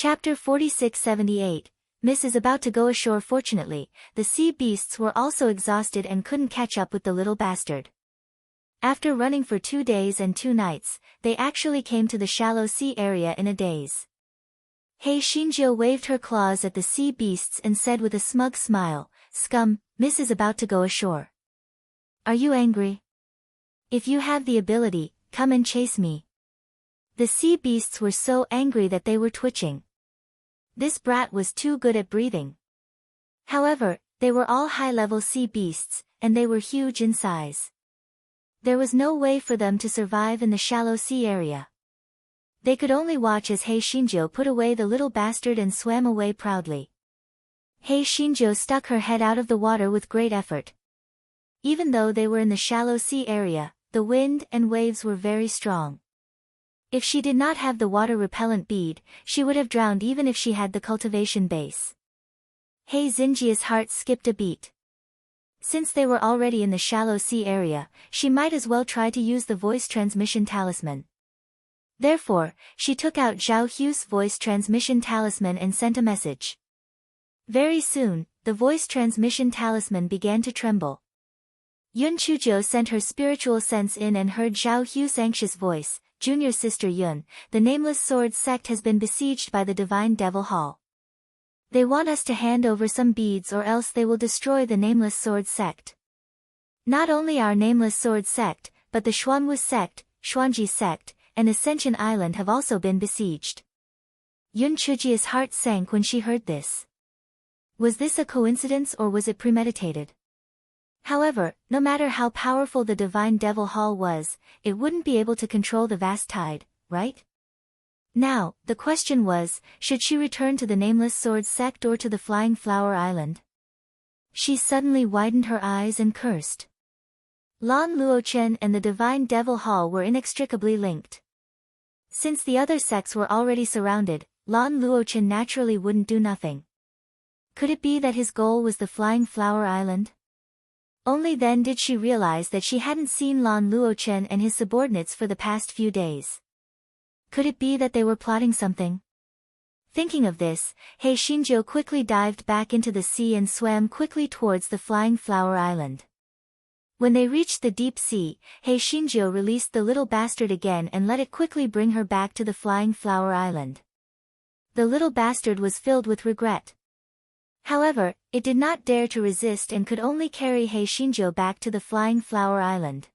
Chapter 4678. Miss is about to go ashore. Fortunately, the sea beasts were also exhausted and couldn't catch up with the little bastard. After running for 2 days and 2 nights, they actually came to the shallow sea area in a daze. Hei Shinjo waved her claws at the sea beasts and said with a smug smile, "Scum, Miss is about to go ashore. Are you angry? If you have the ability, come and chase me." The sea beasts were so angry that they were twitching. This brat was too good at breathing. However, they were all high-level sea beasts, and they were huge in size. There was no way for them to survive in the shallow sea area. They could only watch as Hei Shinjo put away the little bastard and swam away proudly. Hei Shinjo stuck her head out of the water with great effort. Even though they were in the shallow sea area, the wind and waves were very strong. If she did not have the water-repellent bead, she would have drowned even if she had the cultivation base. Hei Xinjia's heart skipped a beat. Since they were already in the shallow sea area, she might as well try to use the voice transmission talisman. Therefore, she took out Zhao Hu's voice transmission talisman and sent a message. Very soon, the voice transmission talisman began to tremble. Yun Chujo sent her spiritual sense in and heard Zhao Hu's anxious voice. "Junior sister Yun, the Nameless Sword sect has been besieged by the Divine Devil Hall. They want us to hand over some beads or else they will destroy the Nameless Sword sect. Not only our Nameless Sword sect, but the Xuanwu sect, Xuanji sect, and Ascension Island have also been besieged." Yun Chujia's heart sank when she heard this. Was this a coincidence or was it premeditated? However, no matter how powerful the Divine Devil Hall was, it wouldn't be able to control the vast tide, right? Now, the question was, should she return to the Nameless Sword sect or to the Flying Flower Island? She suddenly widened her eyes and cursed. Lan Luochen and the Divine Devil Hall were inextricably linked. Since the other sects were already surrounded, Lan Luochen naturally wouldn't do nothing. Could it be that his goal was the Flying Flower Island? Only then did she realize that she hadn't seen Lan Luochen and his subordinates for the past few days. Could it be that they were plotting something? Thinking of this, Hei Shinjo quickly dived back into the sea and swam quickly towards the Flying Flower Island. When they reached the deep sea, Hei Shinjo released the little bastard again and let it quickly bring her back to the Flying Flower Island. The little bastard was filled with regret. However, it did not dare to resist and could only carry Hei Shinjo back to the Flying Flower Island.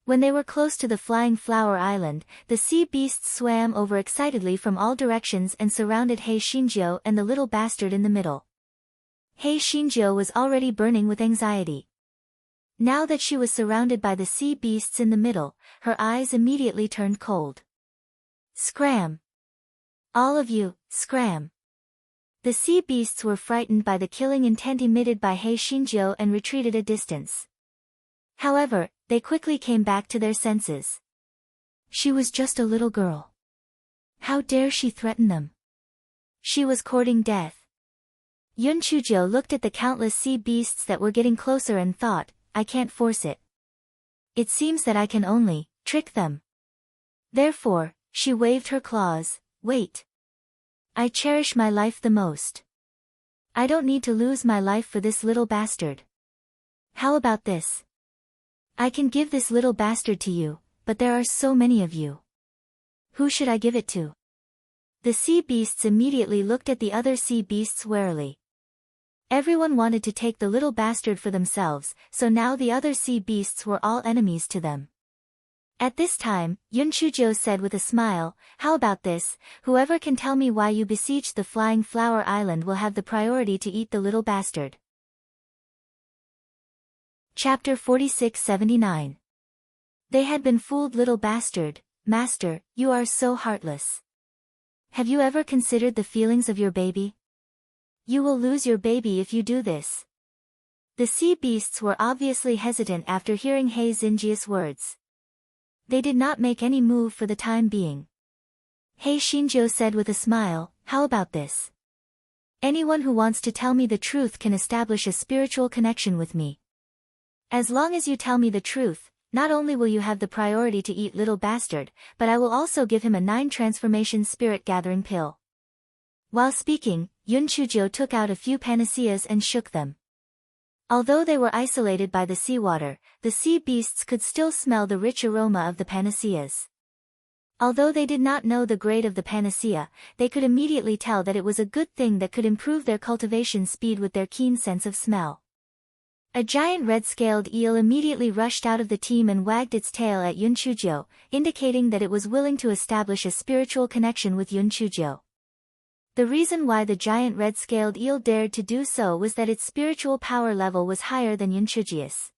When they were close to the Flying Flower Island, the sea beasts swam over excitedly from all directions and surrounded Hei Shinjo and the little bastard in the middle. Hei Shinjo was already burning with anxiety. Now that she was surrounded by the sea beasts in the middle, her eyes immediately turned cold. "Scram! All of you, scram!" The sea beasts were frightened by the killing intent emitted by Hei Shinjo and retreated a distance. However, they quickly came back to their senses. She was just a little girl. How dare she threaten them? She was courting death. Yun Chujo looked at the countless sea beasts that were getting closer and thought, "I can't force it. It seems that I can only trick them." Therefore, she waved her claws. "Wait. I cherish my life the most. I don't need to lose my life for this little bastard. How about this? I can give this little bastard to you, but there are so many of you. Who should I give it to?" The sea beasts immediately looked at the other sea beasts warily. Everyone wanted to take the little bastard for themselves, so now the other sea beasts were all enemies to them. At this time, Yun Chujo said with a smile, "How about this, whoever can tell me why you besieged the Flying Flower Island will have the priority to eat the little bastard." Chapter 4679. They had been fooled. "Little bastard, master, you are so heartless. Have you ever considered the feelings of your baby? You will lose your baby if you do this." The sea beasts were obviously hesitant after hearing Hei Xinjia's words. They did not make any move for the time being. Hei Shinjo said with a smile, "How about this? Anyone who wants to tell me the truth can establish a spiritual connection with me. As long as you tell me the truth, not only will you have the priority to eat little bastard, but I will also give him a 9 transformation spirit gathering pill. While speaking, Yun Chujo took out a few panaceas and shook them. Although they were isolated by the seawater, the sea beasts could still smell the rich aroma of the panaceas. Although they did not know the grade of the panacea, they could immediately tell that it was a good thing that could improve their cultivation speed with their keen sense of smell. A giant red-scaled eel immediately rushed out of the team and wagged its tail at Yun Chujo, indicating that it was willing to establish a spiritual connection with Yun Chujo. The reason why the giant red-scaled eel dared to do so was that its spiritual power level was higher than Yun Chuji's.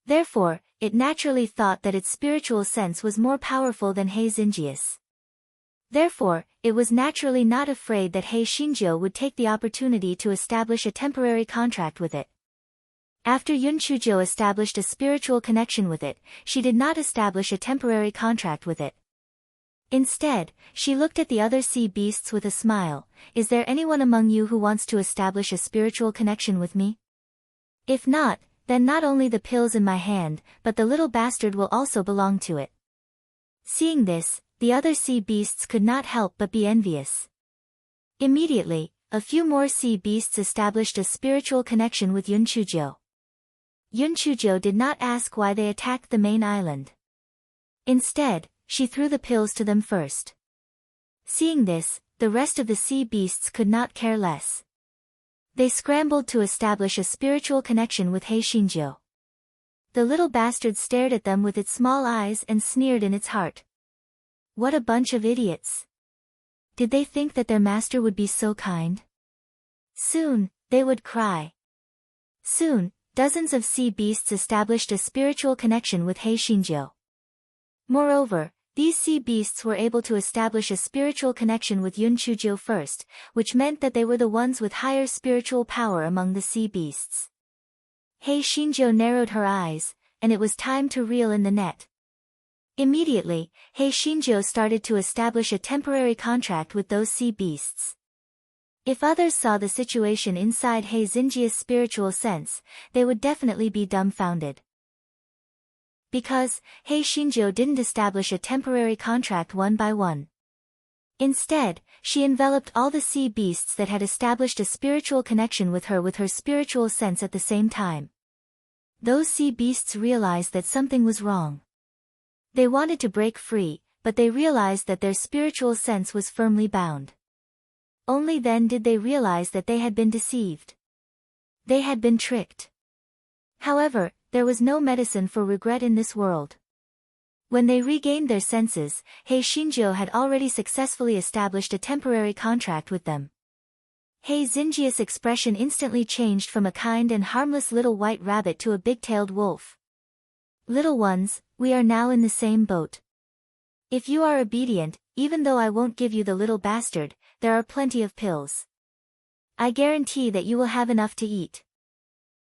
Therefore, it naturally thought that its spiritual sense was more powerful than Hei Xinjia's. Therefore, it was naturally not afraid that Hei Xinjiu would take the opportunity to establish a temporary contract with it. After Yun Chujo established a spiritual connection with it, she did not establish a temporary contract with it. Instead, she looked at the other sea beasts with a smile. Is there anyone among you who wants to establish a spiritual connection with me? If not, then not only the pills in my hand, but the little bastard will also belong to it. Seeing this, the other sea beasts could not help but be envious. Immediately, a few more sea beasts established a spiritual connection with Yun Chujo. Yun Chujo did not ask why they attacked the main island. Instead, she threw the pills to them first. Seeing this, the rest of the sea beasts could not care less. They scrambled to establish a spiritual connection with Hei Xinjiu. The little bastard stared at them with its small eyes and sneered in its heart. What a bunch of idiots! Did they think that their master would be so kind? Soon, they would cry. Soon, dozens of sea beasts established a spiritual connection with Hei Xinjiu. Moreover, these sea beasts were able to establish a spiritual connection with Yun Chujo first, which meant that they were the ones with higher spiritual power among the sea beasts. Hei Xinjiu narrowed her eyes, and it was time to reel in the net. Immediately, Hei Xinjiu started to establish a temporary contract with those sea beasts. If others saw the situation inside Hei Xinjia's spiritual sense, they would definitely be dumbfounded. Because, Hei Xinjiu didn't establish a temporary contract one by one. Instead, she enveloped all the sea beasts that had established a spiritual connection with her spiritual sense at the same time. Those sea beasts realized that something was wrong. They wanted to break free, but they realized that their spiritual sense was firmly bound. Only then did they realize that they had been deceived. They had been tricked. However, there was no medicine for regret in this world. When they regained their senses, Hei Xinjiu had already successfully established a temporary contract with them. Hei Xinjia's expression instantly changed from a kind and harmless little white rabbit to a big-tailed wolf. Little ones, we are now in the same boat. If you are obedient, even though I won't give you the little bastard, there are plenty of pills. I guarantee that you will have enough to eat.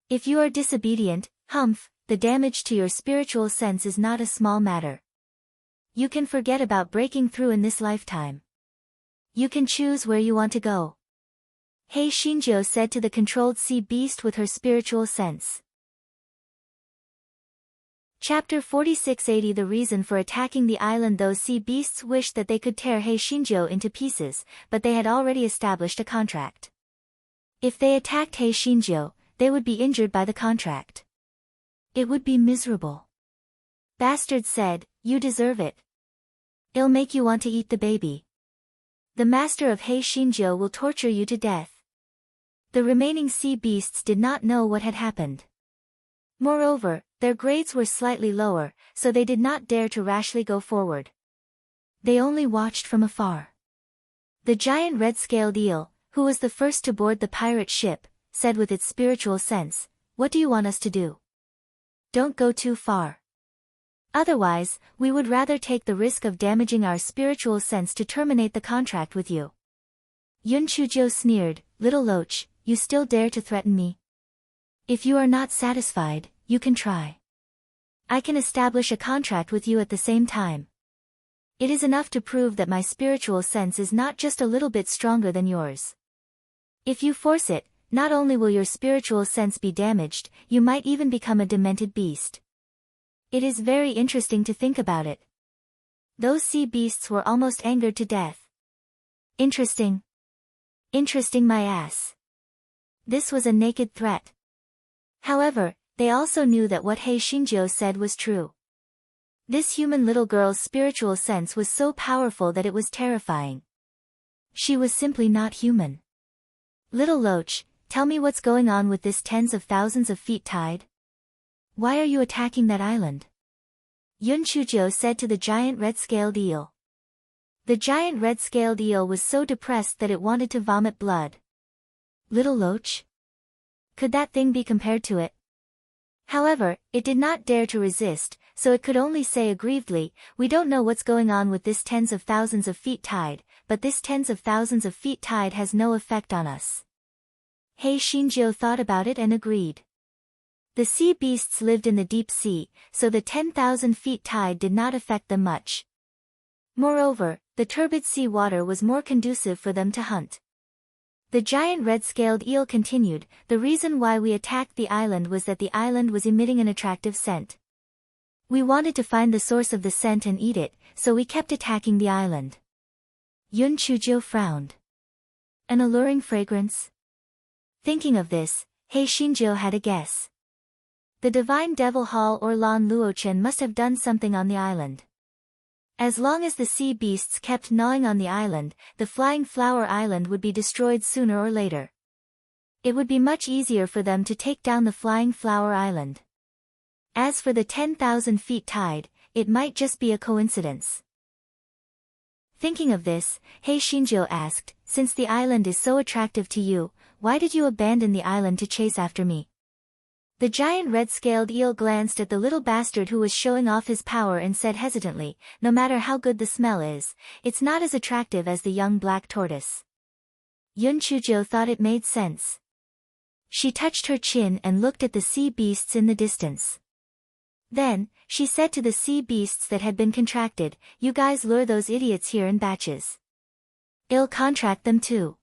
If you are disobedient, humph, the damage to your spiritual sense is not a small matter. You can forget about breaking through in this lifetime. You can choose where you want to go. Hei Xinjiu said to the controlled sea beast with her spiritual sense. Chapter 4680 The reason for attacking the island. Those sea beasts wished that they could tear Hei Xinjiu into pieces, but they had already established a contract. If they attacked Hei Xinjiu, they would be injured by the contract. It would be miserable. Bastard said, you deserve it. It'll make you want to eat the baby. The master of Hei Xinjiu will torture you to death. The remaining sea beasts did not know what had happened. Moreover, their grades were slightly lower, so they did not dare to rashly go forward. They only watched from afar. The giant red-scaled eel, who was the first to board the pirate ship, said with its spiritual sense, what do you want us to do? Don't go too far. Otherwise, we would rather take the risk of damaging our spiritual sense to terminate the contract with you. Yun Chujo sneered, little loach, you still dare to threaten me? If you are not satisfied, you can try. I can establish a contract with you at the same time. It is enough to prove that my spiritual sense is not just a little bit stronger than yours. If you force it, not only will your spiritual sense be damaged, you might even become a demented beast. It is very interesting to think about it. Those sea beasts were almost angered to death. Interesting. Interesting my ass. This was a naked threat. However, they also knew that what Hei Shinjo said was true. This human little girl's spiritual sense was so powerful that it was terrifying. She was simply not human. Little Loach, tell me what's going on with this tens of thousands of feet tide? Why are you attacking that island? Yun Chujo said to the giant red-scaled eel. The giant red-scaled eel was so depressed that it wanted to vomit blood. Little Loach? Could that thing be compared to it? However, it did not dare to resist, so it could only say aggrievedly, we don't know what's going on with this tens of thousands of feet tide, but this tens of thousands of feet tide has no effect on us. Hei Shinjo thought about it and agreed. The sea beasts lived in the deep sea, so the 10,000 feet tide did not affect them much. Moreover, the turbid sea water was more conducive for them to hunt. The giant red-scaled eel continued, the reason why we attacked the island was that the island was emitting an attractive scent. We wanted to find the source of the scent and eat it, so we kept attacking the island. Yun Chujo frowned. An alluring fragrance? Thinking of this, Hei Shinjo had a guess. The divine devil Hall or Lan Luochen must have done something on the island. As long as the sea beasts kept gnawing on the island, the Flying Flower Island would be destroyed sooner or later. It would be much easier for them to take down the Flying Flower Island. As for the 10,000 feet tide, it might just be a coincidence. Thinking of this, Hei Shinjo asked, since the island is so attractive to you, why did you abandon the island to chase after me? The giant red-scaled eel glanced at the little bastard who was showing off his power and said hesitantly, no matter how good the smell is, it's not as attractive as the young black tortoise. Yun Chujo thought it made sense. She touched her chin and looked at the sea beasts in the distance. Then, she said to the sea beasts that had been contracted, you guys lure those idiots here in batches. I'll contract them too.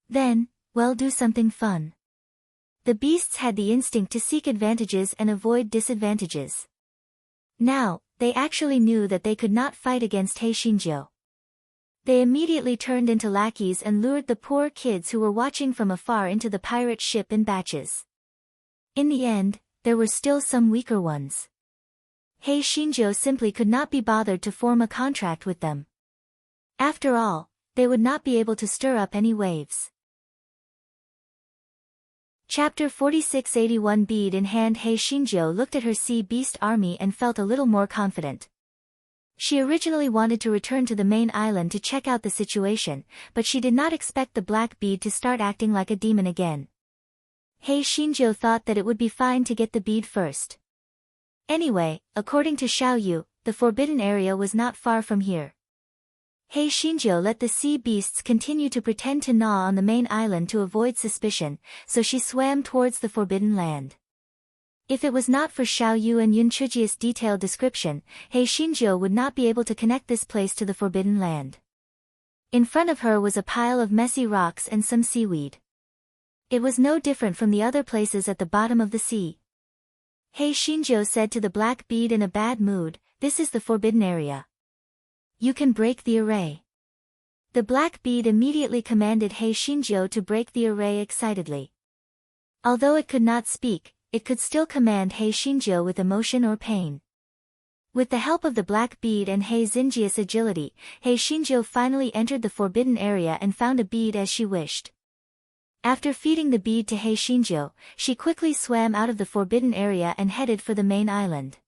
Then, well, do something fun. The beasts had the instinct to seek advantages and avoid disadvantages. Now, they actually knew that they could not fight against Hei Shinjo. They immediately turned into lackeys and lured the poor kids who were watching from afar into the pirate ship in batches. In the end, there were still some weaker ones. Hei Shinjo simply could not be bothered to form a contract with them. After all, they would not be able to stir up any waves. Chapter 4681 Bead in hand. Hei Shinjo looked at her sea beast army and felt a little more confident. She originally wanted to return to the main island to check out the situation, but she did not expect the black bead to start acting like a demon again. Hei Shinjo thought that it would be fine to get the bead first. Anyway, according to Xiao Yu, the forbidden area was not far from here. Hei Shinjo let the sea beasts continue to pretend to gnaw on the main island to avoid suspicion, so she swam towards the forbidden land. If it was not for Xiao Yu and Yun Chuji's detailed description, Hei Shinjo would not be able to connect this place to the forbidden land. In front of her was a pile of messy rocks and some seaweed. It was no different from the other places at the bottom of the sea. Hei Shinjo said to the black bead in a bad mood, this is the forbidden area. You can break the array. The black bead immediately commanded Hei Shinjo to break the array excitedly. Although it could not speak, it could still command Hei Shinjo with emotion or pain. With the help of the black bead and Hei Xinjia's agility, Hei Shinjo finally entered the forbidden area and found a bead as she wished. After feeding the bead to Hei Shinjo, she quickly swam out of the forbidden area and headed for the main island.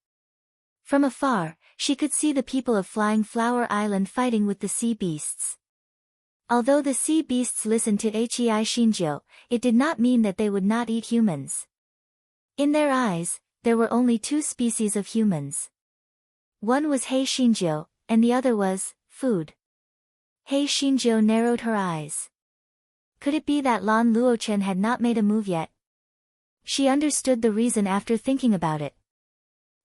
From afar, she could see the people of Flying Flower Island fighting with the sea beasts. Although the sea beasts listened to Hei Shinjo, it did not mean that they would not eat humans. In their eyes, there were only two species of humans. One was Hei Shinjo, and the other was food. Hei Shinjo narrowed her eyes. Could it be that Lan Luochen had not made a move yet? She understood the reason after thinking about it.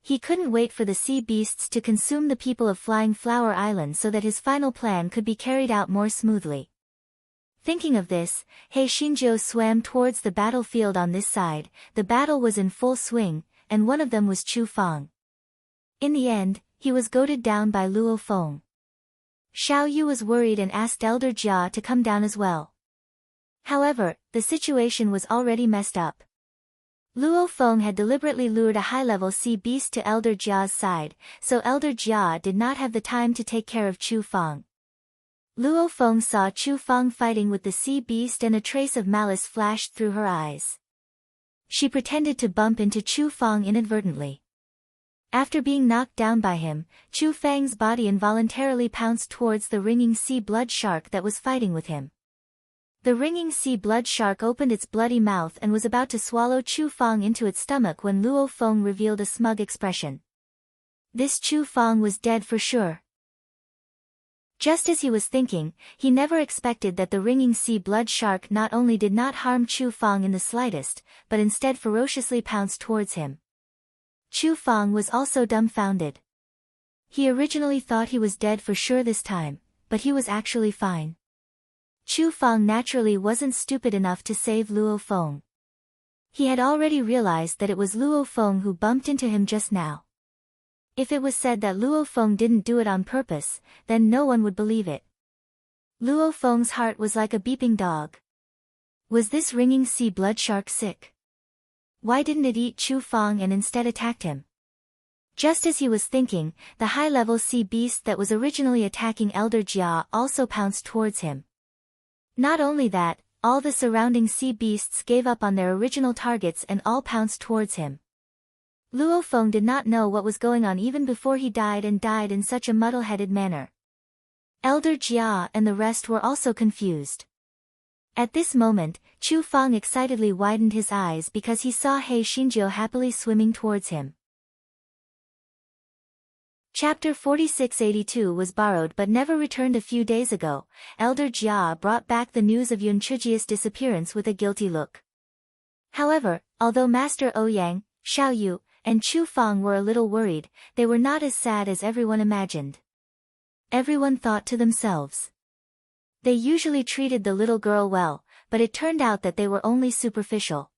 He couldn't wait for the sea beasts to consume the people of Flying Flower Island so that his final plan could be carried out more smoothly. Thinking of this, Hei Shinjo swam towards the battlefield on this side. The battle was in full swing, and one of them was Chu Fang. In the end, he was goaded down by Luo Feng. Xiao Yu was worried and asked Elder Jia to come down as well. However, the situation was already messed up. Luo Feng had deliberately lured a high-level sea beast to Elder Jia's side, so Elder Jia did not have the time to take care of Chu Feng. Luo Feng saw Chu Feng fighting with the sea beast and a trace of malice flashed through her eyes. She pretended to bump into Chu Feng inadvertently. After being knocked down by him, Chu Feng's body involuntarily pounced towards the ringing sea blood shark that was fighting with him. The ringing sea blood shark opened its bloody mouth and was about to swallow Chu Feng into its stomach when Luo Feng revealed a smug expression. This Chu Feng was dead for sure. Just as he was thinking, he never expected that the ringing sea blood shark not only did not harm Chu Feng in the slightest, but instead ferociously pounced towards him. Chu Feng was also dumbfounded. He originally thought he was dead for sure this time, but he was actually fine. Chu Feng naturally wasn't stupid enough to save Luo Feng. He had already realized that it was Luo Feng who bumped into him just now. If it was said that Luo Feng didn't do it on purpose, then no one would believe it. Luo Feng's heart was like a beeping dog. Was this ringing sea blood shark sick? Why didn't it eat Chu Feng and instead attacked him? Just as he was thinking, the high-level sea beast that was originally attacking Elder Jia also pounced towards him. Not only that, all the surrounding sea beasts gave up on their original targets and all pounced towards him. Luo Feng did not know what was going on even before he died in such a muddle-headed manner. Elder Jia and the rest were also confused. At this moment, Chu Feng excitedly widened his eyes because he saw He Xinjiu happily swimming towards him. Chapter 4682 was borrowed but never returned. A few days ago, Elder Jia brought back the news of Yun Chujia's disappearance with a guilty look. However, although Master Ouyang, Xiao Yu, and Chu Feng were a little worried, they were not as sad as everyone imagined. Everyone thought to themselves. They usually treated the little girl well, but it turned out that they were only superficial.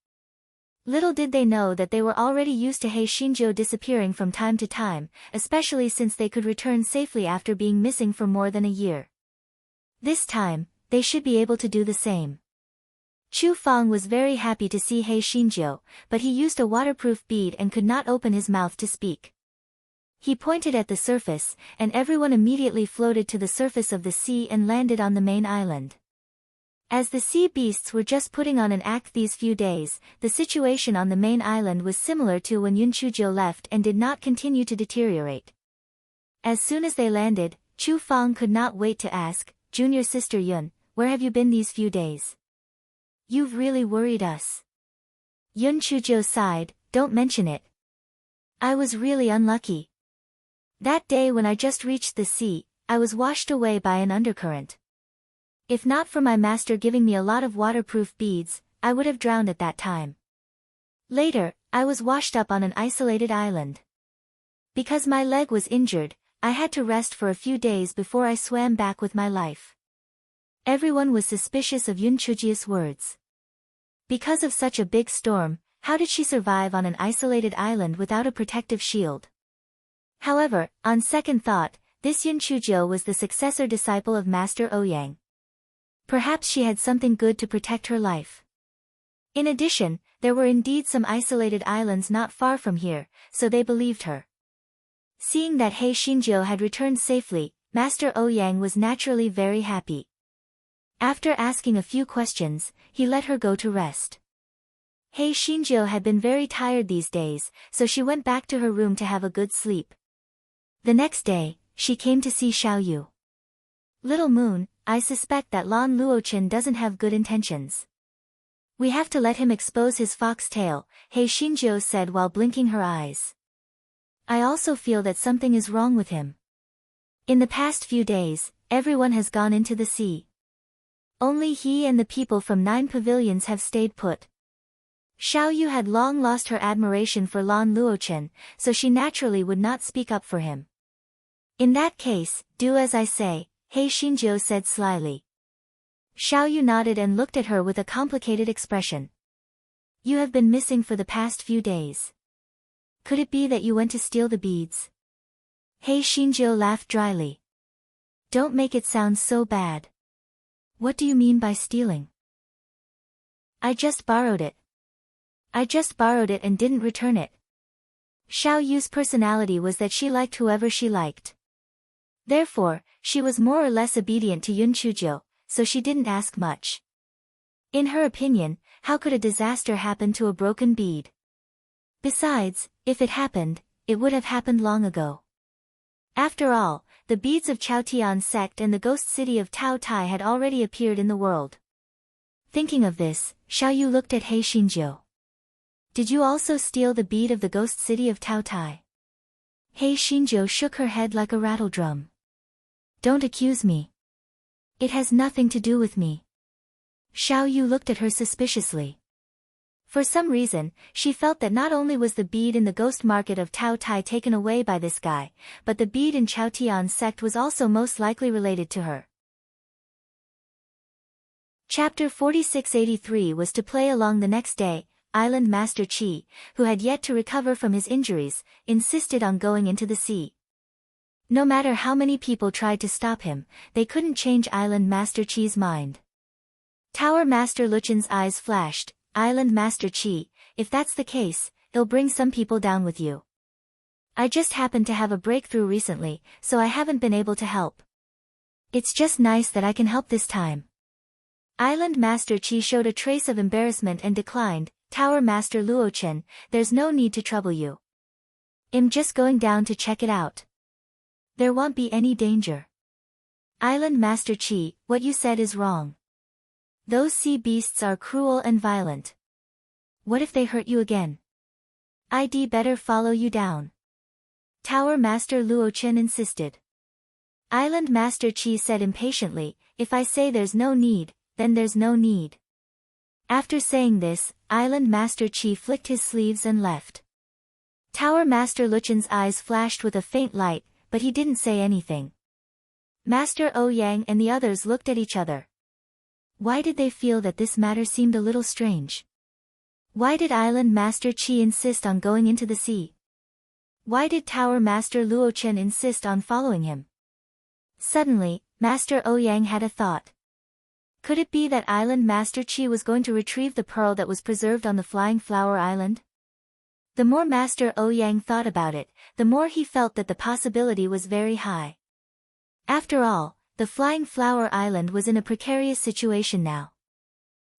Little did they know that they were already used to He Xinjiu disappearing from time to time, especially since they could return safely after being missing for more than a year. This time, they should be able to do the same. Chu Feng was very happy to see He Xinjiu, but he used a waterproof bead and could not open his mouth to speak. He pointed at the surface, and everyone immediately floated to the surface of the sea and landed on the main island. As the sea beasts were just putting on an act these few days, the situation on the main island was similar to when Yun Chujiu left and did not continue to deteriorate. As soon as they landed, Chu Feng could not wait to ask, "Junior sister Yun, where have you been these few days? You've really worried us." Yun Chujiu sighed, "Don't mention it. I was really unlucky. That day when I just reached the sea, I was washed away by an undercurrent. If not for my master giving me a lot of waterproof beads, I would have drowned at that time. Later, I was washed up on an isolated island. Because my leg was injured, I had to rest for a few days before I swam back with my life." Everyone was suspicious of Yun Chujia's words. Because of such a big storm, how did she survive on an isolated island without a protective shield? However, on second thought, this Yun Chujiu was the successor disciple of Master Ouyang. Perhaps she had something good to protect her life. In addition, there were indeed some isolated islands not far from here, so they believed her. Seeing that He Xinjiu had returned safely, Master Ouyang was naturally very happy. After asking a few questions, he let her go to rest. He Xinjiu had been very tired these days, so she went back to her room to have a good sleep. The next day, she came to see Xiao Yu. "Little Moon, I suspect that Lan Luochen doesn't have good intentions. We have to let him expose his fox tail," He Xinjiu said while blinking her eyes. "I also feel that something is wrong with him. In the past few days, everyone has gone into the sea. Only he and the people from 9 pavilions have stayed put." Xiao Yu had long lost her admiration for Lan Luochen, so she naturally would not speak up for him. "In that case, do as I say," He Xinjiu said slyly. Xiao Yu nodded and looked at her with a complicated expression. "You have been missing for the past few days. Could it be that you went to steal the beads?" He Xinjiu laughed dryly. Don't make it sound so bad. What do you mean by stealing? I just borrowed it. I just borrowed it and didn't return it. Xiao Yu's personality was that she liked whoever she liked. Therefore, she was more or less obedient to Yun Chujiu, so she didn't ask much. In her opinion, how could a disaster happen to a broken bead? Besides, if it happened, it would have happened long ago. After all, the beads of Chaotian sect and the ghost city of Tao Tai had already appeared in the world. Thinking of this, Xiao Yu looked at He Xinjiu. Did you also steal the bead of the ghost city of Tao Tai? He Xinjiu shook her head like a rattledrum. Don't accuse me. It has nothing to do with me. Xiao Yu looked at her suspiciously. For some reason, she felt that not only was the bead in the ghost market of Tao Tai taken away by this guy, but the bead in Chaotian sect was also most likely related to her. Chapter 4683 was to play along the next day. Island Master Qi, who had yet to recover from his injuries, insisted on going into the sea. No matter how many people tried to stop him, they couldn't change Island Master Qi's mind. Tower Master Luchen's eyes flashed. Island Master Qi, if that's the case, it'll bring some people down with you. I just happened to have a breakthrough recently, so I haven't been able to help. It's just nice that I can help this time. Island Master Qi showed a trace of embarrassment and declined. Tower Master Luochen, there's no need to trouble you. I'm just going down to check it out. There won't be any danger. Island Master Qi, what you said is wrong. Those sea beasts are cruel and violent. What if they hurt you again? I'd better follow you down. Tower Master Luochen insisted. Island Master Qi said impatiently, if I say there's no need, then there's no need. After saying this, Island Master Qi flicked his sleeves and left. Tower Master Luchen's eyes flashed with a faint light, but he didn't say anything. Master Ouyang and the others looked at each other. Why did they feel that this matter seemed a little strange? Why did Island Master Qi insist on going into the sea? Why did Tower Master Luochen insist on following him? Suddenly, Master Ouyang had a thought. Could it be that Island Master Qi was going to retrieve the pearl that was preserved on the Flying Flower Island? The more Master Ouyang thought about it, the more he felt that the possibility was very high. After all, the Flying Flower Island was in a precarious situation now.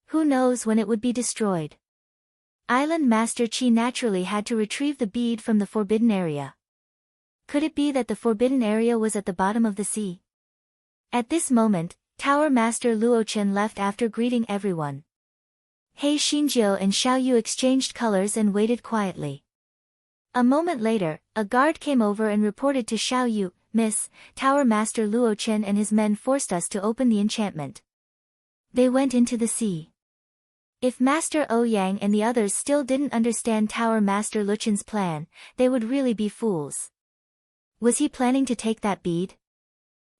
Who knows when it would be destroyed? Island Master Qi naturally had to retrieve the bead from the forbidden area. Could it be that the forbidden area was at the bottom of the sea? At this moment, Tower Master Luochen left after greeting everyone. He Xinjiu and Xiao Yu exchanged colors and waited quietly. A moment later, a guard came over and reported to Xiao Yu, Miss, Tower Master Luochen and his men forced us to open the enchantment. They went into the sea. If Master Ouyang and the others still didn't understand Tower Master Luchen's plan, they would really be fools. Was he planning to take that bead?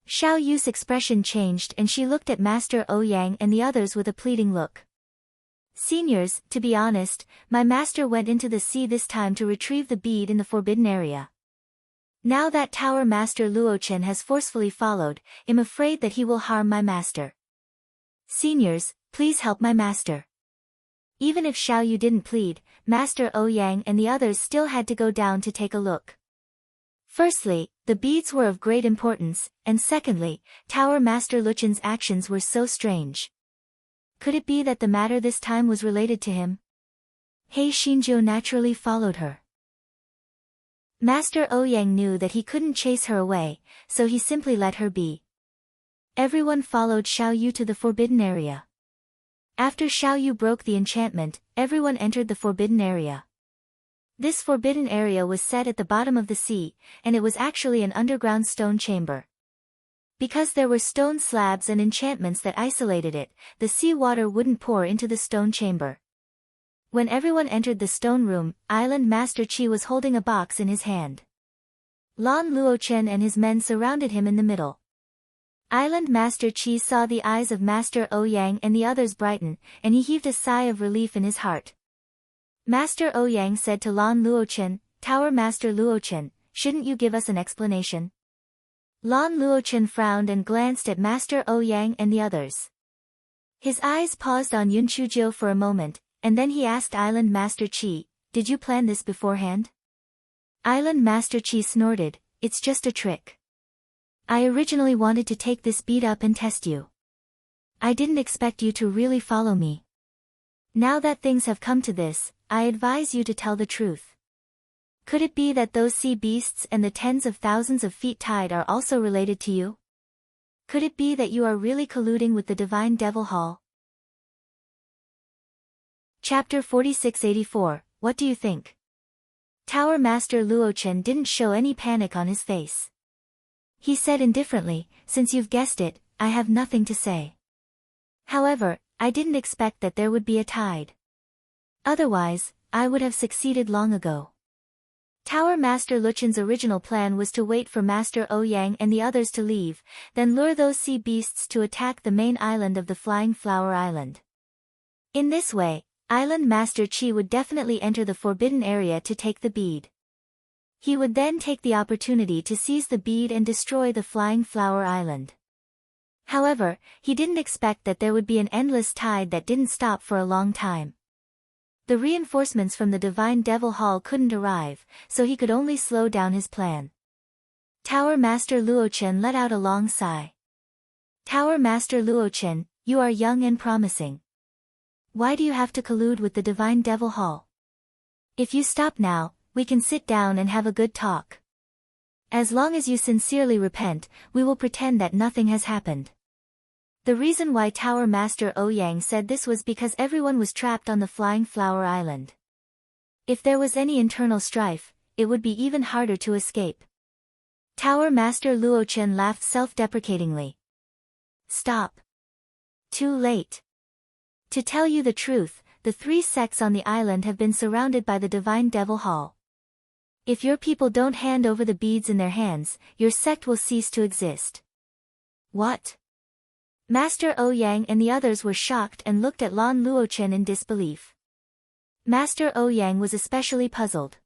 Xiao Yu's expression changed and she looked at Master Ouyang and the others with a pleading look. Seniors, to be honest, my master went into the sea this time to retrieve the bead in the forbidden area. Now that Tower Master Luochen has forcefully followed, I'm afraid that he will harm my master. Seniors, please help my master. Even if Xiao Yu didn't plead, Master Ouyang and the others still had to go down to take a look. Firstly, the beads were of great importance, and secondly, Tower Master Luchen's actions were so strange. Could it be that the matter this time was related to him? He Xinjiu naturally followed her. Master Ouyang knew that he couldn't chase her away, so he simply let her be. Everyone followed Xiao Yu to the forbidden area. After Xiao Yu broke the enchantment, everyone entered the forbidden area. This forbidden area was set at the bottom of the sea, and it was actually an underground stone chamber. Because there were stone slabs and enchantments that isolated it, the sea water wouldn't pour into the stone chamber. When everyone entered the stone room, Island Master Qi was holding a box in his hand. Lan Luochen and his men surrounded him in the middle. Island Master Qi saw the eyes of Master Ouyang and the others brighten, and he heaved a sigh of relief in his heart. Master Ouyang said to Lan Luochen, Tower Master Luochen, shouldn't you give us an explanation? Lan Luochen frowned and glanced at Master Ouyang and the others. His eyes paused on Yun Chuzhou for a moment, and then he asked Island Master Qi, did you plan this beforehand? Island Master Qi snorted, it's just a trick. I originally wanted to take this bead up and test you. I didn't expect you to really follow me. Now that things have come to this, I advise you to tell the truth. Could it be that those sea beasts and the tens of thousands of feet tide are also related to you? Could it be that you are really colluding with the Divine Devil Hall? Chapter 4684, What do you think? Tower Master Luochen didn't show any panic on his face. He said indifferently, since you've guessed it, I have nothing to say. However, I didn't expect that there would be a tide. Otherwise, I would have succeeded long ago. Tower Master Luchen's original plan was to wait for Master Ouyang and the others to leave, then lure those sea beasts to attack the main island of the Flying Flower Island. In this way, Island Master Qi would definitely enter the forbidden area to take the bead. He would then take the opportunity to seize the bead and destroy the Flying Flower Island. However, he didn't expect that there would be an endless tide that didn't stop for a long time. The reinforcements from the Divine Devil Hall couldn't arrive, so he could only slow down his plan. Tower Master Luochen let out a long sigh. Tower Master Luochen, you are young and promising. Why do you have to collude with the Divine Devil Hall? If you stop now, we can sit down and have a good talk. As long as you sincerely repent, we will pretend that nothing has happened. The reason why Tower Master Ouyang said this was because everyone was trapped on the Flying Flower Island. If there was any internal strife, it would be even harder to escape. Tower Master Luochen laughed self-deprecatingly. Stop. Too late. To tell you the truth, the 3 sects on the island have been surrounded by the Divine Devil Hall. If your people don't hand over the beads in their hands, your sect will cease to exist. What? Master Ouyang and the others were shocked and looked at Lan Luochen in disbelief. Master Ouyang was especially puzzled.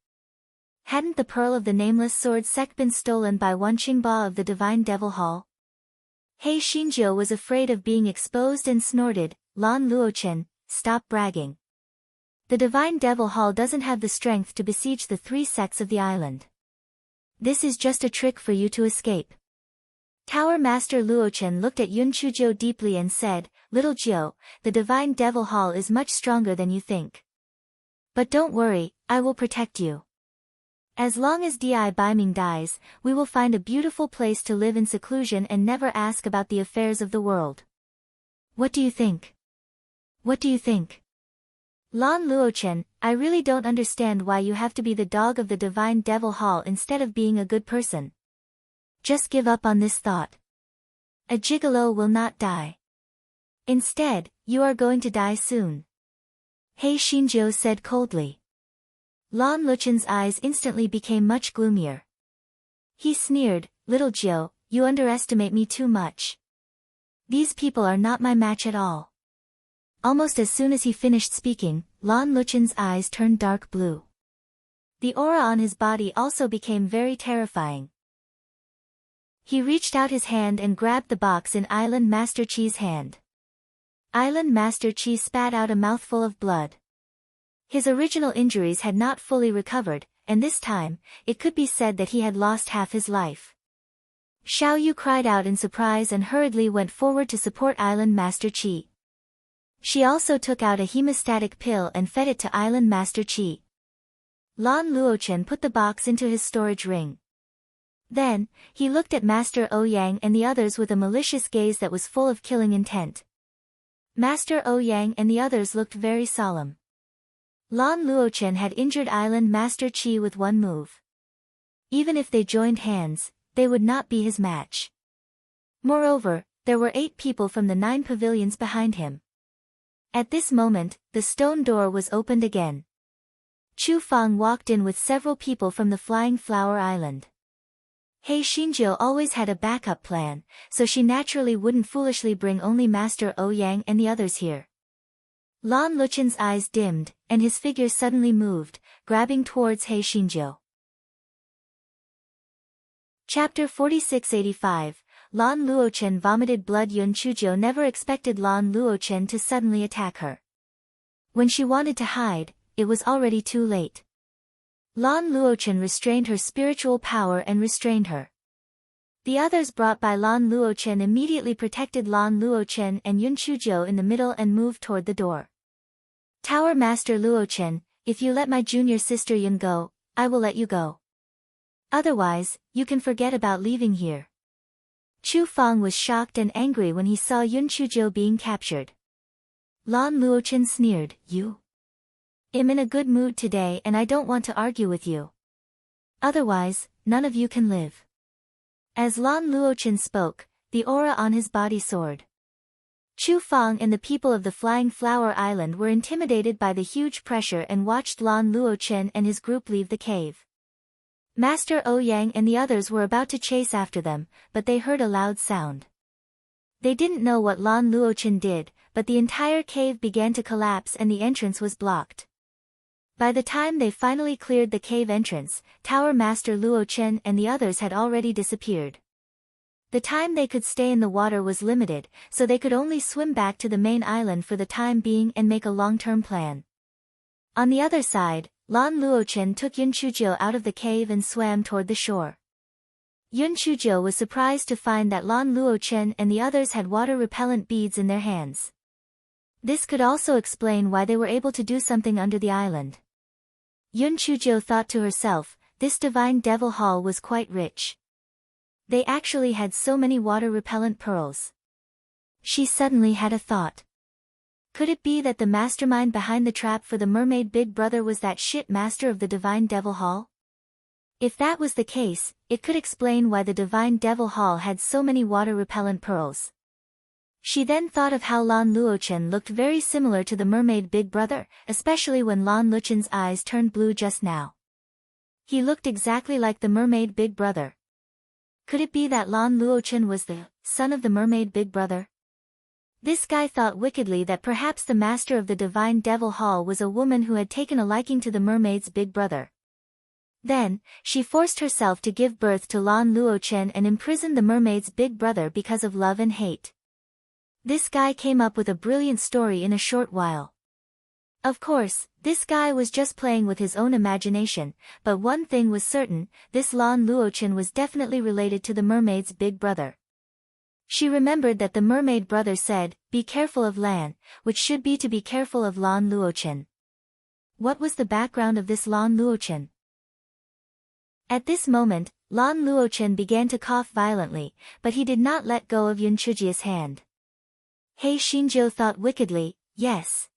Hadn't the Pearl of the Nameless Sword sect been stolen by one Qingba of the Divine Devil Hall? He Xinjiu was afraid of being exposed and snorted, Lan Luochen, stop bragging. The Divine Devil Hall doesn't have the strength to besiege the 3 sects of the island. This is just a trick for you to escape. Tower Master Luochen looked at Yun Chuzhou deeply and said, Little Jiu, the Divine Devil Hall is much stronger than you think. But don't worry, I will protect you. As long as Di Baiming dies, we will find a beautiful place to live in seclusion and never ask about the affairs of the world. What do you think? What do you think? Lan Luochen, I really don't understand why you have to be the dog of the Divine Devil Hall instead of being a good person. Just give up on this thought. A gigolo will not die. Instead, you are going to die soon. He Xinjiu said coldly. Lan Luchen's eyes instantly became much gloomier. He sneered, Little Jiu, you underestimate me too much. These people are not my match at all. Almost as soon as he finished speaking, Lan Luchen's eyes turned dark blue. The aura on his body also became very terrifying. He reached out his hand and grabbed the box in Island Master Qi's hand. Island Master Qi spat out a mouthful of blood. His original injuries had not fully recovered, and this time, it could be said that he had lost half his life. Xiao Yu cried out in surprise and hurriedly went forward to support Island Master Qi. She also took out a hemostatic pill and fed it to Island Master Qi. Lan Luochen put the box into his storage ring. Then, he looked at Master Ouyang and the others with a malicious gaze that was full of killing intent. Master Ouyang and the others looked very solemn. Lan Luochen had injured Island Master Qi with one move. Even if they joined hands, they would not be his match. Moreover, there were 8 people from the 9 pavilions behind him. At this moment, the stone door was opened again. Chu Fang walked in with several people from the Flying Flower Island. He Xinjiu always had a backup plan, so she naturally wouldn't foolishly bring only Master Ouyang and the others here. Lan Luchen's eyes dimmed, and his figure suddenly moved, grabbing towards He Xinjiu. Chapter 4685, Lan Luochen vomited blood. Yun Chujiu never expected Lan Luochen to suddenly attack her. When she wanted to hide, it was already too late. Lan Luochen restrained her spiritual power and restrained her. The others brought by Lan Luochen immediately protected Lan Luochen and Yun Chujiu in the middle and moved toward the door. Tower Master Luochen, if you let my junior sister Yun go, I will let you go. Otherwise, you can forget about leaving here. Chu Feng was shocked and angry when he saw Yun Chujiu being captured. Lan Luochen sneered, "You? I'm in a good mood today and I don't want to argue with you. Otherwise, none of you can live." As Lan Luochen spoke, the aura on his body soared. Chu Feng and the people of the Flying Flower Island were intimidated by the huge pressure and watched Lan Luochen and his group leave the cave. Master Ouyang and the others were about to chase after them, but they heard a loud sound. They didn't know what Lan Luochen did, but the entire cave began to collapse and the entrance was blocked. By the time they finally cleared the cave entrance, Tower Master Luochen and the others had already disappeared. The time they could stay in the water was limited, so they could only swim back to the main island for the time being and make a long-term plan. On the other side, Lan Luochen took Yun Chujiu out of the cave and swam toward the shore. Yun Chujiu was surprised to find that Lan Luochen and the others had water-repellent beads in their hands. This could also explain why they were able to do something under the island. Yun Chujiu thought to herself, this divine devil hall was quite rich. They actually had so many water-repellent pearls. She suddenly had a thought. Could it be that the mastermind behind the trap for the mermaid big brother was that shit master of the divine devil hall? If that was the case, it could explain why the divine devil hall had so many water-repellent pearls. She then thought of how Lan Luochen looked very similar to the mermaid big brother, especially when Lan Luochen's eyes turned blue just now. He looked exactly like the mermaid big brother. Could it be that Lan Luochen was the son of the mermaid big brother? This guy thought wickedly that perhaps the master of the divine devil hall was a woman who had taken a liking to the mermaid's big brother. Then, she forced herself to give birth to Lan Luochen and imprisoned the mermaid's big brother because of love and hate. This guy came up with a brilliant story in a short while. Of course, this guy was just playing with his own imagination, but one thing was certain, this Lan Luochen was definitely related to the mermaid's big brother. She remembered that the mermaid brother said, "Be careful of Lan," which should be to be careful of Lan Luochen. What was the background of this Lan Luochen? At this moment, Lan Luochen began to cough violently, but he did not let go of Yun Chujiu's hand. He Xingjiu thought wickedly, yes.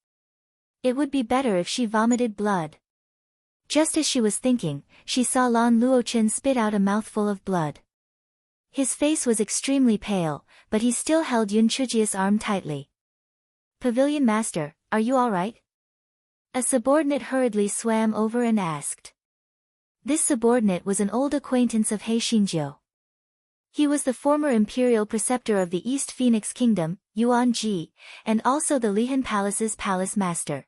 It would be better if she vomited blood. Just as she was thinking, she saw Lan Luochen spit out a mouthful of blood. His face was extremely pale, but he still held Yun Chujiu's arm tightly. "Pavilion Master, are you all right?" A subordinate hurriedly swam over and asked. This subordinate was an old acquaintance of He Xingjiu. He was the former imperial preceptor of the East Phoenix Kingdom, Yuan Ji, and also the Lihan Palace's palace master.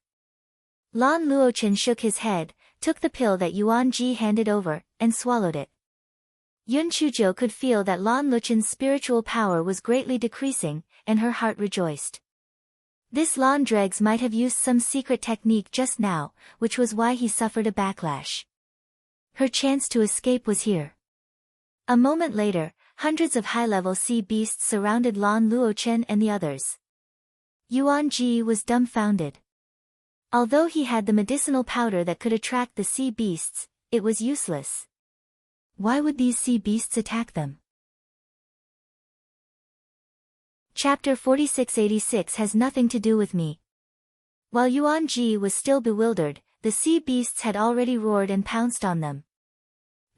Lan Luochen shook his head, took the pill that Yuan Ji handed over, and swallowed it. Yun Chujiu could feel that Lan Luochen's spiritual power was greatly decreasing, and her heart rejoiced. This Lan Dregs might have used some secret technique just now, which was why he suffered a backlash. Her chance to escape was here. A moment later, hundreds of high-level sea beasts surrounded Lan Luochen and the others. Yuan Ji was dumbfounded. Although he had the medicinal powder that could attract the sea beasts, it was useless. Why would these sea beasts attack them? Chapter 4686 has nothing to do with me. While Yuan Ji was still bewildered, the sea beasts had already roared and pounced on them.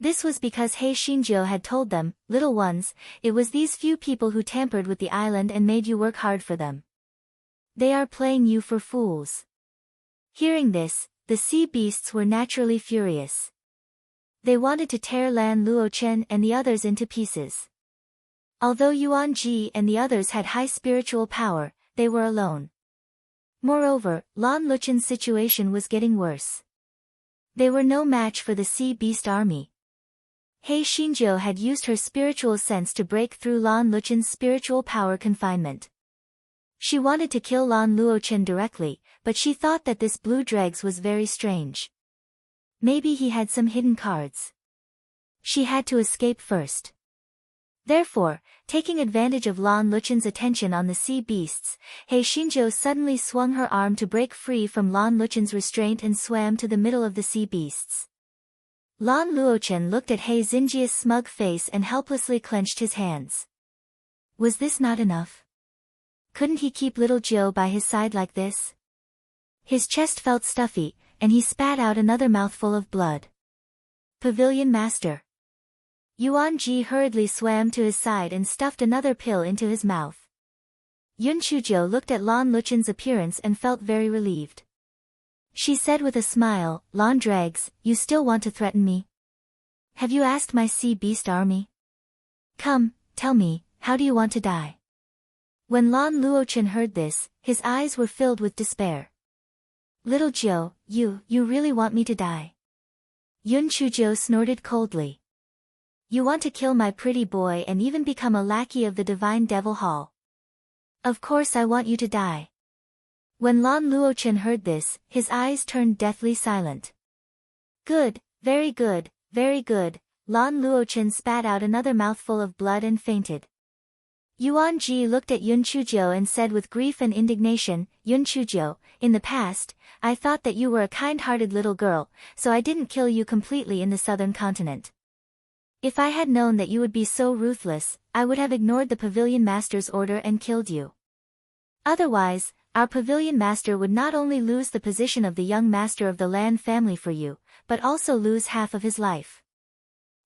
This was because He Xingjiu had told them, "Little ones, it was these few people who tampered with the island and made you work hard for them. They are playing you for fools." Hearing this, the sea beasts were naturally furious. They wanted to tear Lan Luochen and the others into pieces. Although Yuan Ji and the others had high spiritual power, they were alone. Moreover, Lan Luochen's situation was getting worse. They were no match for the sea beast army. He Xinjiu had used her spiritual sense to break through Lan Luchen's spiritual power confinement. She wanted to kill Lan Luochen directly, but she thought that this blue dregs was very strange. Maybe he had some hidden cards. She had to escape first. Therefore, taking advantage of Lan Luchen's attention on the sea beasts, He Xinjiu suddenly swung her arm to break free from Lan Luchen's restraint and swam to the middle of the sea beasts. Lan Luochen looked at He Xinjiu's smug face and helplessly clenched his hands. Was this not enough? Couldn't he keep little Jiu by his side like this? His chest felt stuffy, and he spat out another mouthful of blood. Pavilion Master. Yuan Ji hurriedly swam to his side and stuffed another pill into his mouth. Yun Chujiu looked at Lan Luchen's appearance and felt very relieved. She said with a smile, "Lan Dregs, you still want to threaten me? Have you asked my sea beast army? Come, tell me, how do you want to die?" When Lan Luochen heard this, his eyes were filled with despair. "Little Jiu, you really want me to die?" Yun Chujiu snorted coldly. "You want to kill my pretty boy and even become a lackey of the Divine Devil Hall? Of course I want you to die." When Lan Luochen heard this, his eyes turned deathly silent. "Good, very good, very good." Lan Luochen spat out another mouthful of blood and fainted. Yuan Ji looked at Yun Chujiu and said with grief and indignation, "Yun Chujiu, in the past, I thought that you were a kind-hearted little girl, so I didn't kill you completely in the southern continent. If I had known that you would be so ruthless, I would have ignored the Pavilion Master's order and killed you. Otherwise, our Pavilion Master would not only lose the position of the young master of the Lan family for you, but also lose half of his life."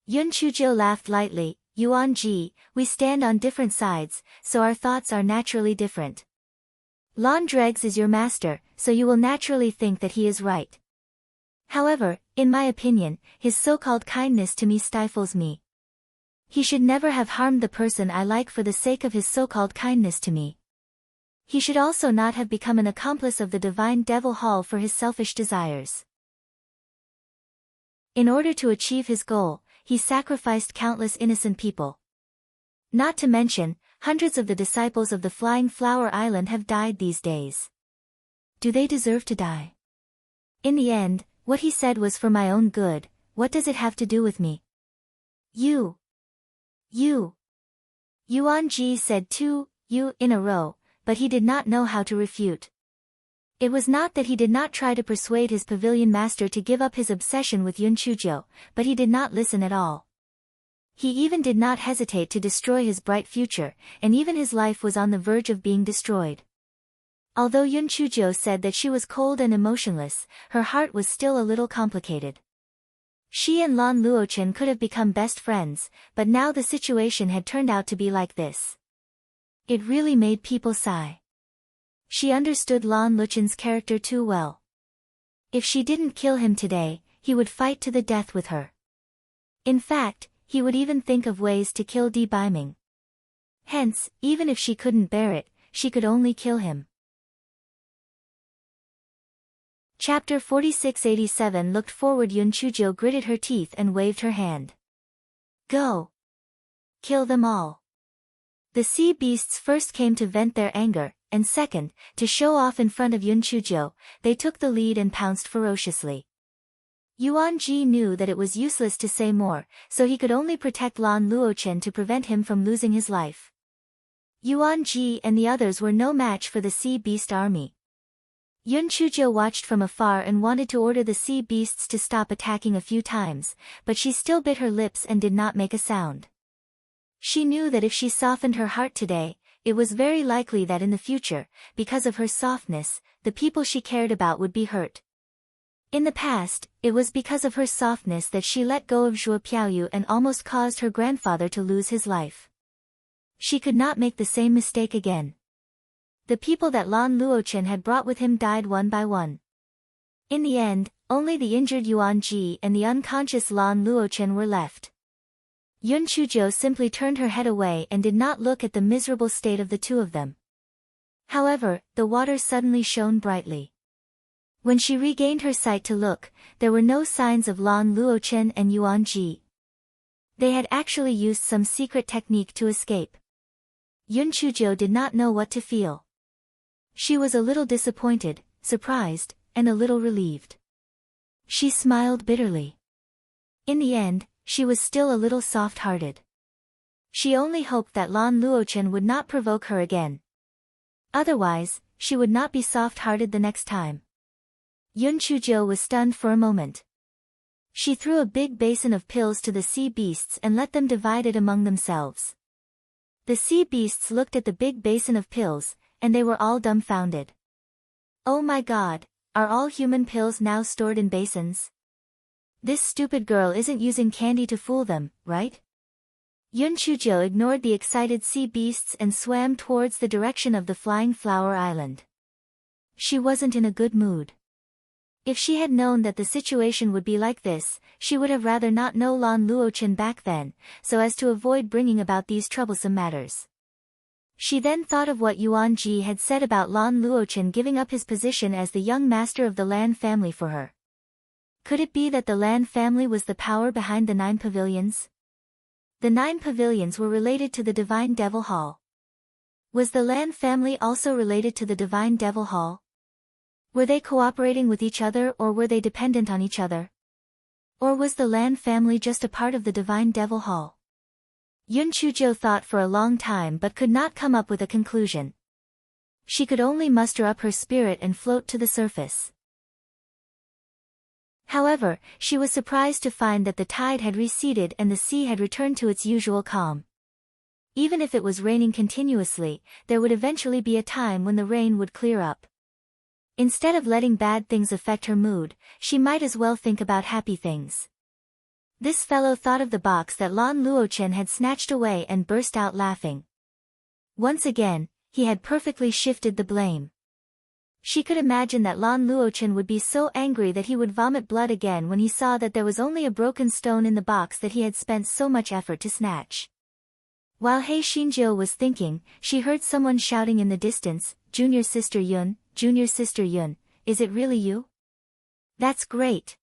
Yun Chujiu laughed lightly. "Yuan Ji, we stand on different sides, so our thoughts are naturally different. Lan Dregs is your master, so you will naturally think that he is right. However, in my opinion, his so-called kindness to me stifles me. He should never have harmed the person I like for the sake of his so-called kindness to me. He should also not have become an accomplice of the Divine Devil Hall for his selfish desires. In order to achieve his goal, he sacrificed countless innocent people. Not to mention, hundreds of the disciples of the Flying Flower Island have died these days. Do they deserve to die? In the end, what he said was for my own good. What does it have to do with me?" You. Yuan Ji said two, "you" in a row, but he did not know how to refute. It was not that he did not try to persuade his Pavilion Master to give up his obsession with Yun Chujiu, but he did not listen at all. He even did not hesitate to destroy his bright future, and even his life was on the verge of being destroyed. Although Yun Chujiu said that she was cold and emotionless, her heart was still a little complicated. She and Lan Luochen could have become best friends, but now the situation had turned out to be like this. It really made people sigh. She understood Lan Luchen's character too well. If she didn't kill him today, he would fight to the death with her. In fact, he would even think of ways to kill Di Baiming. Hence, even if she couldn't bear it, she could only kill him. Chapter 4687 looked forward. Yun Chujiu gritted her teeth and waved her hand. "Go! Kill them all." The sea beasts first came to vent their anger, and second, to show off in front of Yun Chujiu, they took the lead and pounced ferociously. Yuan Ji knew that it was useless to say more, so he could only protect Lan Luochen to prevent him from losing his life. Yuan Ji and the others were no match for the sea beast army. Yun Chujiu watched from afar and wanted to order the sea beasts to stop attacking a few times, but she still bit her lips and did not make a sound. She knew that if she softened her heart today, it was very likely that in the future, because of her softness, the people she cared about would be hurt. In the past, it was because of her softness that she let go of Zhuo Piaoyu and almost caused her grandfather to lose his life. She could not make the same mistake again. The people that Lan Luochen had brought with him died one by one. In the end, only the injured Yuan Ji and the unconscious Lan Luochen were left. Yun Chujiu simply turned her head away and did not look at the miserable state of the two of them. However, the water suddenly shone brightly. When she regained her sight to look, there were no signs of Lan Luochen and Yuan Ji. They had actually used some secret technique to escape. Yun Chujo did not know what to feel. She was a little disappointed, surprised, and a little relieved. She smiled bitterly. In the end, she was still a little soft-hearted. She only hoped that Lan Luochen would not provoke her again. Otherwise, she would not be soft-hearted the next time. Yun Chujo was stunned for a moment. She threw a big basin of pills to the sea beasts and let them divide it among themselves. The sea beasts looked at the big basin of pills, and they were all dumbfounded. Oh my God, are all human pills now stored in basins? This stupid girl isn't using candy to fool them, right? Yun Chujo ignored the excited sea beasts and swam towards the direction of the flying flower island. She wasn't in a good mood. If she had known that the situation would be like this, she would have rather not know Lan Luochen back then, so as to avoid bringing about these troublesome matters. She then thought of what Yuan Ji had said about Lan Luochen giving up his position as the young master of the Lan family for her. Could it be that the Lan family was the power behind the 9 pavilions? The 9 pavilions were related to the Divine Devil Hall. Was the Lan family also related to the Divine Devil Hall? Were they cooperating with each other or were they dependent on each other? Or was the Lan family just a part of the Divine Devil Hall? Yun Chujo thought for a long time but could not come up with a conclusion. She could only muster up her spirit and float to the surface. However, she was surprised to find that the tide had receded and the sea had returned to its usual calm. Even if it was raining continuously, there would eventually be a time when the rain would clear up. Instead of letting bad things affect her mood, she might as well think about happy things. This fellow thought of the box that Lan Luochen had snatched away and burst out laughing. Once again, he had perfectly shifted the blame. She could imagine that Lan Luochen would be so angry that he would vomit blood again when he saw that there was only a broken stone in the box that he had spent so much effort to snatch. While He Xinjiu was thinking, she heard someone shouting in the distance, "Junior Sister Yun, Junior Sister Yun, is it really you? That's great."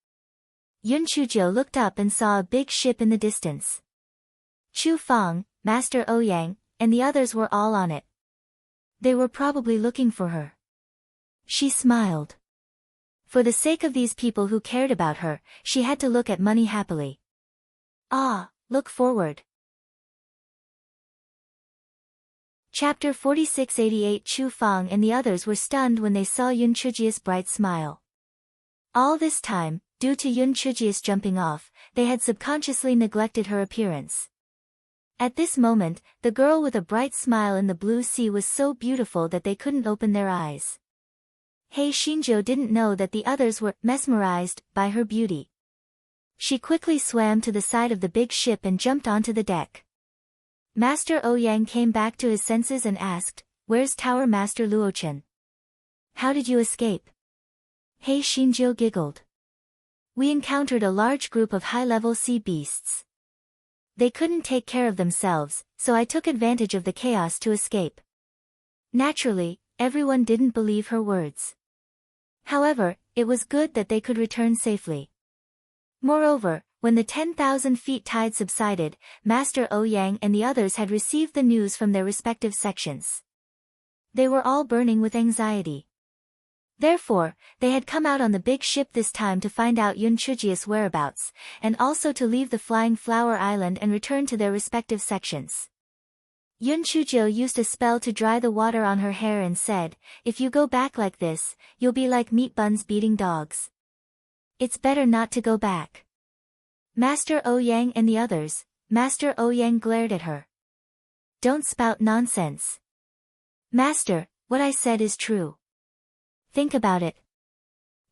Yun Chujo looked up and saw a big ship in the distance. Chu Fang, Master Ouyang, and the others were all on it. They were probably looking for her. She smiled. For the sake of these people who cared about her, she had to look at money happily. Ah, look forward. Chapter 4688 Chu Fang and the others were stunned when they saw Yun Chujia's bright smile. All this time, due to Yun Chujia's jumping off, they had subconsciously neglected her appearance. At this moment, the girl with a bright smile in the blue sea was so beautiful that they couldn't open their eyes. He Xinjiu didn't know that the others were mesmerized by her beauty. She quickly swam to the side of the big ship and jumped onto the deck. Master Ouyang came back to his senses and asked, "Where's Tower Master Luochen? How did you escape?" He Xinjiu giggled. "We encountered a large group of high-level sea beasts. They couldn't take care of themselves, so I took advantage of the chaos to escape." Naturally, everyone didn't believe her words. However, it was good that they could return safely. Moreover, when the 10,000 feet tide subsided, Master Ouyang and the others had received the news from their respective sections. They were all burning with anxiety. Therefore, they had come out on the big ship this time to find out Yun Chujia's whereabouts, and also to leave the Flying Flower Island and return to their respective sections. Yun Chujo used a spell to dry the water on her hair and said, "If you go back like this, you'll be like meat buns beating dogs. It's better not to go back." Master Ouyang and the others, Master Ouyang glared at her. "Don't spout nonsense. Master, what I said is true. Think about it.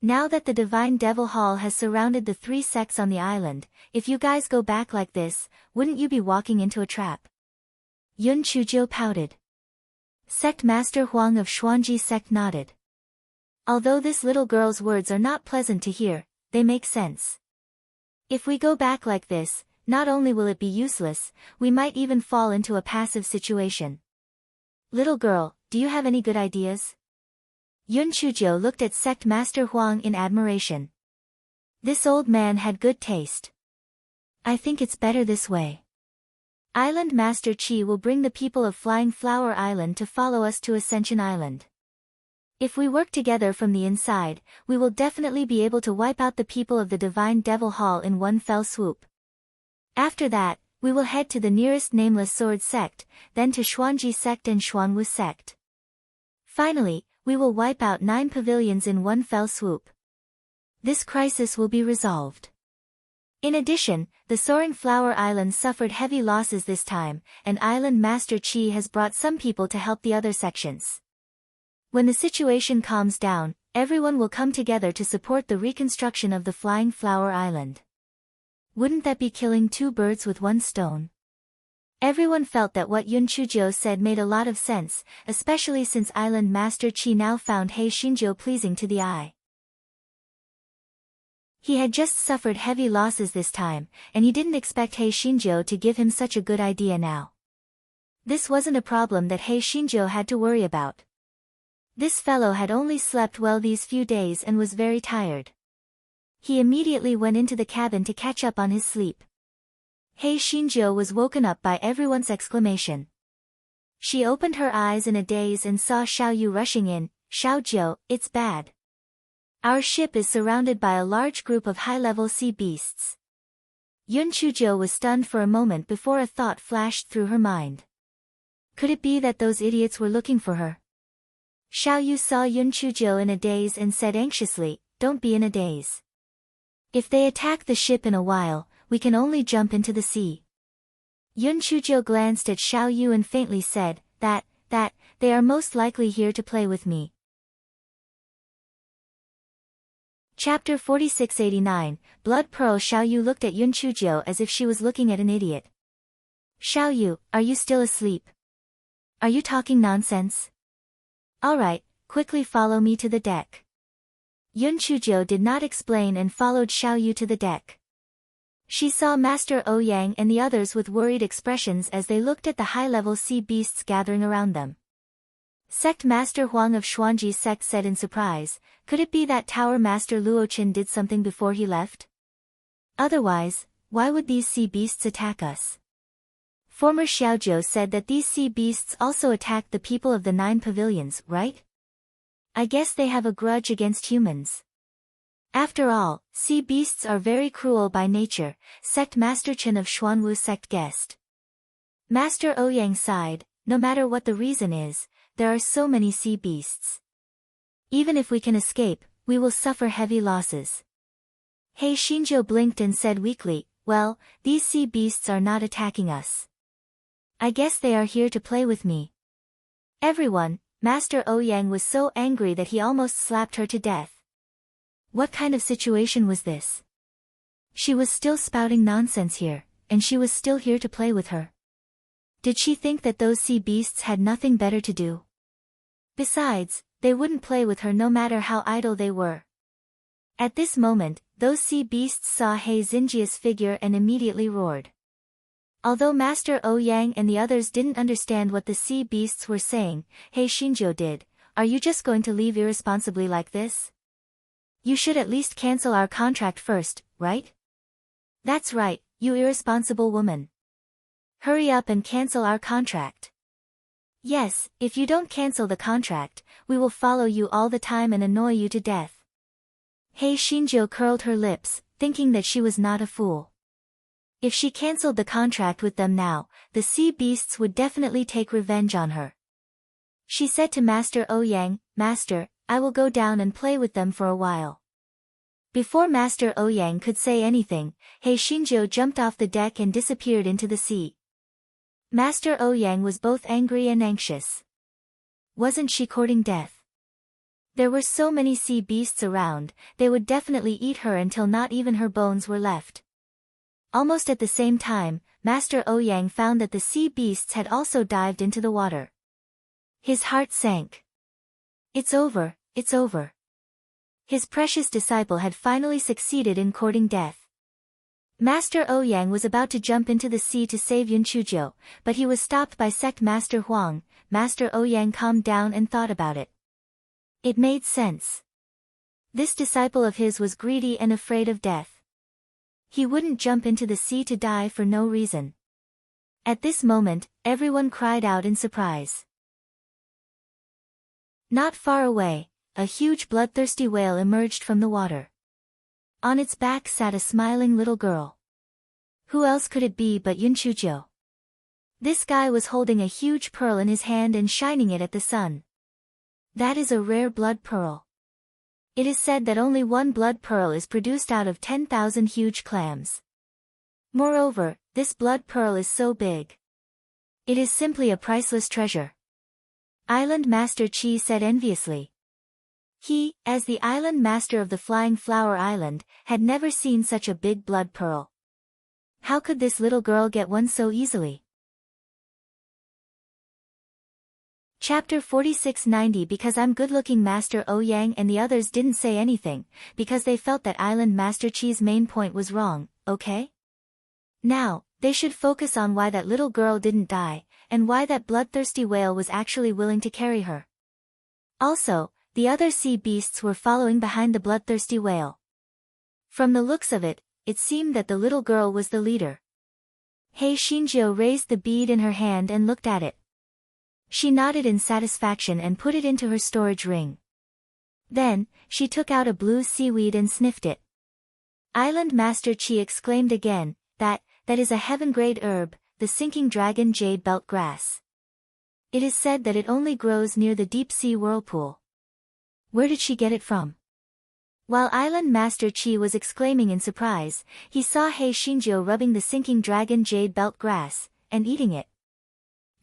Now that the Divine Devil Hall has surrounded the 3 sects on the island, if you guys go back like this, wouldn't you be walking into a trap?" Yun Chujo pouted. Sect Master Huang of Xuanji sect nodded. Although this little girl's words are not pleasant to hear, they make sense. If we go back like this, not only will it be useless, we might even fall into a passive situation. Little girl, do you have any good ideas? Yun Chujo looked at Sect Master Huang in admiration. This old man had good taste. I think it's better this way. Island Master Chi will bring the people of Flying Flower Island to follow us to Ascension Island. If we work together from the inside, we will definitely be able to wipe out the people of the Divine Devil Hall in one fell swoop. After that, we will head to the nearest Nameless Sword sect, then to Xuanji sect and Xuanwu sect. Finally, we will wipe out 9 pavilions in one fell swoop. This crisis will be resolved. In addition, the Soaring Flower Island suffered heavy losses this time, and Island Master Chi has brought some people to help the other sections. When the situation calms down, everyone will come together to support the reconstruction of the Flying Flower Island. Wouldn't that be killing 2 birds with 1 stone? Everyone felt that what Yun Chuzhou said made a lot of sense, especially since Island Master Chi now found He Xinzhou pleasing to the eye. He had just suffered heavy losses this time, and he didn't expect He Xinzhou to give him such a good idea now. This wasn't a problem that He Xinzhou had to worry about. This fellow had only slept well these few days and was very tired. He immediately went into the cabin to catch up on his sleep. He Xinzhou was woken up by everyone's exclamation. She opened her eyes in a daze and saw Xiao Yu rushing in. "Xiaojiu, it's bad. Our ship is surrounded by a large group of high-level sea beasts." Yun Chuzhou was stunned for a moment before a thought flashed through her mind. Could it be that those idiots were looking for her? Xiao Yu saw Yun Chuzhou in a daze and said anxiously, "Don't be in a daze. If they attack the ship in a while, we can only jump into the sea." Yun Chuzhou glanced at Xiao Yu and faintly said, that, they are most likely here to play with me. Chapter 4689, Blood Pearl. Xiao Yu looked at Yun Chuzhou as if she was looking at an idiot. "Xiao Yu, are you still asleep? Are you talking nonsense? Alright, quickly follow me to the deck." Yun Chuzhou did not explain and followed Xiao Yu to the deck. She saw Master Ouyang and the others with worried expressions as they looked at the high-level sea beasts gathering around them. Sect Master Huang of Xuanji sect said in surprise, "Could it be that Tower Master Luochen did something before he left? Otherwise, why would these sea beasts attack us?" Former Xiaozhou said that these sea beasts also attacked the people of the 9 pavilions, right? I guess they have a grudge against humans. After all, sea beasts are very cruel by nature, Sect Master Chen of Xuanwu sect guessed. Master Ouyang sighed, "No matter what the reason is, there are so many sea beasts. Even if we can escape, we will suffer heavy losses." He Xinzhou blinked and said weakly, "Well, these sea beasts are not attacking us. I guess they are here to play with me." Everyone, Master Ouyang was so angry that he almost slapped her to death. What kind of situation was this? She was still spouting nonsense here, and she was still here to play with her. Did she think that those sea beasts had nothing better to do? Besides, they wouldn't play with her no matter how idle they were. At this moment, those sea beasts saw He Xinjia's figure and immediately roared. Although Master Ouyang and the others didn't understand what the sea beasts were saying, He Xinzhou did. "Are you just going to leave irresponsibly like this? You should at least cancel our contract first, right? That's right, you irresponsible woman. Hurry up and cancel our contract. Yes, if you don't cancel the contract, we will follow you all the time and annoy you to death." He Xinzhou curled her lips, thinking that she was not a fool. If she cancelled the contract with them now, the sea beasts would definitely take revenge on her. She said to Master Ouyang, "Master, I will go down and play with them for a while." Before Master Ouyang could say anything, He Xinzhou jumped off the deck and disappeared into the sea. Master Ouyang was both angry and anxious. Wasn't she courting death? There were so many sea beasts around, they would definitely eat her until not even her bones were left. Almost at the same time, Master Ouyang found that the sea beasts had also dived into the water. His heart sank. It's over, it's over. His precious disciple had finally succeeded in courting death. Master Ouyang was about to jump into the sea to save Yun Chuzhou, but he was stopped by Sect Master Huang. Master Ouyang calmed down and thought about it. It made sense. This disciple of his was greedy and afraid of death. He wouldn't jump into the sea to die for no reason. At this moment, everyone cried out in surprise. Not far away, a huge bloodthirsty whale emerged from the water. On its back sat a smiling little girl. Who else could it be but Yunchujo? This guy was holding a huge pearl in his hand and shining it at the sun. That is a rare blood pearl. It is said that only one blood pearl is produced out of 10,000 huge clams. Moreover, this blood pearl is so big. It is simply a priceless treasure. Island Master Chi said enviously. He, as the island master of the Flying Flower Island, had never seen such a big blood pearl. How could this little girl get one so easily? Chapter 4690. Because I'm good-looking, Master Ouyang and the others didn't say anything, because they felt that Island Master Chi's main point was wrong, okay? Now, they should focus on why that little girl didn't die, and why that bloodthirsty whale was actually willing to carry her. Also, the other sea beasts were following behind the bloodthirsty whale. From the looks of it, it seemed that the little girl was the leader. Hei Shinjo raised the bead in her hand and looked at it. She nodded in satisfaction and put it into her storage ring. Then, she took out a blue seaweed and sniffed it. Island Master Chi exclaimed again, that is a heaven-grade herb, the sinking dragon jade belt grass. It is said that it only grows near the deep-sea whirlpool. Where did she get it from? While Island Master Chi was exclaiming in surprise, he saw Hei Shinjo rubbing the sinking dragon jade belt grass, and eating it.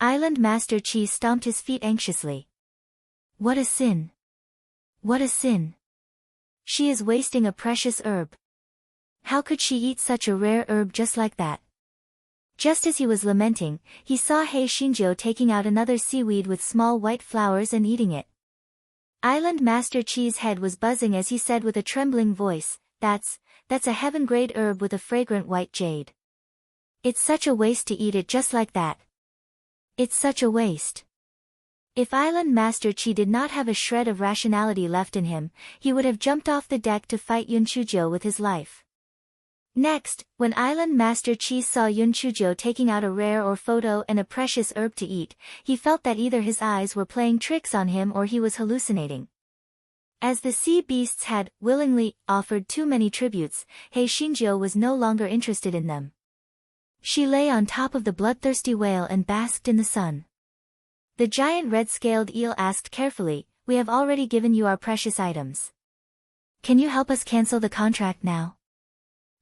Island Master Chi stomped his feet anxiously. What a sin! What a sin! She is wasting a precious herb. How could she eat such a rare herb just like that? Just as he was lamenting, he saw Hei Shinjo taking out another seaweed with small white flowers and eating it. Island Master Chi's head was buzzing as he said with a trembling voice, that's a heaven-grade herb with a fragrant white jade. It's such a waste to eat it just like that. It's such a waste. If Island Master Chi did not have a shred of rationality left in him, he would have jumped off the deck to fight Yunchujo with his life. Next, when Island Master Chi saw Yunchujo taking out a rare or photo and a precious herb to eat, he felt that either his eyes were playing tricks on him or he was hallucinating. As the sea beasts had, willingly, offered too many tributes, Hei Shinjo was no longer interested in them. She lay on top of the bloodthirsty whale and basked in the sun. The giant red-scaled eel asked carefully, "We have already given you our precious items. Can you help us cancel the contract now?"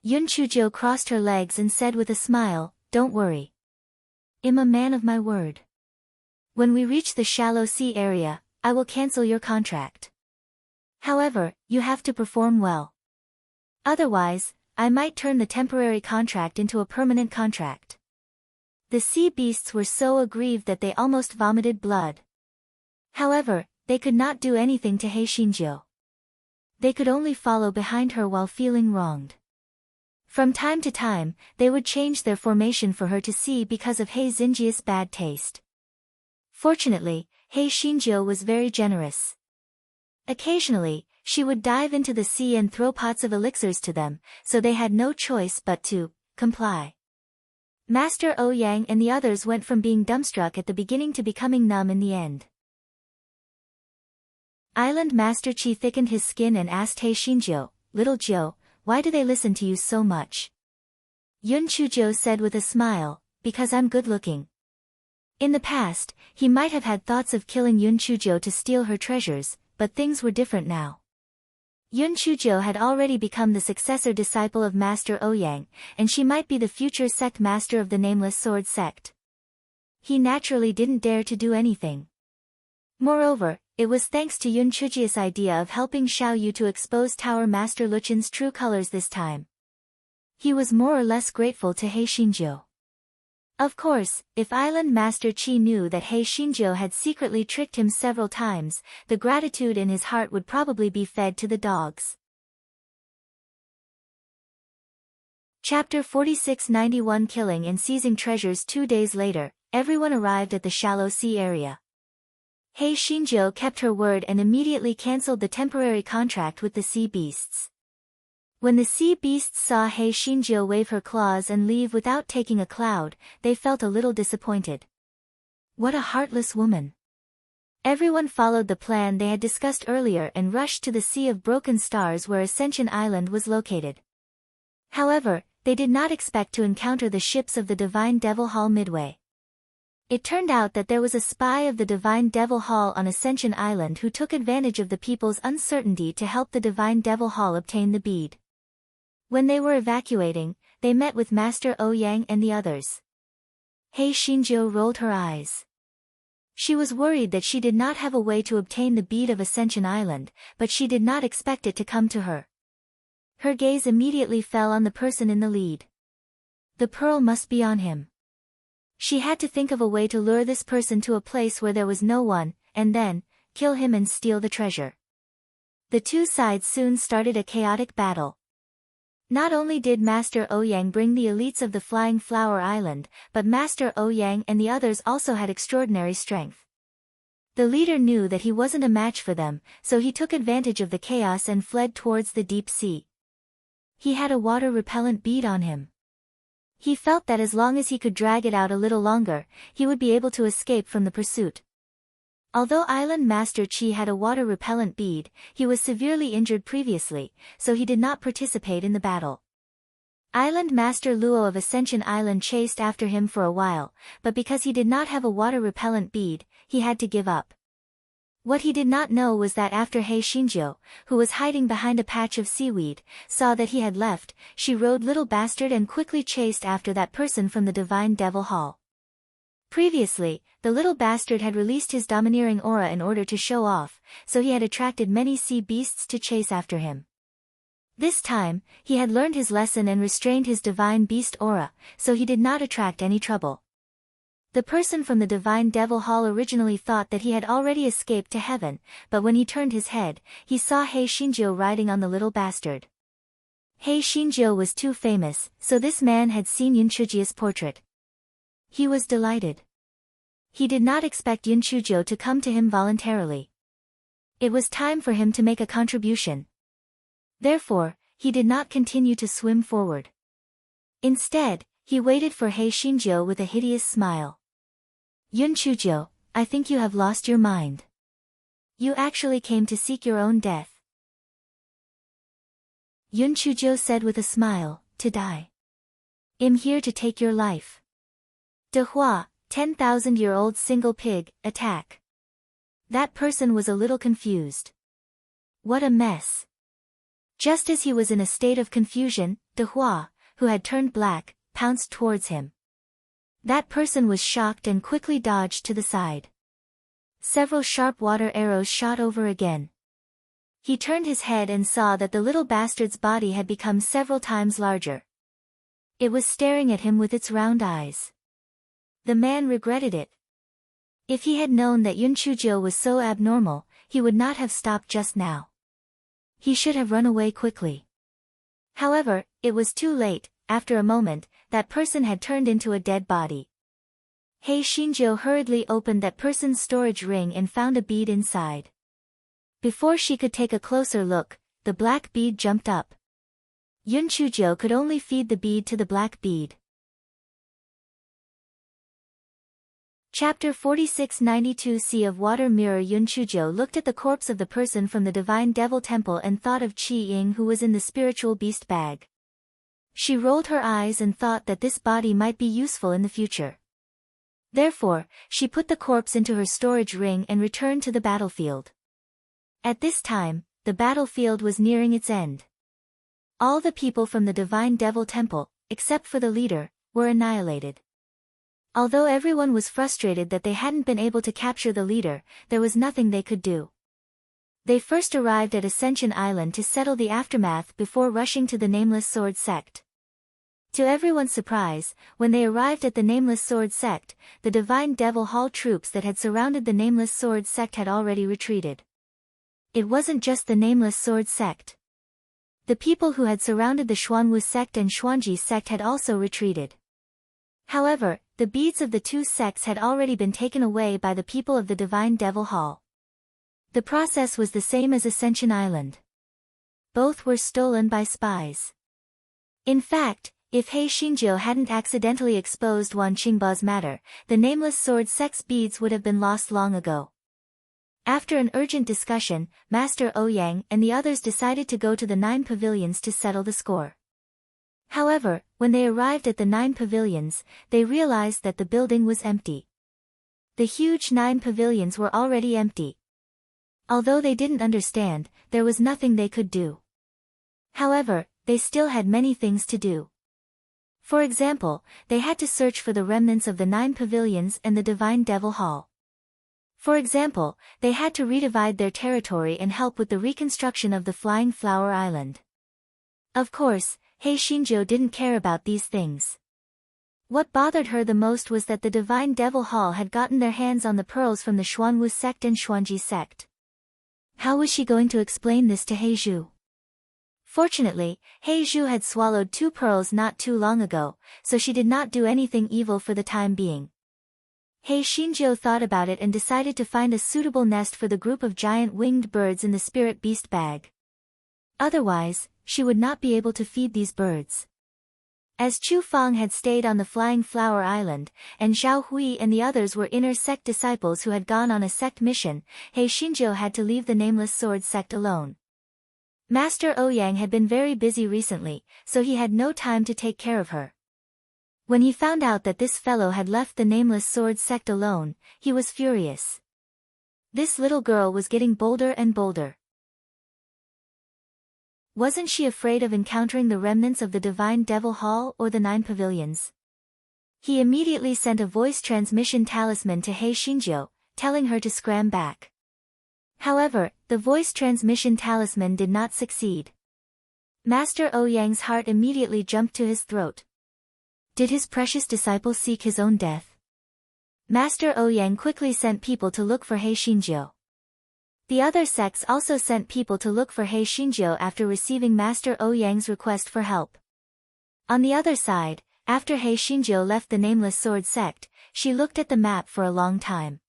Yunchujo crossed her legs and said with a smile, "Don't worry. I'm a man of my word. When we reach the shallow sea area, I will cancel your contract. However, you have to perform well. Otherwise, I might turn the temporary contract into a permanent contract." The sea beasts were so aggrieved that they almost vomited blood. However, they could not do anything to Hei Shinjo. They could only follow behind her while feeling wronged. From time to time, they would change their formation for her to see because of Hei Xinjia's bad taste. Fortunately, Hei Shinjo was very generous. Occasionally, she would dive into the sea and throw pots of elixirs to them, so they had no choice but to comply. Master Ouyang and the others went from being dumbstruck at the beginning to becoming numb in the end. Island Master Chi thickened his skin and asked Hei Shinjo, "Little Joe, why do they listen to you so much?" Yunchujo said with a smile, "Because I'm good-looking." In the past, he might have had thoughts of killing Yunchujo to steal her treasures, but things were different now. Yunchujo had already become the successor disciple of Master Ouyang, and she might be the future sect master of the Nameless Sword sect. He naturally didn't dare to do anything. Moreover, it was thanks to Yunchuji's idea of helping Xiao Yu to expose Tower Master Luchen's true colors this time. He was more or less grateful to Hei Shinjo. Of course, if Island Master Chi knew that Hei Shinjo had secretly tricked him several times, the gratitude in his heart would probably be fed to the dogs. Chapter 4691. Killing and Seizing Treasures. 2 days later, everyone arrived at the shallow sea area. Hei Shinjo kept her word and immediately cancelled the temporary contract with the sea beasts. When the sea beasts saw Hei Xinjiu wave her claws and leave without taking a cloud, they felt a little disappointed. What a heartless woman. Everyone followed the plan they had discussed earlier and rushed to the Sea of Broken Stars where Ascension Island was located. However, they did not expect to encounter the ships of the Divine Devil Hall midway. It turned out that there was a spy of the Divine Devil Hall on Ascension Island who took advantage of the people's uncertainty to help the Divine Devil Hall obtain the bead. When they were evacuating, they met with Master Ouyang and the others. Hei Xinjiu rolled her eyes. She was worried that she did not have a way to obtain the bead of Ascension Island, but she did not expect it to come to her. Her gaze immediately fell on the person in the lead. The pearl must be on him. She had to think of a way to lure this person to a place where there was no one, and then, kill him and steal the treasure. The two sides soon started a chaotic battle. Not only did Master Ouyang bring the elites of the Flying Flower Island, but Master Ouyang and the others also had extraordinary strength. The leader knew that he wasn't a match for them, so he took advantage of the chaos and fled towards the deep sea. He had a water-repellent bead on him. He felt that as long as he could drag it out a little longer, he would be able to escape from the pursuit. Although Island Master Qi had a water-repellent bead, he was severely injured previously, so he did not participate in the battle. Island Master Luo of Ascension Island chased after him for a while, but because he did not have a water-repellent bead, he had to give up. What he did not know was that after Hei Xinjiu, who was hiding behind a patch of seaweed, saw that he had left, she rode Little Bastard and quickly chased after that person from the Divine Devil Hall. Previously, the Little Bastard had released his domineering aura in order to show off, so he had attracted many sea beasts to chase after him. This time, he had learned his lesson and restrained his divine beast aura, so he did not attract any trouble. The person from the Divine Devil Hall originally thought that he had already escaped to heaven, but when he turned his head, he saw Hei Xinjiu riding on the Little Bastard. Hei Xinjiu was too famous, so this man had seen Yunchujiu's portrait. He was delighted. He did not expect Yunchujiu to come to him voluntarily. It was time for him to make a contribution. Therefore, he did not continue to swim forward. Instead, he waited for Hei Xinjiu with a hideous smile. Yunchujiu, I think you have lost your mind. You actually came to seek your own death. Yunchujiu said with a smile, to die. I'm here to take your life. De Hua, 10,000-year-old single pig, attack. That person was a little confused. What a mess. Just as he was in a state of confusion, De Hua, who had turned black, pounced towards him. That person was shocked and quickly dodged to the side. Several sharp water arrows shot over again. He turned his head and saw that the Little Bastard's body had become several times larger. It was staring at him with its round eyes. The man regretted it. If he had known that Yunchujiu was so abnormal, he would not have stopped just now. He should have run away quickly. However, it was too late. After a moment, that person had turned into a dead body. Hei Xinjiu hurriedly opened that person's storage ring and found a bead inside. Before she could take a closer look, the black bead jumped up. Yunchujiu could only feed the bead to the black bead. Chapter 4692 Sea of Water Mirror Yunchujiu looked at the corpse of the person from the Divine Devil Temple and thought of Qi Ying who was in the spiritual beast bag. She rolled her eyes and thought that this body might be useful in the future. Therefore, she put the corpse into her storage ring and returned to the battlefield. At this time, the battlefield was nearing its end. All the people from the Divine Devil Temple, except for the leader, were annihilated. Although everyone was frustrated that they hadn't been able to capture the leader, there was nothing they could do. They first arrived at Ascension Island to settle the aftermath before rushing to the Nameless Sword Sect. To everyone's surprise, when they arrived at the Nameless Sword Sect, the Divine Devil Hall troops that had surrounded the Nameless Sword Sect had already retreated. It wasn't just the Nameless Sword Sect. The people who had surrounded the Xuanwu sect and Xuanji sect had also retreated. However, the beads of the two sects had already been taken away by the people of the Divine Devil Hall. The process was the same as Ascension Island. both were stolen by spies. In fact, if He Xinjiu hadn't accidentally exposed Wan Qingba's matter, the nameless sword sex beads would have been lost long ago. After an urgent discussion, Master Ouyang and the others decided to go to the 9 pavilions to settle the score. However, when they arrived at the 9 pavilions, they realized that the building was empty. The huge 9 pavilions were already empty. Although they didn't understand, there was nothing they could do. However, they still had many things to do. For example, they had to search for the remnants of the 9 pavilions and the Divine Devil Hall. For example, they had to redivide their territory and help with the reconstruction of the Flying Flower Island. Of course, He Xinjiu didn't care about these things. What bothered her the most was that the Divine Devil Hall had gotten their hands on the pearls from the Xuanwu sect and Xuanji sect. How was she going to explain this to He Zhu? Fortunately, He Zhu had swallowed 2 pearls not too long ago, so she did not do anything evil for the time being. He Xinjiu thought about it and decided to find a suitable nest for the group of giant winged birds in the spirit beast bag. Otherwise, she would not be able to feed these birds. As Chu Fang had stayed on the Flying Flower Island, and Zhao Hui and the others were inner sect disciples who had gone on a sect mission, He Xinjiu had to leave the Nameless Sword sect alone. Master Ouyang had been very busy recently, so he had no time to take care of her. When he found out that this fellow had left the Nameless Sword sect alone, he was furious. This little girl was getting bolder and bolder. Wasn't she afraid of encountering the remnants of the Divine Devil Hall or the 9 pavilions? He immediately sent a voice transmission talisman to He Xinjiu, telling her to scram back. However, the voice transmission talisman did not succeed. Master Ouyang's heart immediately jumped to his throat. Did his precious disciple seek his own death? Master Ouyang quickly sent people to look for He Xinjiu. The other sects also sent people to look for He Xinjiu after receiving Master Ouyang's request for help. On the other side, after He Xinjiu left the Nameless Sword sect, she looked at the map for a long time.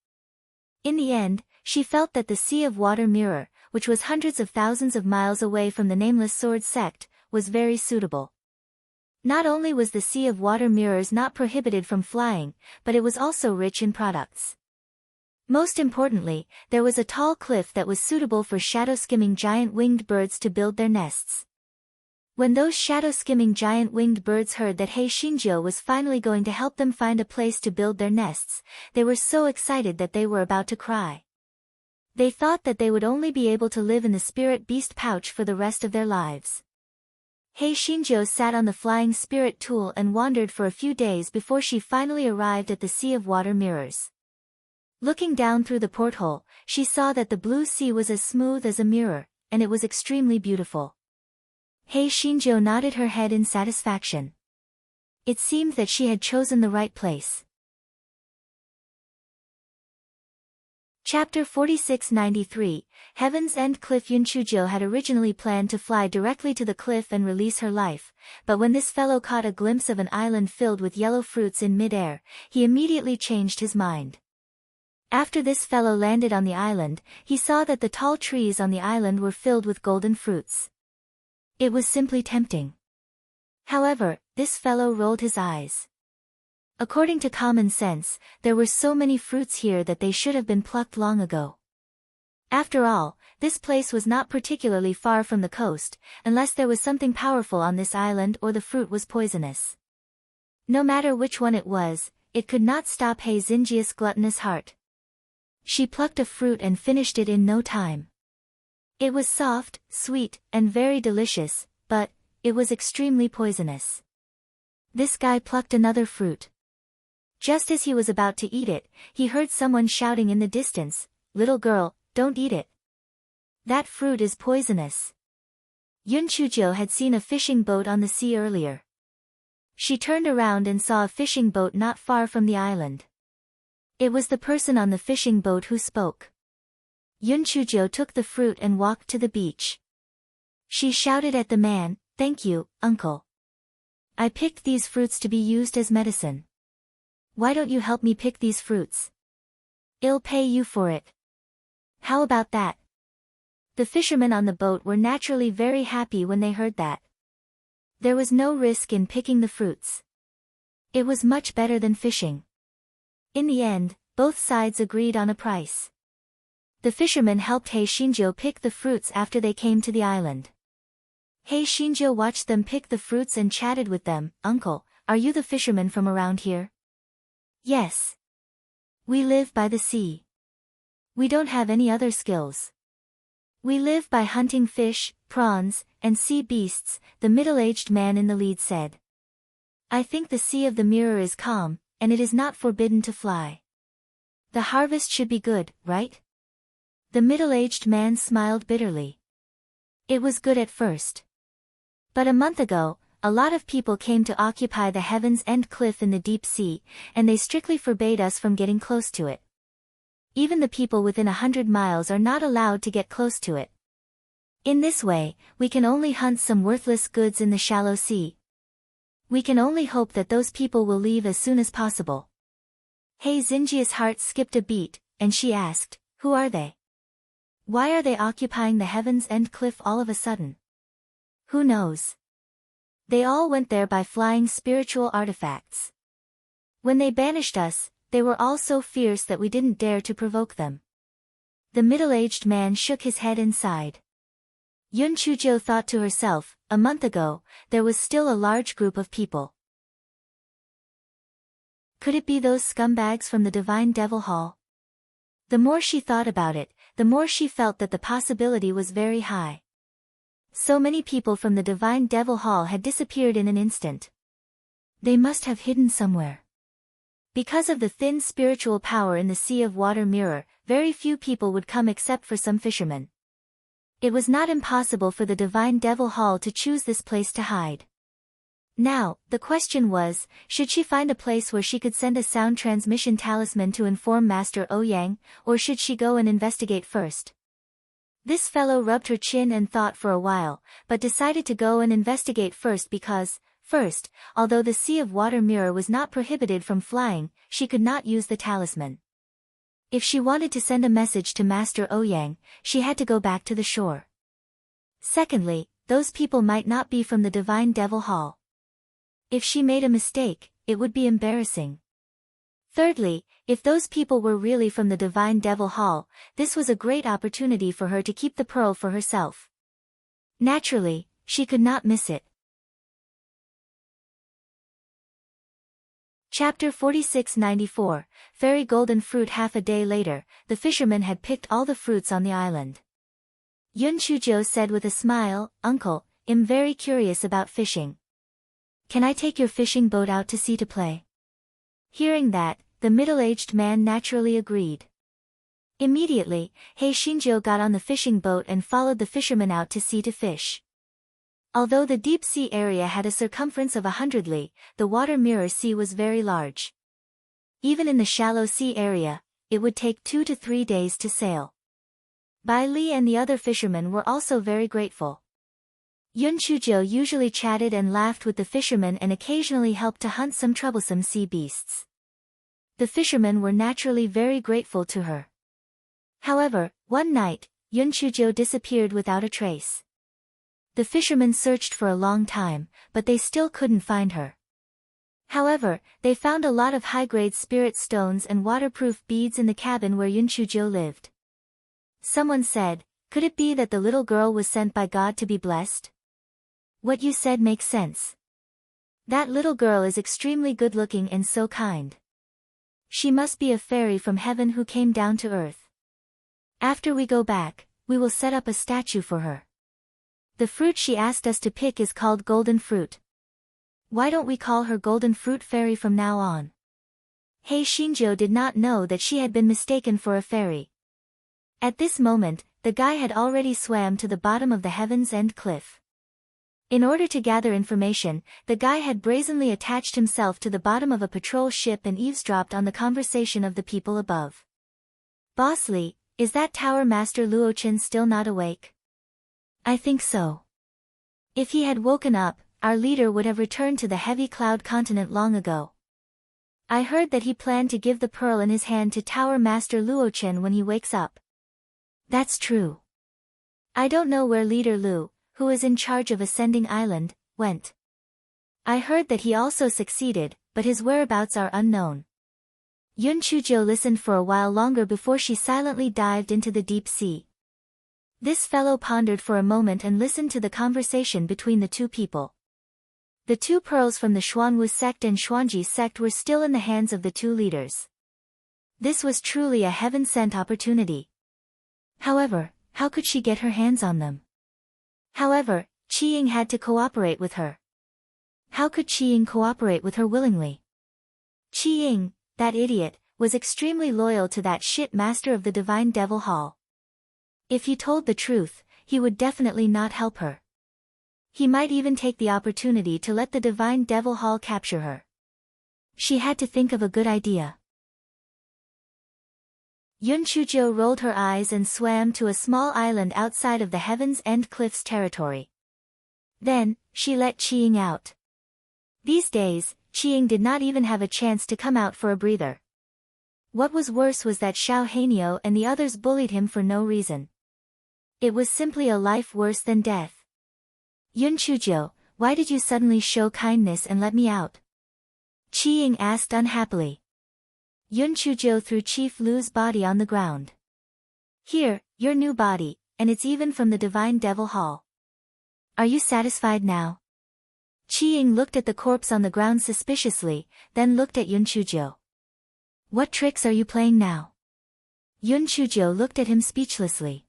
In the end, she felt that the Sea of Water Mirror, which was hundreds of thousands of miles away from the Nameless Sword sect, was very suitable. Not only was the Sea of Water Mirrors not prohibited from flying, but it was also rich in products. Most importantly, there was a tall cliff that was suitable for shadow-skimming giant winged birds to build their nests. When those shadow-skimming giant winged birds heard that He Xinjiu was finally going to help them find a place to build their nests, they were so excited that they were about to cry. They thought that they would only be able to live in the spirit beast pouch for the rest of their lives. He Xinjiu sat on the flying spirit tool and wandered for a few days before she finally arrived at the Sea of Water Mirrors. Looking down through the porthole, she saw that the blue sea was as smooth as a mirror, and it was extremely beautiful. He Xinjiu nodded her head in satisfaction. It seemed that she had chosen the right place. Chapter 4693, Heaven's End Cliff. Yunchujiu had originally planned to fly directly to the cliff and release her life, but when this fellow caught a glimpse of an island filled with yellow fruits in mid-air, he immediately changed his mind. After this fellow landed on the island, he saw that the tall trees on the island were filled with golden fruits. It was simply tempting. However, this fellow rolled his eyes. According to common sense, there were so many fruits here that they should have been plucked long ago. After all, this place was not particularly far from the coast, unless there was something powerful on this island or the fruit was poisonous. No matter which one it was, it could not stop He Xinjiu's gluttonous heart. She plucked a fruit and finished it in no time. It was soft, sweet, and very delicious, but it was extremely poisonous. This guy plucked another fruit. Just as he was about to eat it, he heard someone shouting in the distance, "Little girl, don't eat it. That fruit is poisonous." Yunchujiu had seen a fishing boat on the sea earlier. She turned around and saw a fishing boat not far from the island. It was the person on the fishing boat who spoke. Yunchujiu took the fruit and walked to the beach. She shouted at the man, "Thank you, uncle. I picked these fruits to be used as medicine. Why don't you help me pick these fruits? I'll pay you for it. How about that?" The fishermen on the boat were naturally very happy when they heard that. There was no risk in picking the fruits. It was much better than fishing. In the end, both sides agreed on a price. The fishermen helped Hei Shinjo pick the fruits after they came to the island. Hei Shinjo watched them pick the fruits and chatted with them. "Uncle, are you the fisherman from around here?" "Yes. We live by the sea. We don't have any other skills. We live by hunting fish, prawns, and sea beasts," the middle-aged man in the lead said. "I think the Sea of the Mirror is calm, and it is not forbidden to fly. The harvest should be good, right?" The middle-aged man smiled bitterly. It was good at first. But a month ago, a lot of people came to occupy the Heaven's End cliff in the deep sea, and they strictly forbade us from getting close to it. Even the people within 100 miles are not allowed to get close to it. In this way, we can only hunt some worthless goods in the shallow sea. We can only hope that those people will leave as soon as possible. Hei Xinjia's heart skipped a beat, and she asked, "Who are they? Why are they occupying the Heaven's End cliff all of a sudden?" "Who knows? They all went there by flying spiritual artifacts. When they banished us, they were all so fierce that we didn't dare to provoke them." The middle-aged man shook his head and sighed. Yun Chujo thought to herself, a month ago, there was still a large group of people. Could it be those scumbags from the Divine Devil Hall? The more she thought about it, the more she felt that the possibility was very high. So many people from the Divine Devil Hall had disappeared in an instant. They must have hidden somewhere. Because of the thin spiritual power in the Sea of Water Mirror, very few people would come except for some fishermen. It was not impossible for the Divine Devil Hall to choose this place to hide. Now, the question was, should she find a place where she could send a sound transmission talisman to inform Master Ouyang, or should she go and investigate first? This fellow rubbed her chin and thought for a while, but decided to go and investigate first because, first, although the Sea of Water Mirror was not prohibited from flying, she could not use the talisman. If she wanted to send a message to Master Ouyang, she had to go back to the shore. Secondly, those people might not be from the Divine Devil Hall. If she made a mistake, it would be embarrassing. Thirdly, if those people were really from the Divine Devil Hall, this was a great opportunity for her to keep the pearl for herself. Naturally, she could not miss it. Chapter 46-94, Fairy Golden Fruit. Half a day later, the fishermen had picked all the fruits on the island. Yun Chujo said with a smile, "Uncle, I'm very curious about fishing. Can I take your fishing boat out to sea to play?" Hearing that, the middle-aged man naturally agreed. Immediately, Hei Shinjo got on the fishing boat and followed the fishermen out to sea to fish. Although the deep-sea area had a circumference of 100 li, the water mirror sea was very large. Even in the shallow sea area, it would take 2 to 3 days to sail. Bai Li and the other fishermen were also very grateful. Yun Chujo usually chatted and laughed with the fishermen and occasionally helped to hunt some troublesome sea beasts. The fishermen were naturally very grateful to her. However, one night, Yun Chujo disappeared without a trace. The fishermen searched for a long time, but they still couldn't find her. However, they found a lot of high-grade spirit stones and waterproof beads in the cabin where Yun Chujo lived. Someone said, "Could it be that the little girl was sent by God to be blessed?" "What you said makes sense. That little girl is extremely good-looking and so kind. She must be a fairy from heaven who came down to earth. After we go back, we will set up a statue for her. The fruit she asked us to pick is called golden fruit. Why don't we call her Golden Fruit Fairy from now on?" Hei Shinjo did not know that she had been mistaken for a fairy. At this moment, the guy had already swam to the bottom of the Heaven's End cliff. In order to gather information, the guy had brazenly attached himself to the bottom of a patrol ship and eavesdropped on the conversation of the people above. "Boss Li, is that Tower Master Luochen still not awake?" "I think so. If he had woken up, our leader would have returned to the heavy cloud continent long ago. I heard that he planned to give the pearl in his hand to Tower Master Luochen when he wakes up." "That's true. I don't know where Leader Lu, who is in charge of Ascending Island, went. I heard that he also succeeded, but his whereabouts are unknown. Yun Chujo listened for a while longer before she silently dived into the deep sea. This fellow pondered for a moment and listened to the conversation between the two people. The 2 pearls from the Xuanwu sect and Xuanji sect were still in the hands of the 2 leaders. This was truly a heaven-sent opportunity. However, how could she get her hands on them? However, Qi Ying had to cooperate with her. How could Qi Ying cooperate with her willingly? Qi Ying, that idiot, was extremely loyal to that shit master of the Divine Devil Hall. If he told the truth, he would definitely not help her. He might even take the opportunity to let the Divine Devil Hall capture her. She had to think of a good idea. Yun Chujo rolled her eyes and swam to a small island outside of the Heaven's End Cliffs territory. Then, she let Qi Ying out. These days, Qi Ying did not even have a chance to come out for a breather. What was worse was that Xiao Hanyo and the others bullied him for no reason. It was simply a life worse than death. Yun Chujo, why did you suddenly show kindness and let me out? Qi Ying asked unhappily. Yun Chujo threw Chief Lu's body on the ground. Here, your new body, and it's even from the Divine Devil Hall. Are you satisfied now? Qi Ying looked at the corpse on the ground suspiciously, then looked at Yun Chujo. What tricks are you playing now? Yun Chujo looked at him speechlessly.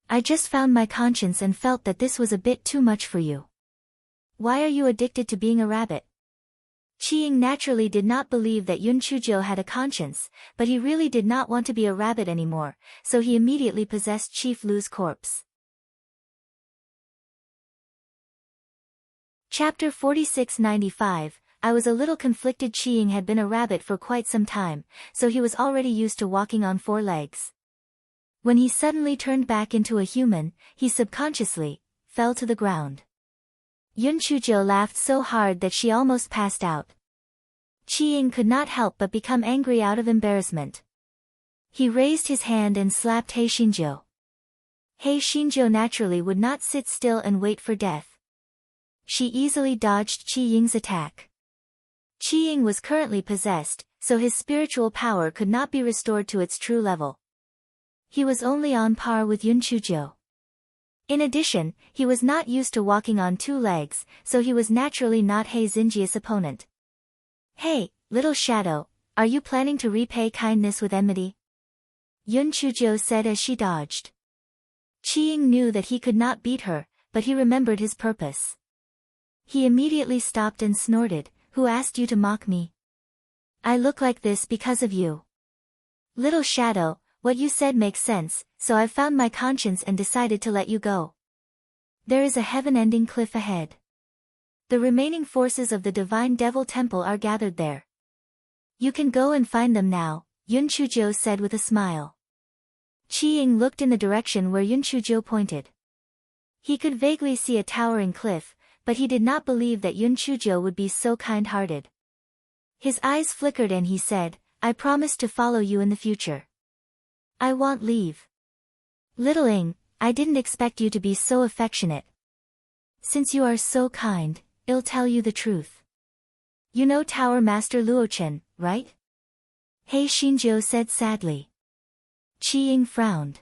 I just found my conscience and felt that this was a bit too much for you. Why are you addicted to being a rabbit? Qi Ying naturally did not believe that Yun Chujo had a conscience, but he really did not want to be a rabbit anymore, so he immediately possessed Chief Lu's corpse. Chapter 4695, I was a little conflicted. Qi Ying had been a rabbit for quite some time, so he was already used to walking on 4 legs. When he suddenly turned back into a human, he subconsciously fell to the ground. Yun Chujo laughed so hard that she almost passed out. Qi Ying could not help but become angry out of embarrassment. He raised his hand and slapped He Xinzhou. He Xinzhou naturally would not sit still and wait for death. She easily dodged Qi Ying's attack. Qi Ying was currently possessed, so his spiritual power could not be restored to its true level. He was only on par with Yun Chujo. In addition, he was not used to walking on 2 legs, so he was naturally not He Xinjia's opponent. Hey, little shadow, are you planning to repay kindness with enmity? Yun Chujo said as she dodged. Qi Ying knew that he could not beat her, but he remembered his purpose. He immediately stopped and snorted, Who asked you to mock me? I look like this because of you. Little shadow, what you said makes sense, so I've found my conscience and decided to let you go. There is a heaven-ending cliff ahead. The remaining forces of the Divine Devil Temple are gathered there. You can go and find them now, Yun Chujo said with a smile. Qi Ying looked in the direction where Yun Chujo pointed. He could vaguely see a towering cliff, but he did not believe that Yun Chujo would be so kind-hearted. His eyes flickered and he said, I promise to follow you in the future. I want leave. Little Ying, I didn't expect you to be so affectionate. Since you are so kind, I'll tell you the truth. You know Tower Master Luochen, right? He Xinzhou said sadly. Qi Ying frowned.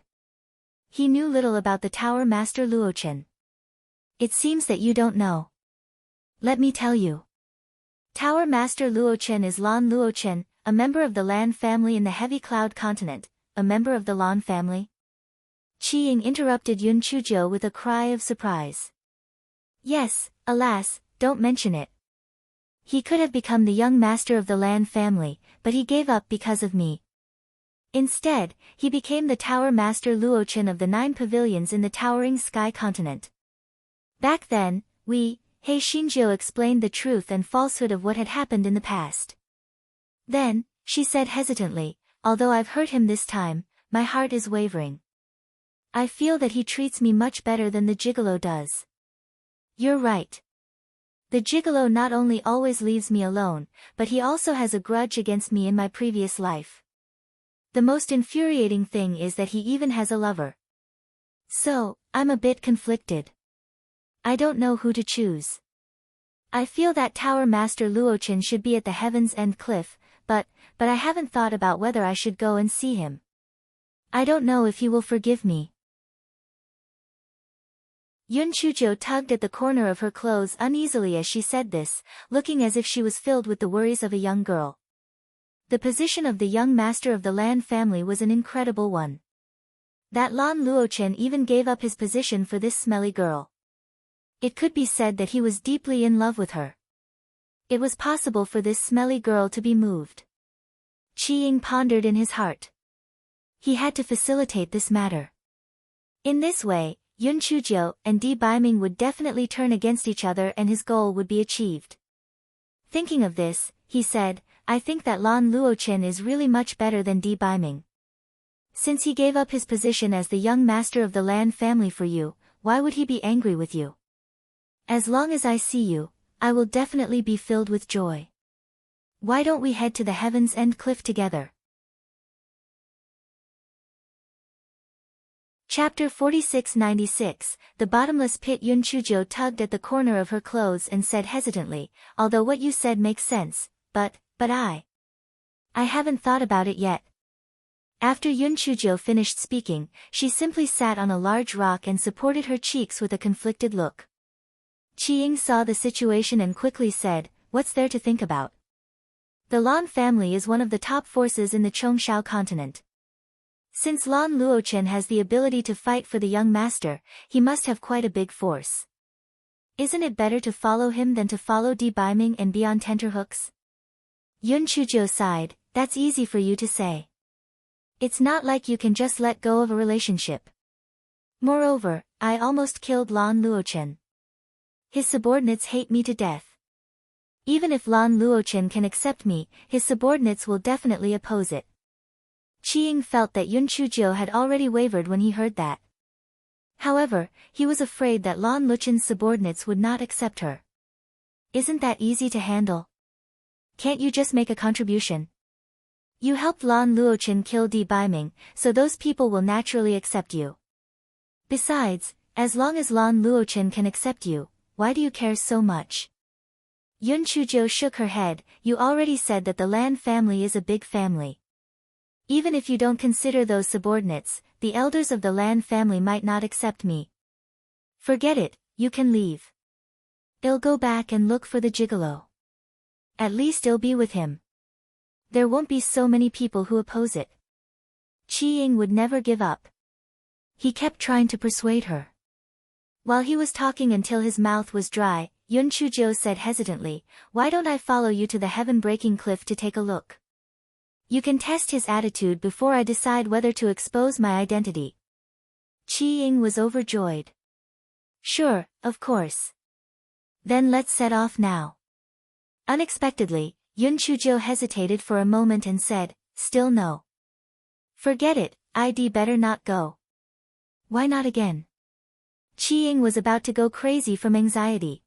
He knew little about the Tower Master Luochen. It seems that you don't know. Let me tell you. Tower Master Luochen is Lan Luochen, a member of the Lan family in the Heavy Cloud continent. A member of the Lan family? Qi Ying interrupted Yun Chujo with a cry of surprise. Yes, alas, don't mention it. He could have become the young master of the Lan family, but he gave up because of me. Instead, he became the Tower Master Luochen of the 9 pavilions in the towering sky continent. Back then, He Xinzhou explained the truth and falsehood of what had happened in the past. Then, she said hesitantly, although I've hurt him this time, my heart is wavering. I feel that he treats me much better than the gigolo does. You're right. The gigolo not only always leaves me alone, but he also has a grudge against me in my previous life. The most infuriating thing is that he even has a lover. So, I'm a bit conflicted. I don't know who to choose. I feel that Tower Master Luochen should be at the Heaven's End cliff, but I haven't thought about whether I should go and see him. I don't know if he will forgive me. Yun Chujo tugged at the corner of her clothes uneasily as she said this, looking as if she was filled with the worries of a young girl. The position of the young master of the Lan family was an incredible one. That Lan Luochen even gave up his position for this smelly girl. It could be said that he was deeply in love with her. It was possible for this smelly girl to be moved. Qi Ying pondered in his heart. He had to facilitate this matter. In this way, Yun Chujo and Di Baiming would definitely turn against each other and his goal would be achieved. Thinking of this, he said, I think that Lan Luochen is really much better than Di Baiming. Since he gave up his position as the young master of the Lan family for you, why would he be angry with you? As long as I see you, I will definitely be filled with joy. Why don't we head to the Heaven's End cliff together? Chapter 46-96, The Bottomless Pit. Yun Chujo tugged at the corner of her clothes and said hesitantly, although what you said makes sense, but I haven't thought about it yet. After Yun Chujo finished speaking, she simply sat on a large rock and supported her cheeks with a conflicted look. Qi Ying saw the situation and quickly said, what's there to think about? The Lan family is one of the top forces in the Chongshao continent. Since Lan Luochen has the ability to fight for the young master, he must have quite a big force. Isn't it better to follow him than to follow Di Baiming and be on tenterhooks? Yun Chujo sighed, that's easy for you to say. It's not like you can just let go of a relationship. Moreover, I almost killed Lan Luochen. His subordinates hate me to death. Even if Lan Luochen can accept me, his subordinates will definitely oppose it. Qi Ying felt that Yun Chujo had already wavered when he heard that. However, he was afraid that Lan Luochen's subordinates would not accept her. Isn't that easy to handle? Can't you just make a contribution? You helped Lan Luochen kill Di Baiming, so those people will naturally accept you. Besides, as long as Lan Luochen can accept you, why do you care so much? Yun Chujo shook her head, you already said that the Lan family is a big family. Even if you don't consider those subordinates, the elders of the Lan family might not accept me. Forget it, you can leave. I'll go back and look for the gigolo. At least I'll be with him. There won't be so many people who oppose it. Qi Ying would never give up. He kept trying to persuade her. While he was talking until his mouth was dry, Yun Chujo said hesitantly, why don't I follow you to the heaven-breaking cliff to take a look? You can test his attitude before I decide whether to expose my identity. Qi Ying was overjoyed. Sure, of course. Then let's set off now. Unexpectedly, Yun Chujo hesitated for a moment and said, still no. Forget it, I'd better not go. Why not again? Qi Ying was about to go crazy from anxiety.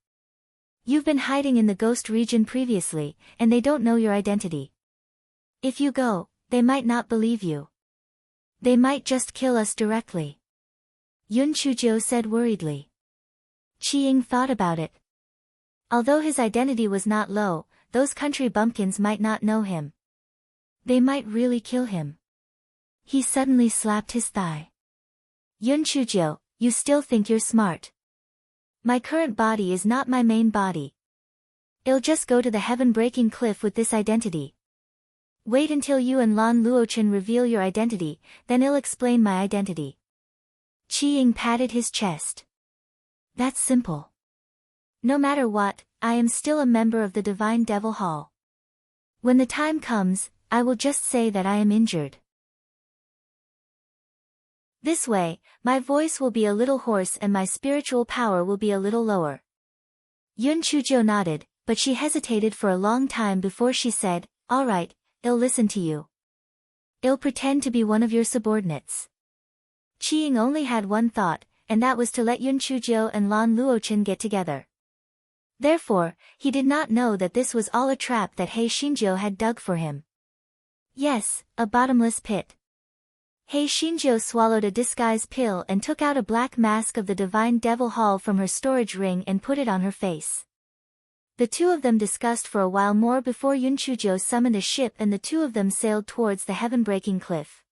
You've been hiding in the ghost region previously, and they don't know your identity. If you go, they might not believe you. They might just kill us directly. Yun Chujo said worriedly. Qi Ying thought about it. Although his identity was not low, those country bumpkins might not know him. They might really kill him. He suddenly slapped his thigh. Yun Chujo, you still think you're smart. My current body is not my main body. I'll just go to the heaven-breaking cliff with this identity. Wait until you and Lan Luochen reveal your identity, then I'll explain my identity. Qi Ying patted his chest. That's simple. No matter what, I am still a member of the Divine Devil Hall. When the time comes, I will just say that I am injured. This way, my voice will be a little hoarse and my spiritual power will be a little lower. Yun Chujo nodded, but she hesitated for a long time before she said, all right, I'll listen to you. I'll pretend to be one of your subordinates. Qi Ying only had one thought, and that was to let Yun Chujo and Lan Luochen get together. Therefore, he did not know that this was all a trap that He Xingjiu had dug for him. Yes, a bottomless pit. Hei Shinjo swallowed a disguise pill and took out a black mask of the Divine Devil Hall from her storage ring and put it on her face. The two of them discussed for a while more before Yunchujo summoned a ship and the two of them sailed towards the heaven-breaking cliff.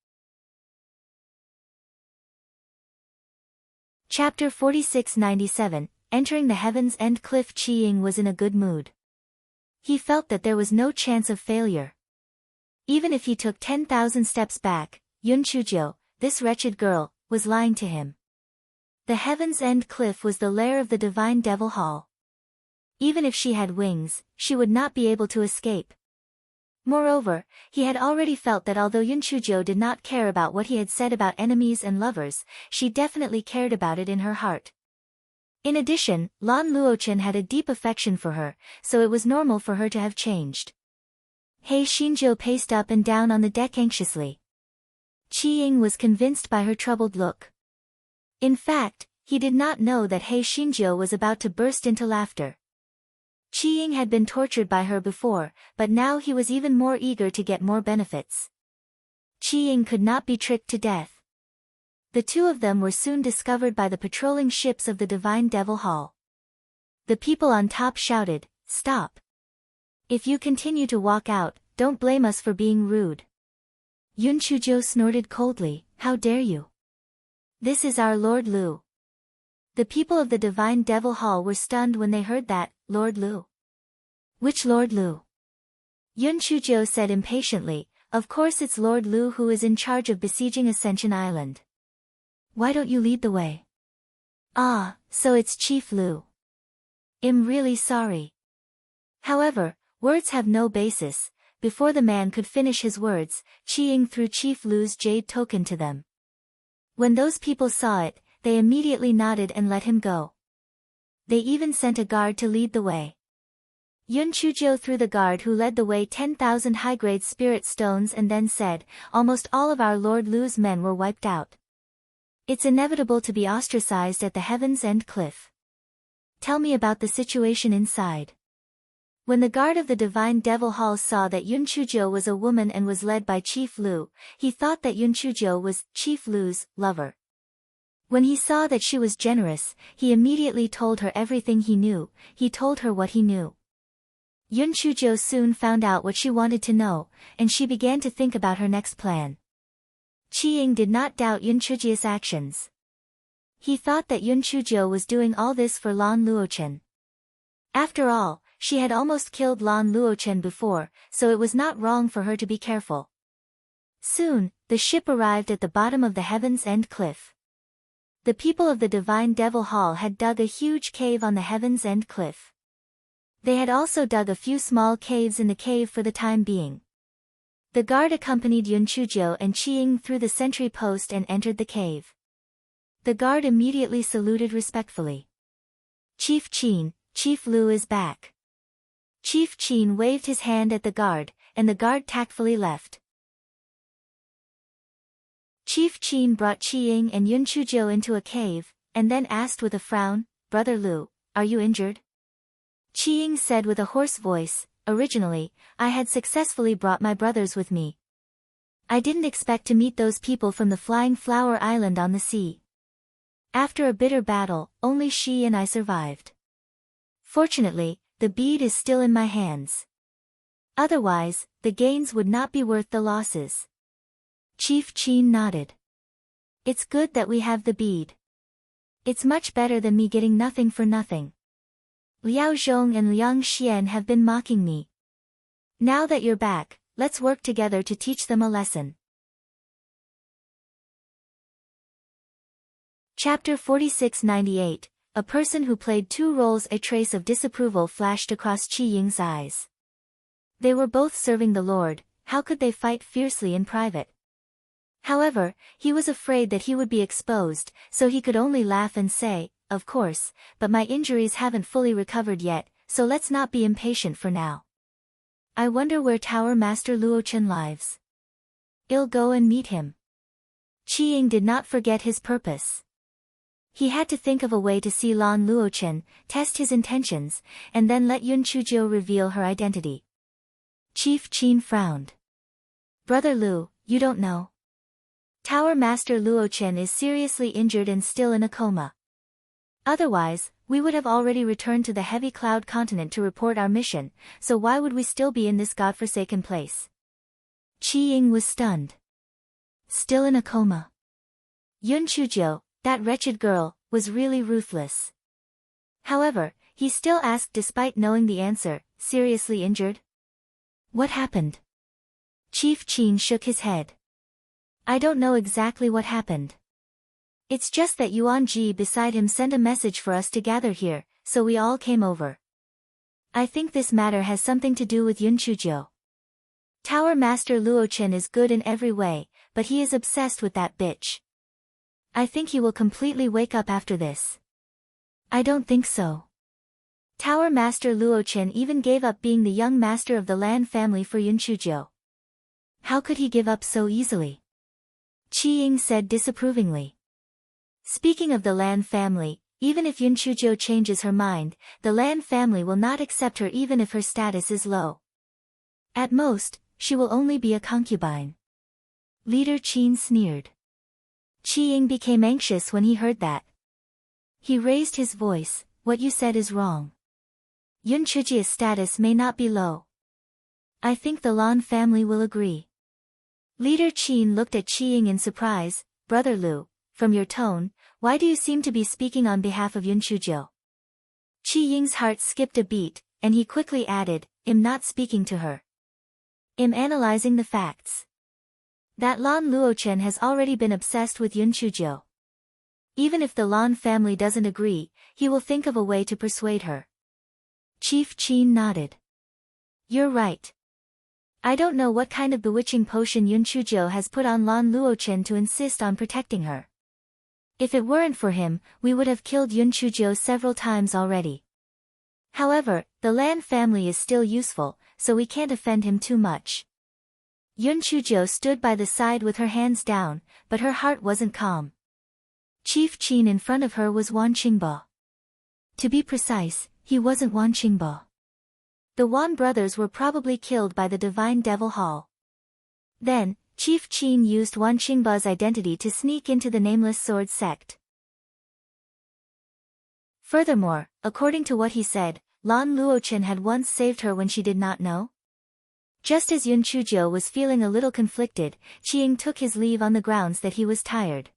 Chapter 4697, Entering the Heaven's End Cliff. Chi-Ying was in a good mood. He felt that there was no chance of failure. Even if he took 10,000 steps back, Yunchujo, this wretched girl, was lying to him. The Heaven's End Cliff was the lair of the Divine Devil Hall. Even if she had wings, she would not be able to escape. Moreover, he had already felt that although Yunchujo did not care about what he had said about enemies and lovers, she definitely cared about it in her heart. In addition, Lan Luochen had a deep affection for her, so it was normal for her to have changed. Hei Shinjo paced up and down on the deck anxiously. Chi-Ying was convinced by her troubled look. In fact, he did not know that Hei Shinjo was about to burst into laughter. Chi-Ying had been tortured by her before, but now he was even more eager to get more benefits. Chi-Ying could not be tricked to death. The two of them were soon discovered by the patrolling ships of the Divine Devil Hall. The people on top shouted, "Stop! If you continue to walk out, don't blame us for being rude." Yunchujo snorted coldly, "How dare you? This is our Lord Lu." The people of the Divine Devil Hall were stunned when they heard that, Lord Lu. Which Lord Lu? Yunchujo said impatiently, "Of course it's Lord Lu who is in charge of besieging Ascension Island. Why don't you lead the way?" "Ah, so it's Chief Lu. I'm really sorry." However, words have no basis. Before the man could finish his words, Chi-Ying threw Chief Lu's jade token to them. When those people saw it, they immediately nodded and let him go. They even sent a guard to lead the way. Yunchujo threw the guard who led the way 10,000 high-grade spirit stones and then said, "Almost all of our Lord Lu's men were wiped out. It's inevitable to be ostracized at the Heaven's End Cliff. Tell me about the situation inside." When the guard of the Divine Devil Hall saw that Yunchujo was a woman and was led by Chief Lu, he thought that Yunchujo was Chief Lu's lover. When he saw that she was generous, he immediately told her everything he knew. He told her what he knew. Yunchujo soon found out what she wanted to know, and she began to think about her next plan. Chi-Ying did not doubt Yunchujo's actions. He thought that Yunchujo was doing all this for Lan Luochen. After all, she had almost killed Lan Luochen before, so it was not wrong for her to be careful. Soon, the ship arrived at the bottom of the Heaven's End Cliff. The people of the Divine Devil Hall had dug a huge cave on the Heaven's End Cliff. They had also dug a few small caves in the cave for the time being. The guard accompanied Yunchujo and Chi-Ying through the sentry post and entered the cave. The guard immediately saluted respectfully. "Chief Qin, Chief Lu is back." Chief Qin waved his hand at the guard, and the guard tactfully left. Chief Qin brought Chi-Ying and Yunchujo into a cave, and then asked with a frown, "Brother Lu, are you injured?" Chi-Ying said with a hoarse voice, "Originally, I had successfully brought my brothers with me. I didn't expect to meet those people from the Flying Flower Island on the sea. After a bitter battle, only she and I survived. Fortunately, the bead is still in my hands. Otherwise, the gains would not be worth the losses." Chief Qin nodded. "It's good that we have the bead. It's much better than me getting nothing for nothing. Liao Zhong and Liang Xian have been mocking me. Now that you're back, let's work together to teach them a lesson." Chapter 4698, A person who played two roles. A trace of disapproval flashed across Chi-Ying's eyes. They were both serving the Lord, how could they fight fiercely in private? However, he was afraid that he would be exposed, so he could only laugh and say, "Of course, but my injuries haven't fully recovered yet, so let's not be impatient for now. I wonder where Tower Master Luochen lives. I'll go and meet him." Chi-Ying did not forget his purpose. He had to think of a way to see Lan Luochen, test his intentions, and then let Yunchujo reveal her identity. Chief Qin frowned. "Brother Lu, you don't know. Tower Master Luo Chen is seriously injured and still in a coma. Otherwise, we would have already returned to the Heavy Cloud continent to report our mission, so why would we still be in this godforsaken place? Qi Ying was stunned. Still in a coma. Yun Chujiu, that wretched girl, was really ruthless. However, he still asked despite knowing the answer, seriously injured? What happened? Chief Qin shook his head. I don't know exactly what happened. It's just that Yuan Ji beside him sent a message for us to gather here, so we all came over. I think this matter has something to do with Yun Chujiu. Tower Master Luo Chen is good in every way, but he is obsessed with that bitch. I think he will completely wake up after this. I don't think so. Tower Master Luo Chen even gave up being the young master of the Lan family for Yun Chujiu. How could he give up so easily? Qi Ying said disapprovingly. Speaking of the Lan family, even if Yun Chujiu changes her mind, the Lan family will not accept her even if her status is low. At most, she will only be a concubine. Leader Qin sneered. Qi Ying became anxious when he heard that. He raised his voice, what you said is wrong. Yun Chujiu's status may not be low. I think the Lan family will agree. Leader Qin looked at Qi Ying in surprise. Brother Lu, from your tone, why do you seem to be speaking on behalf of Yun Chujiu? Qi Ying's heart skipped a beat, and he quickly added, I'm not speaking to her. I'm analyzing the facts. That Lan Luochen has already been obsessed with Yun Chujiu. Even if the Lan family doesn't agree, he will think of a way to persuade her. Chief Qin nodded. You're right. I don't know what kind of bewitching potion Yun Chujiu has put on Lan Luochen to insist on protecting her. If it weren't for him, we would have killed Yun Chujiu several times already. However, the Lan family is still useful, so we can't offend him too much. Yun Chujiu stood by the side with her hands down, but her heart wasn't calm. Chief Qin in front of her was Wan Qingbo. To be precise, he wasn't Wan Qingbo. The Wan brothers were probably killed by the Divine Devil Hall. Then, Chief Qin used Wan Qingbo's identity to sneak into the Nameless Sword sect. Furthermore, according to what he said, Lan Luochen had once saved her when she did not know. Just as Yun Chujiu was feeling a little conflicted, Qi Ying took his leave on the grounds that he was tired.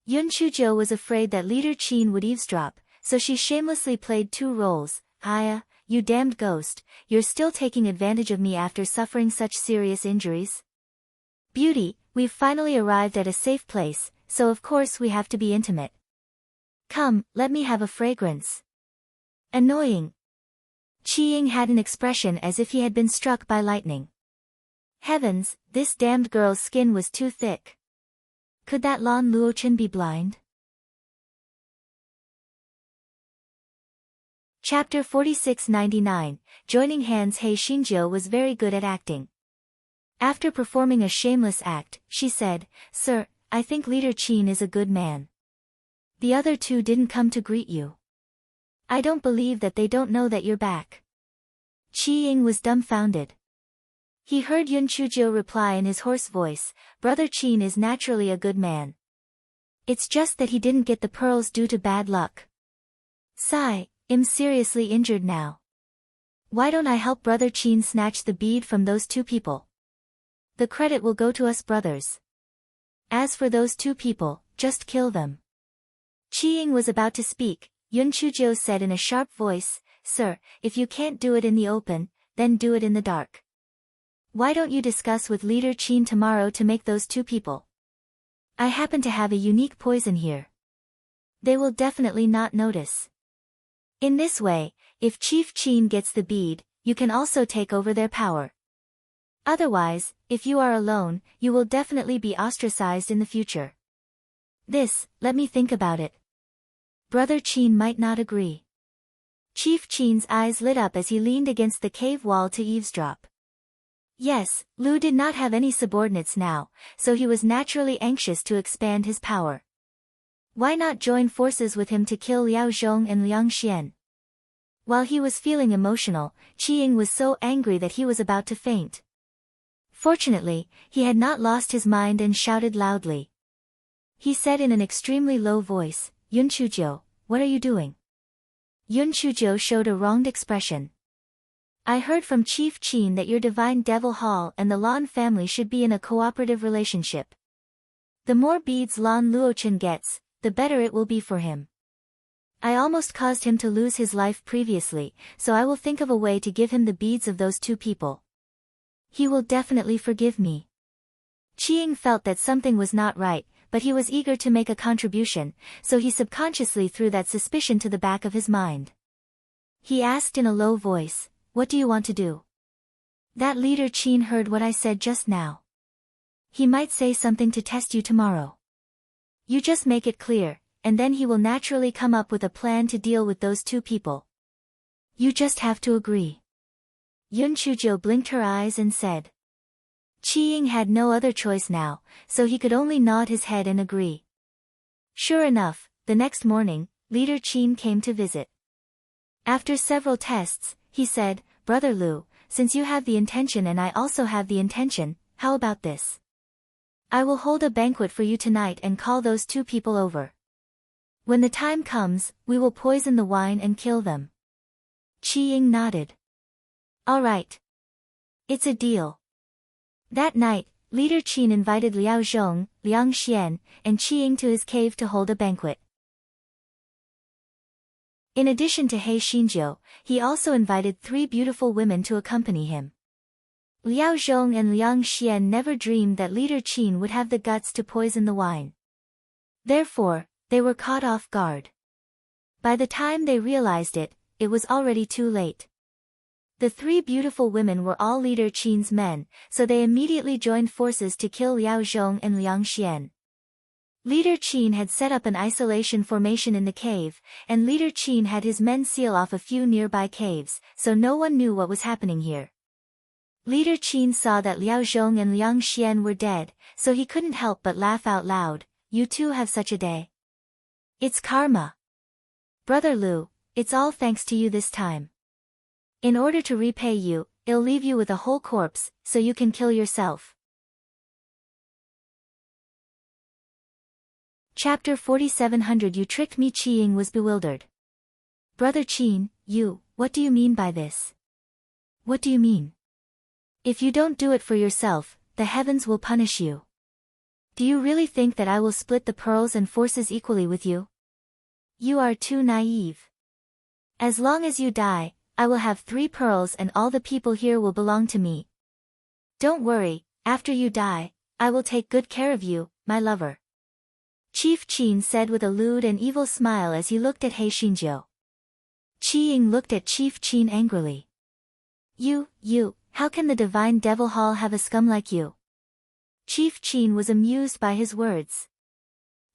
Yun Chujiu was afraid that Leader Qin would eavesdrop, so she shamelessly played two roles. Aya, you damned ghost, you're still taking advantage of me after suffering such serious injuries? Beauty, we've finally arrived at a safe place, so of course we have to be intimate. Come, let me have a fragrance. Annoying. Qi Ying had an expression as if he had been struck by lightning. Heavens, this damned girl's skin was too thick. Could that Lan Luochen be blind? Chapter 4699, Joining Hands. Hei Xinjiu was very good at acting. After performing a shameless act, she said, Sir, I think Leader Qin is a good man. The other two didn't come to greet you. I don't believe that they don't know that you're back. Qi Ying was dumbfounded. He heard Yun Chujiu reply in his hoarse voice, Brother Qin is naturally a good man. It's just that he didn't get the pearls due to bad luck. Sigh, I'm seriously injured now. Why don't I help Brother Qin snatch the bead from those two people? The credit will go to us brothers. As for those two people, just kill them. Qi Ying was about to speak. Yun Chujiu said in a sharp voice, Sir, if you can't do it in the open, then do it in the dark. Why don't you discuss with Leader Qin tomorrow to make those two people? I happen to have a unique poison here. They will definitely not notice. In this way, if Chief Qin gets the bead, you can also take over their power. Otherwise, if you are alone, you will definitely be ostracized in the future. Let me think about it. Brother Qin might not agree. Chief Qin's eyes lit up as he leaned against the cave wall to eavesdrop. Yes, Lu did not have any subordinates now, so he was naturally anxious to expand his power. Why not join forces with him to kill Liao Zhong and Liang Xian? While he was feeling emotional, Qi Ying was so angry that he was about to faint. Fortunately, he had not lost his mind and shouted loudly. He said in an extremely low voice, Yun Chujo, what are you doing? Yun Chujo showed a wronged expression. I heard from Chief Chin that your divine devil hall and the Lan family should be in a cooperative relationship. The more beads Lan Luochen gets, the better it will be for him. I almost caused him to lose his life previously, so I will think of a way to give him the beads of those two people. He will definitely forgive me. Qiying felt that something was not right, but he was eager to make a contribution, so he subconsciously threw that suspicion to the back of his mind. He asked in a low voice, what do you want to do? That leader Qin heard what I said just now. He might say something to test you tomorrow. You just make it clear, and then he will naturally come up with a plan to deal with those two people. You just have to agree. Yun Chujo blinked her eyes and said. Qiying had no other choice now, so he could only nod his head and agree. Sure enough, the next morning, Leader Qin came to visit. After several tests, he said, Brother Lu, since you have the intention and I also have the intention, how about this? I will hold a banquet for you tonight and call those two people over. When the time comes, we will poison the wine and kill them. Qiying nodded. All right. It's a deal. That night, Leader Qin invited Liao Zhong, Liang Xian, and Qiying to his cave to hold a banquet. In addition to He Xinjiu, he also invited 3 beautiful women to accompany him. Liao Zhong and Liang Xian never dreamed that Leader Qin would have the guts to poison the wine. Therefore, they were caught off guard. By the time they realized it, it was already too late. The 3 beautiful women were all Leader Qin's men, so they immediately joined forces to kill Liao Zhong and Liang Xian. Leader Qin had set up an isolation formation in the cave, and Leader Qin had his men seal off a few nearby caves, so no one knew what was happening here. Leader Qin saw that Liao Zhong and Liang Xian were dead, so he couldn't help but laugh out loud. You too have such a day. It's karma. Brother Lu, it's all thanks to you this time. In order to repay you, I'll leave you with a whole corpse, so you can kill yourself. Chapter 4700 You tricked me. Qiying was bewildered. Brother Qin, what do you mean by this? What do you mean? If you don't do it for yourself, the heavens will punish you. Do you really think that I will split the pearls and forces equally with you? You are too naive. As long as you die, I will have 3 pearls and all the people here will belong to me. Don't worry, after you die, I will take good care of you, my lover. Chief Qin said with a lewd and evil smile as he looked at He Xinjiu. Qiying looked at Chief Qin angrily. How can the divine devil hall have a scum like you? Chief Qin was amused by his words.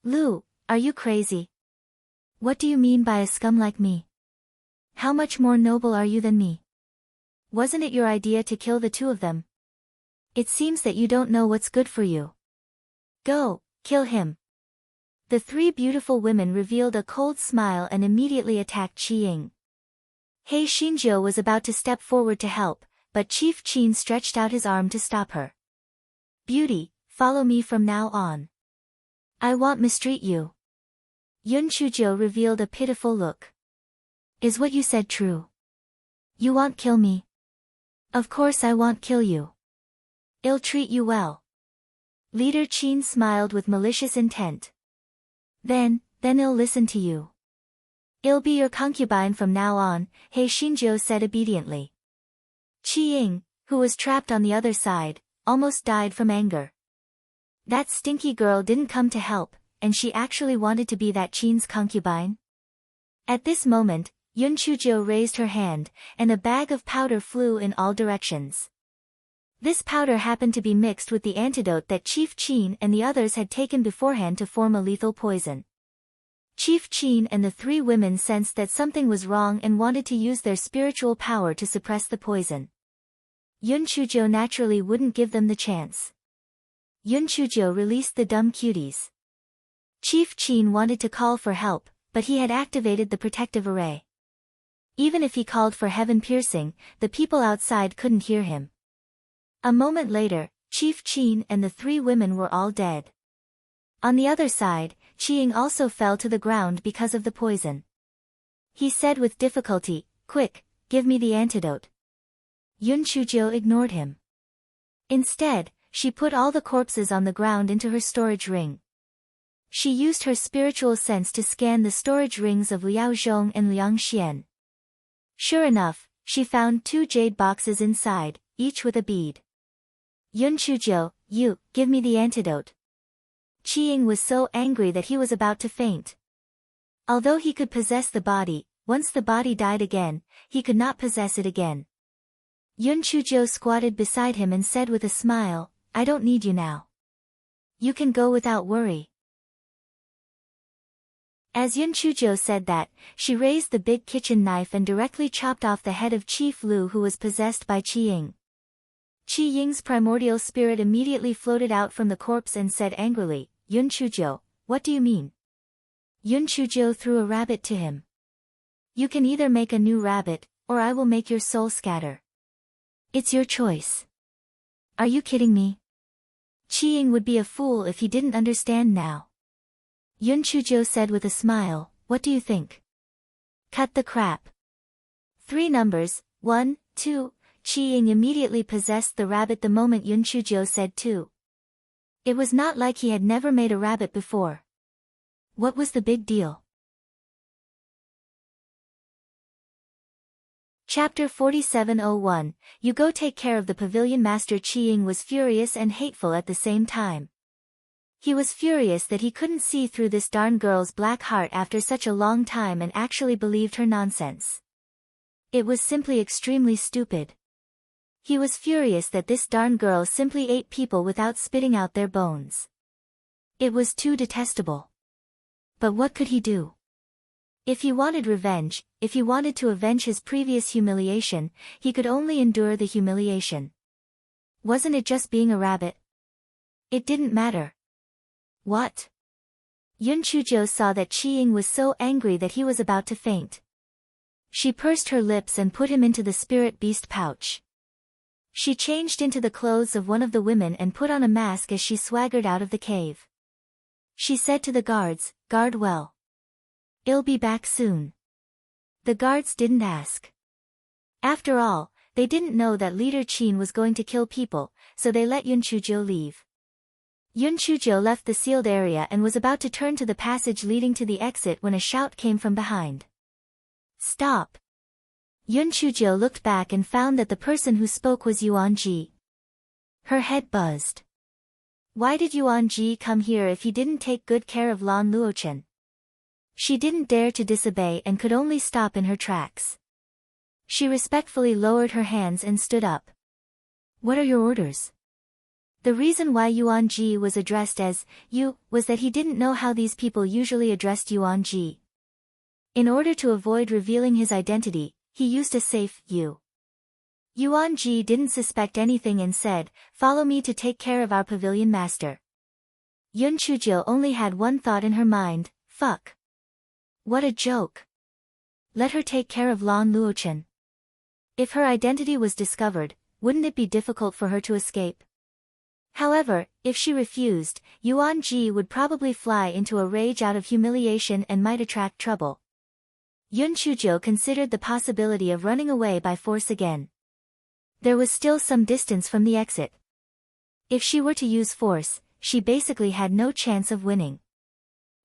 Lu, are you crazy? What do you mean by a scum like me? How much more noble are you than me? Wasn't it your idea to kill the 2 of them? It seems that you don't know what's good for you. Go, kill him. The 3 beautiful women revealed a cold smile and immediately attacked Qiying. He Xinjiu was about to step forward to help, but Chief Qin stretched out his arm to stop her. Beauty, follow me from now on. I won't mistreat you. Yun Chujo revealed a pitiful look. Is what you said true? You won't kill me? Of course I won't kill you. I'll treat you well. Leader Qin smiled with malicious intent. Then I'll listen to you. I'll be your concubine from now on, He Xinjiu said obediently. Qiying, who was trapped on the other side, almost died from anger. That stinky girl didn't come to help, and she actually wanted to be that Qin's concubine? At this moment, Yun Chujo raised her hand, and a bag of powder flew in all directions. This powder happened to be mixed with the antidote that Chief Qin and the others had taken beforehand to form a lethal poison. Chief Qin and the 3 women sensed that something was wrong and wanted to use their spiritual power to suppress the poison. Yun Chujo naturally wouldn't give them the chance. Yun Chujo released the dumb cuties. Chief Qin wanted to call for help, but he had activated the protective array. Even if he called for heaven piercing, the people outside couldn't hear him. A moment later, Chief Qin and the 3 women were all dead. On the other side, Qiying also fell to the ground because of the poison. He said with difficulty, "Quick, give me the antidote." Yun Chuzhou ignored him. Instead, she put all the corpses on the ground into her storage ring. She used her spiritual sense to scan the storage rings of Liao Zhong and Liang Xian. Sure enough, she found 2 jade boxes inside, each with a bead. "Yun Chuzhou, you, give me the antidote." Qiying was so angry that he was about to faint. Although he could possess the body, once the body died again, he could not possess it again. Yun Chuzhou squatted beside him and said with a smile, "I don't need you now. You can go without worry." As Yun Chuzhou said that, she raised the big kitchen knife and directly chopped off the head of Chief Lu, who was possessed by Qiying. Qiying's primordial spirit immediately floated out from the corpse and said angrily, "Yun Chuzhou, what do you mean?" Yun Chuzhou threw a rabbit to him. "You can either make a new rabbit, or I will make your soul scatter. It's your choice." "Are you kidding me?" Qiying would be a fool if he didn't understand now. Yun Chuzhou said with a smile, "What do you think?" "Cut the crap." 3 numbers, 1, 2, Qiying immediately possessed the rabbit the moment Yun Chuzhou said 2. It was not like he had never made a rabbit before. What was the big deal? Chapter 4701, You Go Take Care of the Pavilion. Master Qiying was furious and hateful at the same time. He was furious that he couldn't see through this darn girl's black heart after such a long time and actually believed her nonsense. It was simply extremely stupid. He was furious that this darn girl simply ate people without spitting out their bones. It was too detestable. But what could he do? If he wanted revenge, if he wanted to avenge his previous humiliation, he could only endure the humiliation. Wasn't it just being a rabbit? It didn't matter. What? Yun Chuzhou saw that Qiying was so angry that he was about to faint. She pursed her lips and put him into the spirit beast pouch. She changed into the clothes of one of the women and put on a mask as she swaggered out of the cave. She said to the guards, "Guard well. I'll be back soon." The guards didn't ask. After all, they didn't know that Leader Qin was going to kill people, so they let Yun Chuzhou leave. Yun Chuzhou left the sealed area and was about to turn to the passage leading to the exit when a shout came from behind. "Stop!" Yun Chuzhou looked back and found that the person who spoke was Yuan Ji. Her head buzzed. Why did Yuan Ji come here if he didn't take good care of Lan Luochen? She didn't dare to disobey and could only stop in her tracks. She respectfully lowered her hands and stood up. "What are your orders?" The reason why Yuan Ji was addressed as "you" was that he didn't know how these people usually addressed Yuan Ji. In order to avoid revealing his identity, he used a safe "you." Yuan Ji didn't suspect anything and said, "Follow me to take care of our pavilion master." Yun Chuzhou only had one thought in her mind, "Fuck. What a joke. Let her take care of Lan Luochen." If her identity was discovered, wouldn't it be difficult for her to escape? However, if she refused, Yuan Ji would probably fly into a rage out of humiliation and might attract trouble. Yun Chuzhou considered the possibility of running away by force again. There was still some distance from the exit. If she were to use force, she basically had no chance of winning.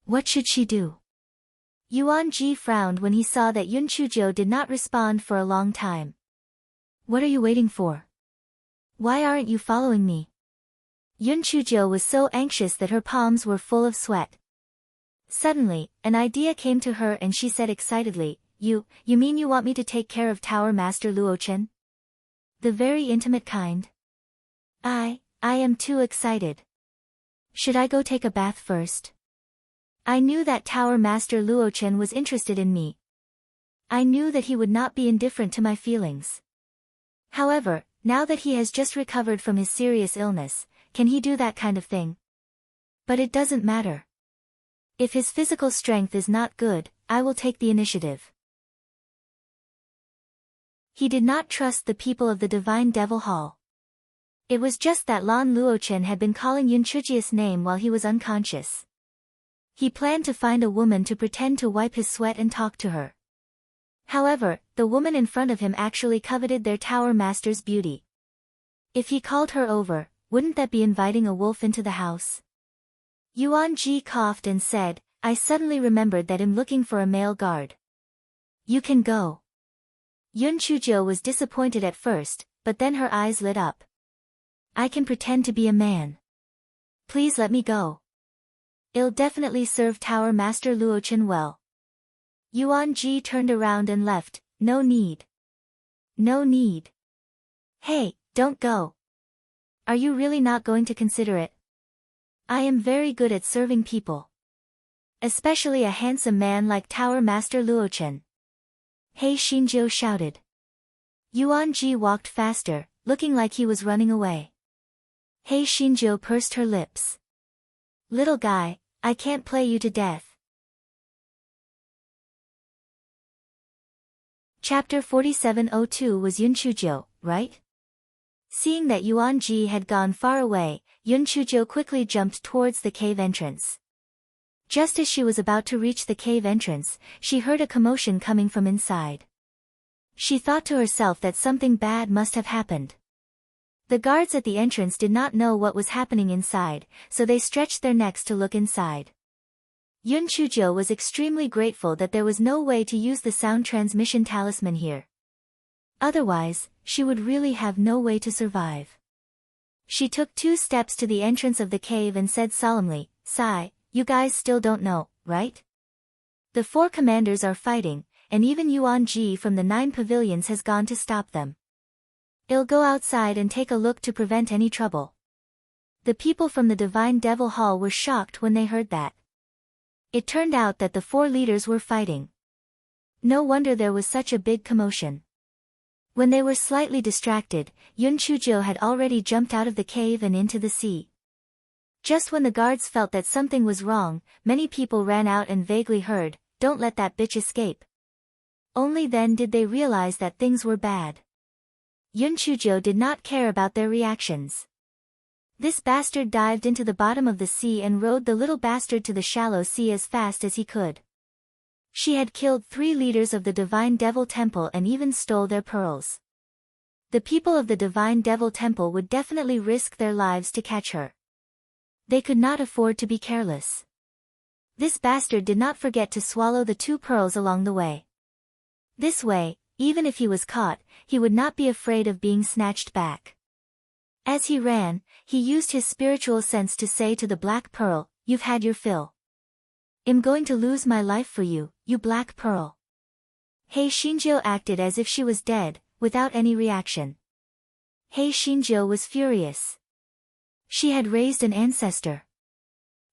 What should she do? Yuan Ji frowned when he saw that Yun Chuzhou did not respond for a long time. "What are you waiting for? Why aren't you following me?" Yun Chuzhou was so anxious that her palms were full of sweat. Suddenly, an idea came to her and she said excitedly, You mean you want me to take care of Tower Master Luochen? The very intimate kind? I am too excited. Should I go take a bath first? I knew that Tower Master Luochen was interested in me. I knew that he would not be indifferent to my feelings. However, now that he has just recovered from his serious illness, can he do that kind of thing? But it doesn't matter. If his physical strength is not good, I will take the initiative. He did not trust the people of the Divine Devil Hall. It was just that Lan Luochen had been calling Yun Chujia's name while he was unconscious. He planned to find a woman to pretend to wipe his sweat and talk to her. However, the woman in front of him actually coveted their tower master's beauty. If he called her over, wouldn't that be inviting a wolf into the house? Yuan Ji coughed and said, I suddenly remembered that I'm looking for a male guard. You can go. Yun Chujio was disappointed at first, but then her eyes lit up. I can pretend to be a man. Please let me go. I'll definitely serve Tower Master Luochen well. Yuan Ji turned around and left. No need. No need. Hey, don't go. Are you really not going to consider it? I am very good at serving people. Especially a handsome man like Tower Master Luochen. He Xinjiu shouted. Yuan Ji walked faster, looking like he was running away. He Xinjiu pursed her lips. Little guy, I can't play you to death. Chapter 4702 was Yun Chujio, right? Seeing that Yuan Ji had gone far away, Yun Chujio quickly jumped towards the cave entrance. Just as she was about to reach the cave entrance, she heard a commotion coming from inside. She thought to herself that something bad must have happened. The guards at the entrance did not know what was happening inside, so they stretched their necks to look inside. Yun Chujio was extremely grateful that there was no way to use the sound transmission talisman here. Otherwise, she would really have no way to survive. She took 2 steps to the entrance of the cave and said solemnly, Sai, you guys still don't know, right? The 4 commanders are fighting, and even Yuan Ji from the 9 pavilions has gone to stop them. I'll go outside and take a look to prevent any trouble. The people from the Divine Devil Hall were shocked when they heard that. It turned out that the 4 leaders were fighting. No wonder there was such a big commotion. When they were slightly distracted, Yun Chujio had already jumped out of the cave and into the sea. Just when the guards felt that something was wrong, many people ran out and vaguely heard, Don't let that bitch escape. Only then did they realize that things were bad. Yun Chujio did not care about their reactions. This bastard dived into the bottom of the sea and rode the little bastard to the shallow sea as fast as he could. She had killed 3 leaders of the Divine Devil Temple and even stole their pearls. The people of the Divine Devil Temple would definitely risk their lives to catch her. They could not afford to be careless. This bastard did not forget to swallow the 2 pearls along the way. This way, even if he was caught, he would not be afraid of being snatched back. As he ran, he used his spiritual sense to say to the Black Pearl, You've had your fill. I'm going to lose my life for you, you Black Pearl. He Xinjiu acted as if she was dead, without any reaction. He Xinjiu was furious. She had raised an ancestor.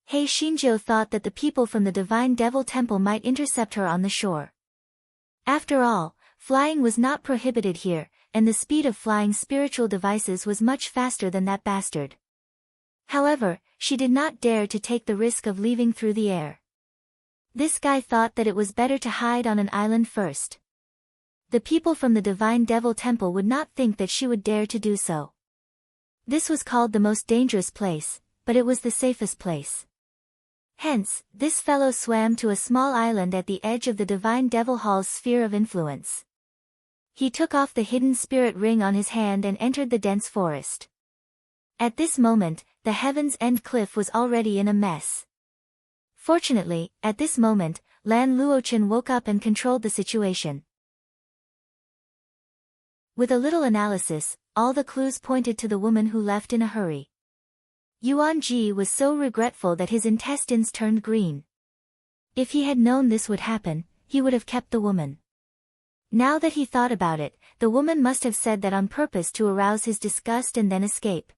He Xinjiu thought that the people from the Divine Devil Temple might intercept her on the shore. After all, flying was not prohibited here, and the speed of flying spiritual devices was much faster than that bastard. However, she did not dare to take the risk of leaving through the air. This guy thought that it was better to hide on an island first. The people from the Divine Devil Temple would not think that she would dare to do so. This was called the most dangerous place, but it was the safest place. Hence, this fellow swam to a small island at the edge of the Divine Devil Hall's sphere of influence. He took off the hidden spirit ring on his hand and entered the dense forest. At this moment, the Heaven's End cliff was already in a mess. Fortunately, at this moment, Lan Luochen woke up and controlled the situation. With a little analysis, all the clues pointed to the woman who left in a hurry. Yuan Ji was so regretful that his intestines turned green. If he had known this would happen, he would have kept the woman. Now that he thought about it, the woman must have said that on purpose to arouse his disgust and then escape.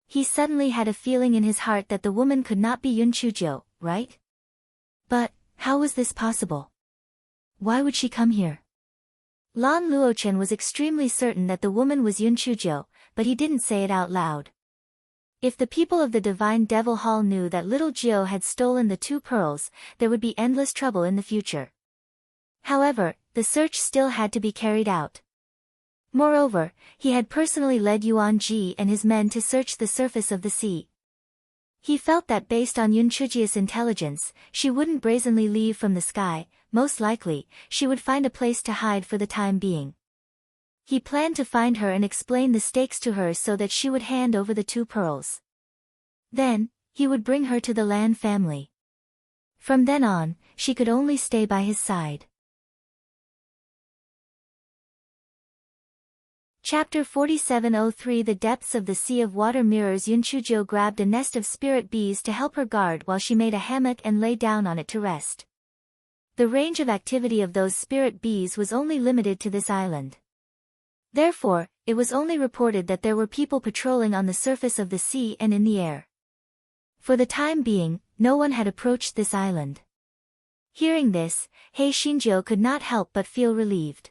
He suddenly had a feeling in his heart that the woman could not be Yun Chujio, right? But, how was this possible? Why would she come here? Lan Luochen was extremely certain that the woman was Yun Chujio, but he didn't say it out loud. If the people of the Divine Devil Hall knew that little Jiao had stolen the 2 pearls, there would be endless trouble in the future. However, the search still had to be carried out. Moreover, he had personally led Yuan Ji and his men to search the surface of the sea. He felt that based on Yun Chujia's intelligence, she wouldn't brazenly leave from the sky. Most likely, she would find a place to hide for the time being. He planned to find her and explain the stakes to her so that she would hand over the 2 pearls. Then, he would bring her to the Lan family. From then on, she could only stay by his side. Chapter 4703 The Depths of the Sea of Water Mirrors. Yun Chujio grabbed a nest of spirit bees to help her guard while she made a hammock and lay down on it to rest. The range of activity of those spirit bees was only limited to this island. Therefore, it was only reported that there were people patrolling on the surface of the sea and in the air. For the time being, no one had approached this island. Hearing this, Hei Shinjo could not help but feel relieved.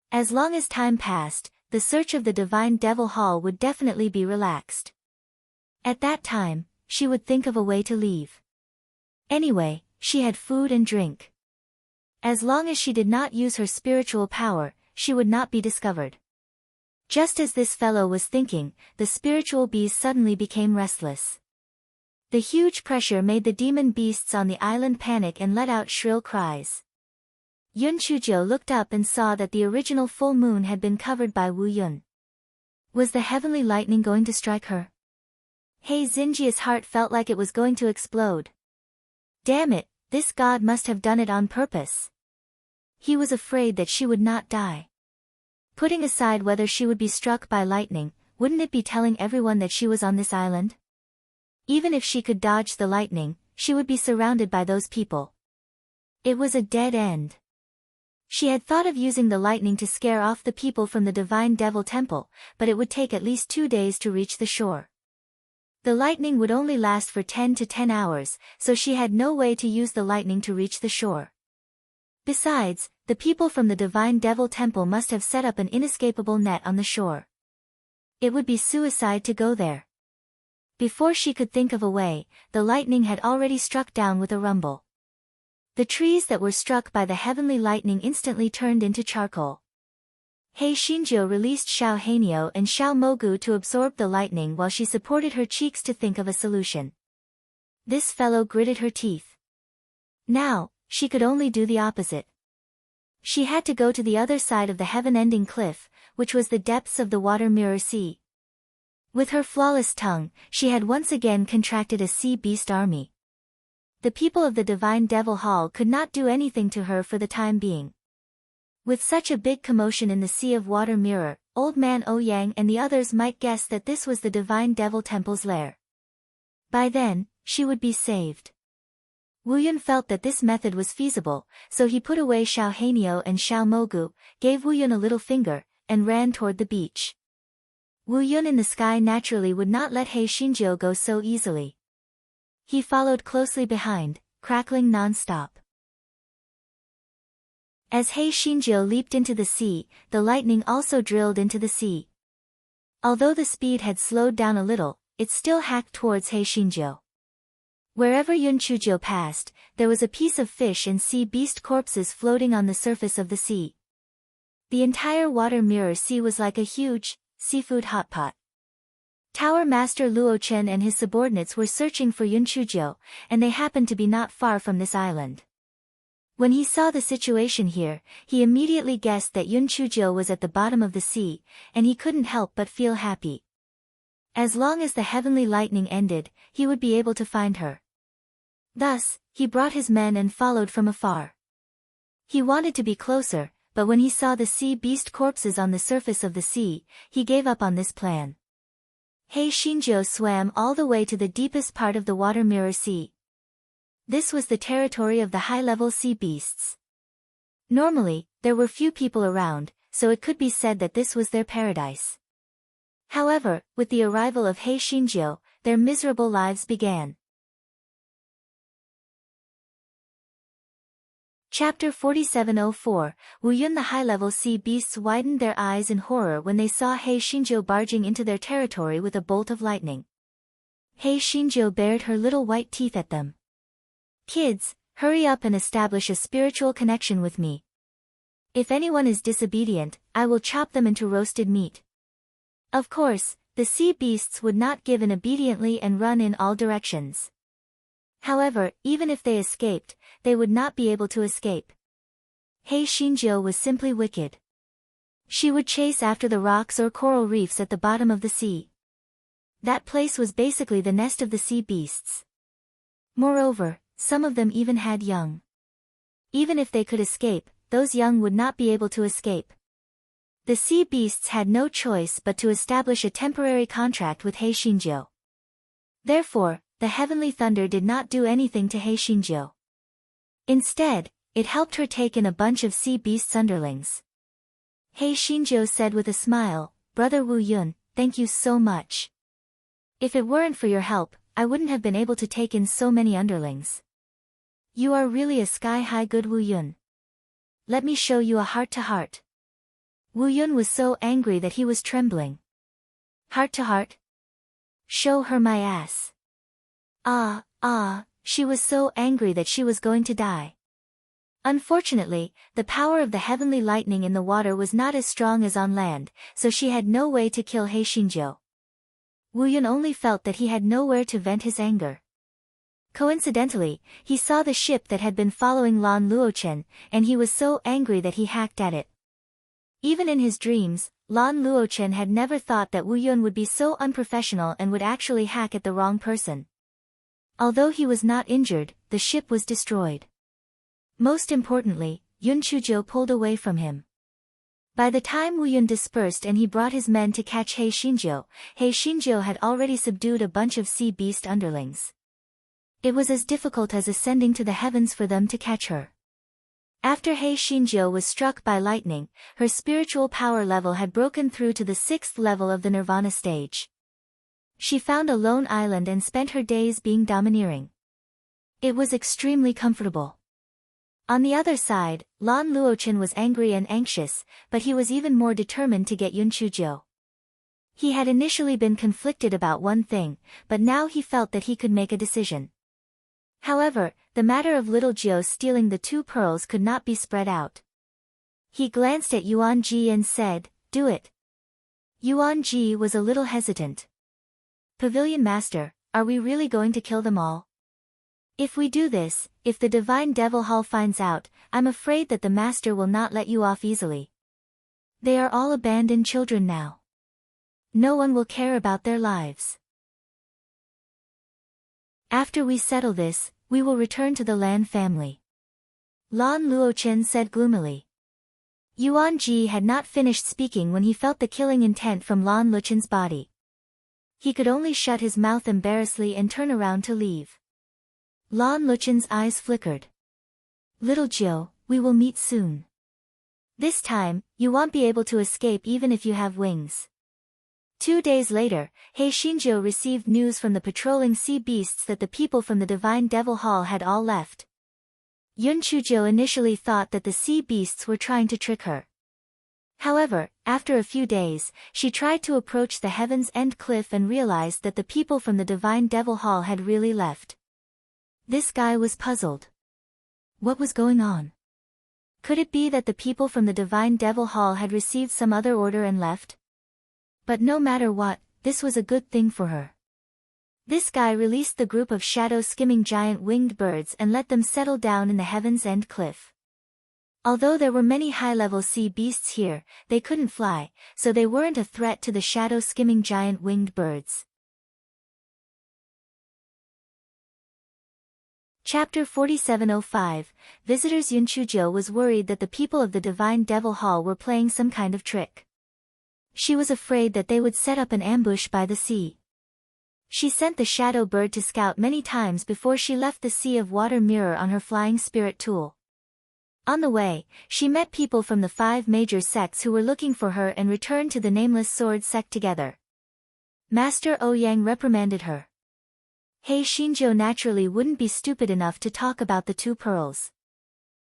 As long as time passed, the search of the Divine Devil Hall would definitely be relaxed. At that time, she would think of a way to leave. Anyway, she had food and drink. As long as she did not use her spiritual power, she would not be discovered. Just as this fellow was thinking, the spiritual bees suddenly became restless. The huge pressure made the demon beasts on the island panic and let out shrill cries. Yun Chujio looked up and saw that the original full moon had been covered by Wu Yun. Was the heavenly lightning going to strike her? Hei Xinjia's heart felt like it was going to explode. Damn it, this god must have done it on purpose. He was afraid that she would not die. Putting aside whether she would be struck by lightning, wouldn't it be telling everyone that she was on this island? Even if she could dodge the lightning, she would be surrounded by those people. It was a dead end. She had thought of using the lightning to scare off the people from the Divine Devil Temple, but it would take at least 2 days to reach the shore. The lightning would only last for 10 to 10 hours, so she had no way to use the lightning to reach the shore. Besides, the people from the Divine Devil Temple must have set up an inescapable net on the shore. It would be suicide to go there. Before she could think of a way, the lightning had already struck down with a rumble. The trees that were struck by the heavenly lightning instantly turned into charcoal. Hei Shinjo released Xiao Hanyo and Xiao Mogu to absorb the lightning while she supported her cheeks to think of a solution. This fellow gritted her teeth. Now, she could only do the opposite. She had to go to the other side of the heaven-ending cliff, which was the depths of the water mirror sea. With her flawless tongue, she had once again contracted a sea beast army. The people of the Divine Devil Hall could not do anything to her for the time being. With such a big commotion in the Sea of Water Mirror, Old Man Ouyang and the others might guess that this was the Divine Devil Temple's lair. By then, she would be saved. Wu Yun felt that this method was feasible, so he put away Xiao Hanyo and Xiao Mogu, gave Wu Yun a little finger, and ran toward the beach. Wu Yun in the sky naturally would not let Hei Shinjo go so easily. He followed closely behind, crackling non-stop. As Hei Shinjo leaped into the sea, the lightning also drilled into the sea. Although the speed had slowed down a little, it still hacked towards Hei Shinjo. Wherever Yun Chujio passed, there was a piece of fish and sea beast corpses floating on the surface of the sea. The entire water mirror sea was like a huge, seafood hot pot. Tower Master Luo Chen and his subordinates were searching for Yun Chujio, and they happened to be not far from this island. When he saw the situation here, he immediately guessed that Yun Chujio was at the bottom of the sea, and he couldn't help but feel happy. As long as the heavenly lightning ended, he would be able to find her. Thus, he brought his men and followed from afar. He wanted to be closer, but when he saw the sea beast corpses on the surface of the sea, he gave up on this plan. Hei Shinjo swam all the way to the deepest part of the water mirror sea. This was the territory of the high-level sea beasts. Normally, there were few people around, so it could be said that this was their paradise. However, with the arrival of Hei Shinjo, their miserable lives began. Chapter 4704, Wu Yun. The high-level sea beasts widened their eyes in horror when they saw Hei Shinjo barging into their territory with a bolt of lightning. Hei Shinjo bared her little white teeth at them. "Kids, hurry up and establish a spiritual connection with me. If anyone is disobedient, I will chop them into roasted meat. Of course, the sea beasts would not give in obediently and run in all directions. However, even if they escaped, they would not be able to escape. Hei Xinjiu was simply wicked. She would chase after the rocks or coral reefs at the bottom of the sea. That place was basically the nest of the sea beasts. Moreover, some of them even had young. Even if they could escape, those young would not be able to escape. The sea beasts had no choice but to establish a temporary contract with Hei Xinjiu. Therefore, the heavenly thunder did not do anything to Hei Xinjiu. Instead, it helped her take in a bunch of sea beasts' underlings. Hei Xinjiu said with a smile, "Brother Wu Yun, thank you so much. If it weren't for your help, I wouldn't have been able to take in so many underlings. You are really a sky-high good Wu Yun. Let me show you a heart-to-heart." Wu Yun was so angry that he was trembling. Heart-to-heart? Show her my ass. She was so angry that she was going to die. Unfortunately, the power of the heavenly lightning in the water was not as strong as on land, so she had no way to kill Hei Xinjiu. Wu Yun only felt that he had nowhere to vent his anger. Coincidentally, he saw the ship that had been following Lan Luochen, and he was so angry that he hacked at it. Even in his dreams, Lan Luochen had never thought that Wu Yun would be so unprofessional and would actually hack at the wrong person. Although he was not injured, the ship was destroyed. Most importantly, Yun Chujiu pulled away from him. By the time Wu Yun dispersed and he brought his men to catch Hei Xinjiu had already subdued a bunch of sea beast underlings. It was as difficult as ascending to the heavens for them to catch her. After Hei Xinjiu was struck by lightning, her spiritual power level had broken through to the 6th level of the Nirvana stage. She found a lone island and spent her days being domineering. It was extremely comfortable. On the other side, Lan Luochen was angry and anxious, but he was even more determined to get Yun Chujiu. He had initially been conflicted about one thing, but now he felt that he could make a decision. However, the matter of little Jiu stealing the 2 pearls could not be spread out. He glanced at Yuan Ji and said, "Do it." Yuan Ji was a little hesitant. "Pavilion Master, are we really going to kill them all? If we do this, if the Divine Devil Hall finds out, I'm afraid that the Master will not let you off easily. They are all abandoned children now. No one will care about their lives. After we settle this, we will return to the Lan family," Lan Luochen said gloomily. Yuan Ji had not finished speaking when he felt the killing intent from Lan Luchen's body. He could only shut his mouth embarrassedly and turn around to leave. Lan Luchen's eyes flickered. "Little Jiu, we will meet soon. This time, you won't be able to escape even if you have wings." 2 days later, Hei Xinjiu received news from the patrolling sea beasts that the people from the Divine Devil Hall had all left. Yun Chujiu initially thought that the sea beasts were trying to trick her. However, after a few days, she tried to approach the Heaven's End cliff and realized that the people from the Divine Devil Hall had really left. This guy was puzzled. What was going on? Could it be that the people from the Divine Devil Hall had received some other order and left? But no matter what, this was a good thing for her. This guy released the group of shadow-skimming giant winged birds and let them settle down in the Heaven's End cliff. Although there were many high-level sea beasts here, they couldn't fly, so they weren't a threat to the shadow-skimming giant winged birds. Chapter 4705, Visitors. Yun Chujiu was worried that the people of the Divine Devil Hall were playing some kind of trick. She was afraid that they would set up an ambush by the sea. She sent the shadow bird to scout many times before she left the Sea of Water mirror on her flying spirit tool. On the way, she met people from the 5 major sects who were looking for her and returned to the Nameless Sword sect together. Master Ouyang reprimanded her. Hei Xinjiu naturally wouldn't be stupid enough to talk about the 2 pearls.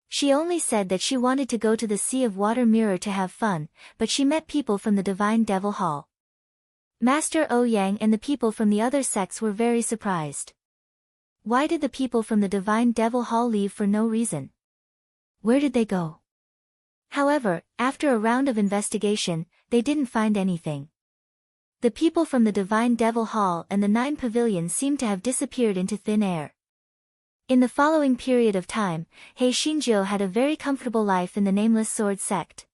She only said that she wanted to go to the Sea of Water mirror to have fun, but she met people from the Divine Devil Hall. Master Ouyang and the people from the other sects were very surprised. Why did the people from the Divine Devil Hall leave for no reason? Where did they go? However, after a round of investigation, they didn't find anything. The people from the Divine Devil Hall and the 9 pavilions seemed to have disappeared into thin air. In the following period of time, Hei Shinjo had a very comfortable life in the Nameless Sword sect.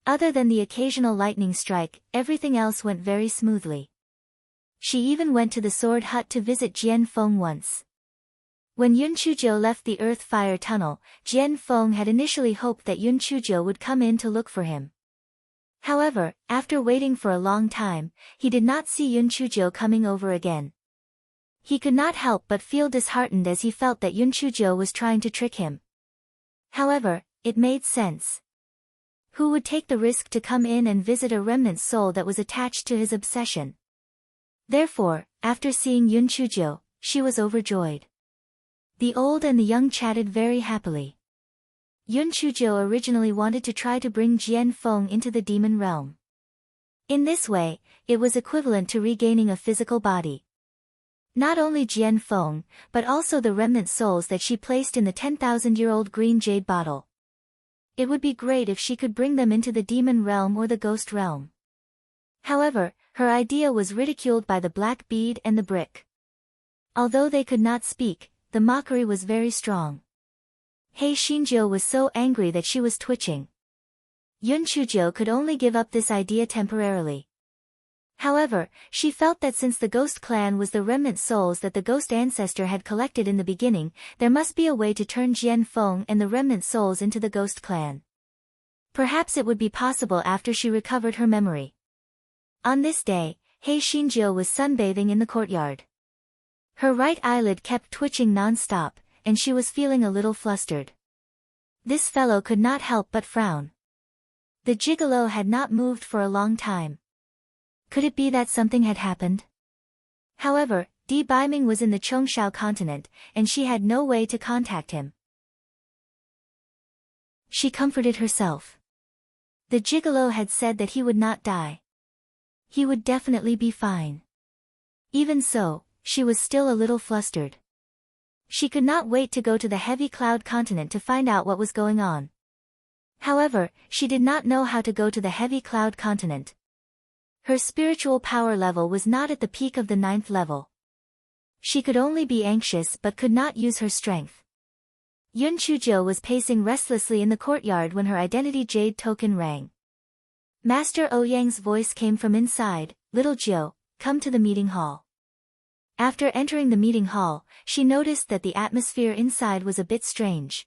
Other than the occasional lightning strike, everything else went very smoothly. She even went to the sword hut to visit Jian Feng once. When Yun Chujo left the Earth Fire Tunnel, Jian Feng had initially hoped that Yun Chujo would come in to look for him. However, after waiting for a long time, he did not see Yun Chujo coming over again. He could not help but feel disheartened as he felt that Yun Chujo was trying to trick him. However, it made sense. Who would take the risk to come in and visit a remnant soul that was attached to his obsession? Therefore, after seeing Yun Chujo, she was overjoyed. The old and the young chatted very happily. Yun Chujo originally wanted to try to bring Jian Feng into the demon realm. In this way, it was equivalent to regaining a physical body. Not only Jian Feng, but also the remnant souls that she placed in the 10,000-year-old green jade bottle. It would be great if she could bring them into the demon realm or the ghost realm. However, her idea was ridiculed by the black bead and the brick. Although they could not speak, the mockery was very strong. Hei Shinjo was so angry that she was twitching. Yun Chujo could only give up this idea temporarily. However, she felt that since the ghost clan was the remnant souls that the ghost ancestor had collected in the beginning, there must be a way to turn Jian Feng and the remnant souls into the ghost clan. Perhaps it would be possible after she recovered her memory. On this day, Hei Shinjo was sunbathing in the courtyard. Her right eyelid kept twitching non-stop, and she was feeling a little flustered. This fellow could not help but frown. The gigolo had not moved for a long time. Could it be that something had happened? However, Di Baiming was in the Chongshao continent, and she had no way to contact him. She comforted herself. The gigolo had said that he would not die. He would definitely be fine. Even so, she was still a little flustered. She could not wait to go to the Heavy Cloud continent to find out what was going on. However, she did not know how to go to the Heavy Cloud continent. Her spiritual power level was not at the peak of the 9th level. She could only be anxious but could not use her strength. Yun Chujo was pacing restlessly in the courtyard when her identity jade token rang. Master Ouyang's voice came from inside, "Little Jiu, come to the meeting hall." After entering the meeting hall, she noticed that the atmosphere inside was a bit strange.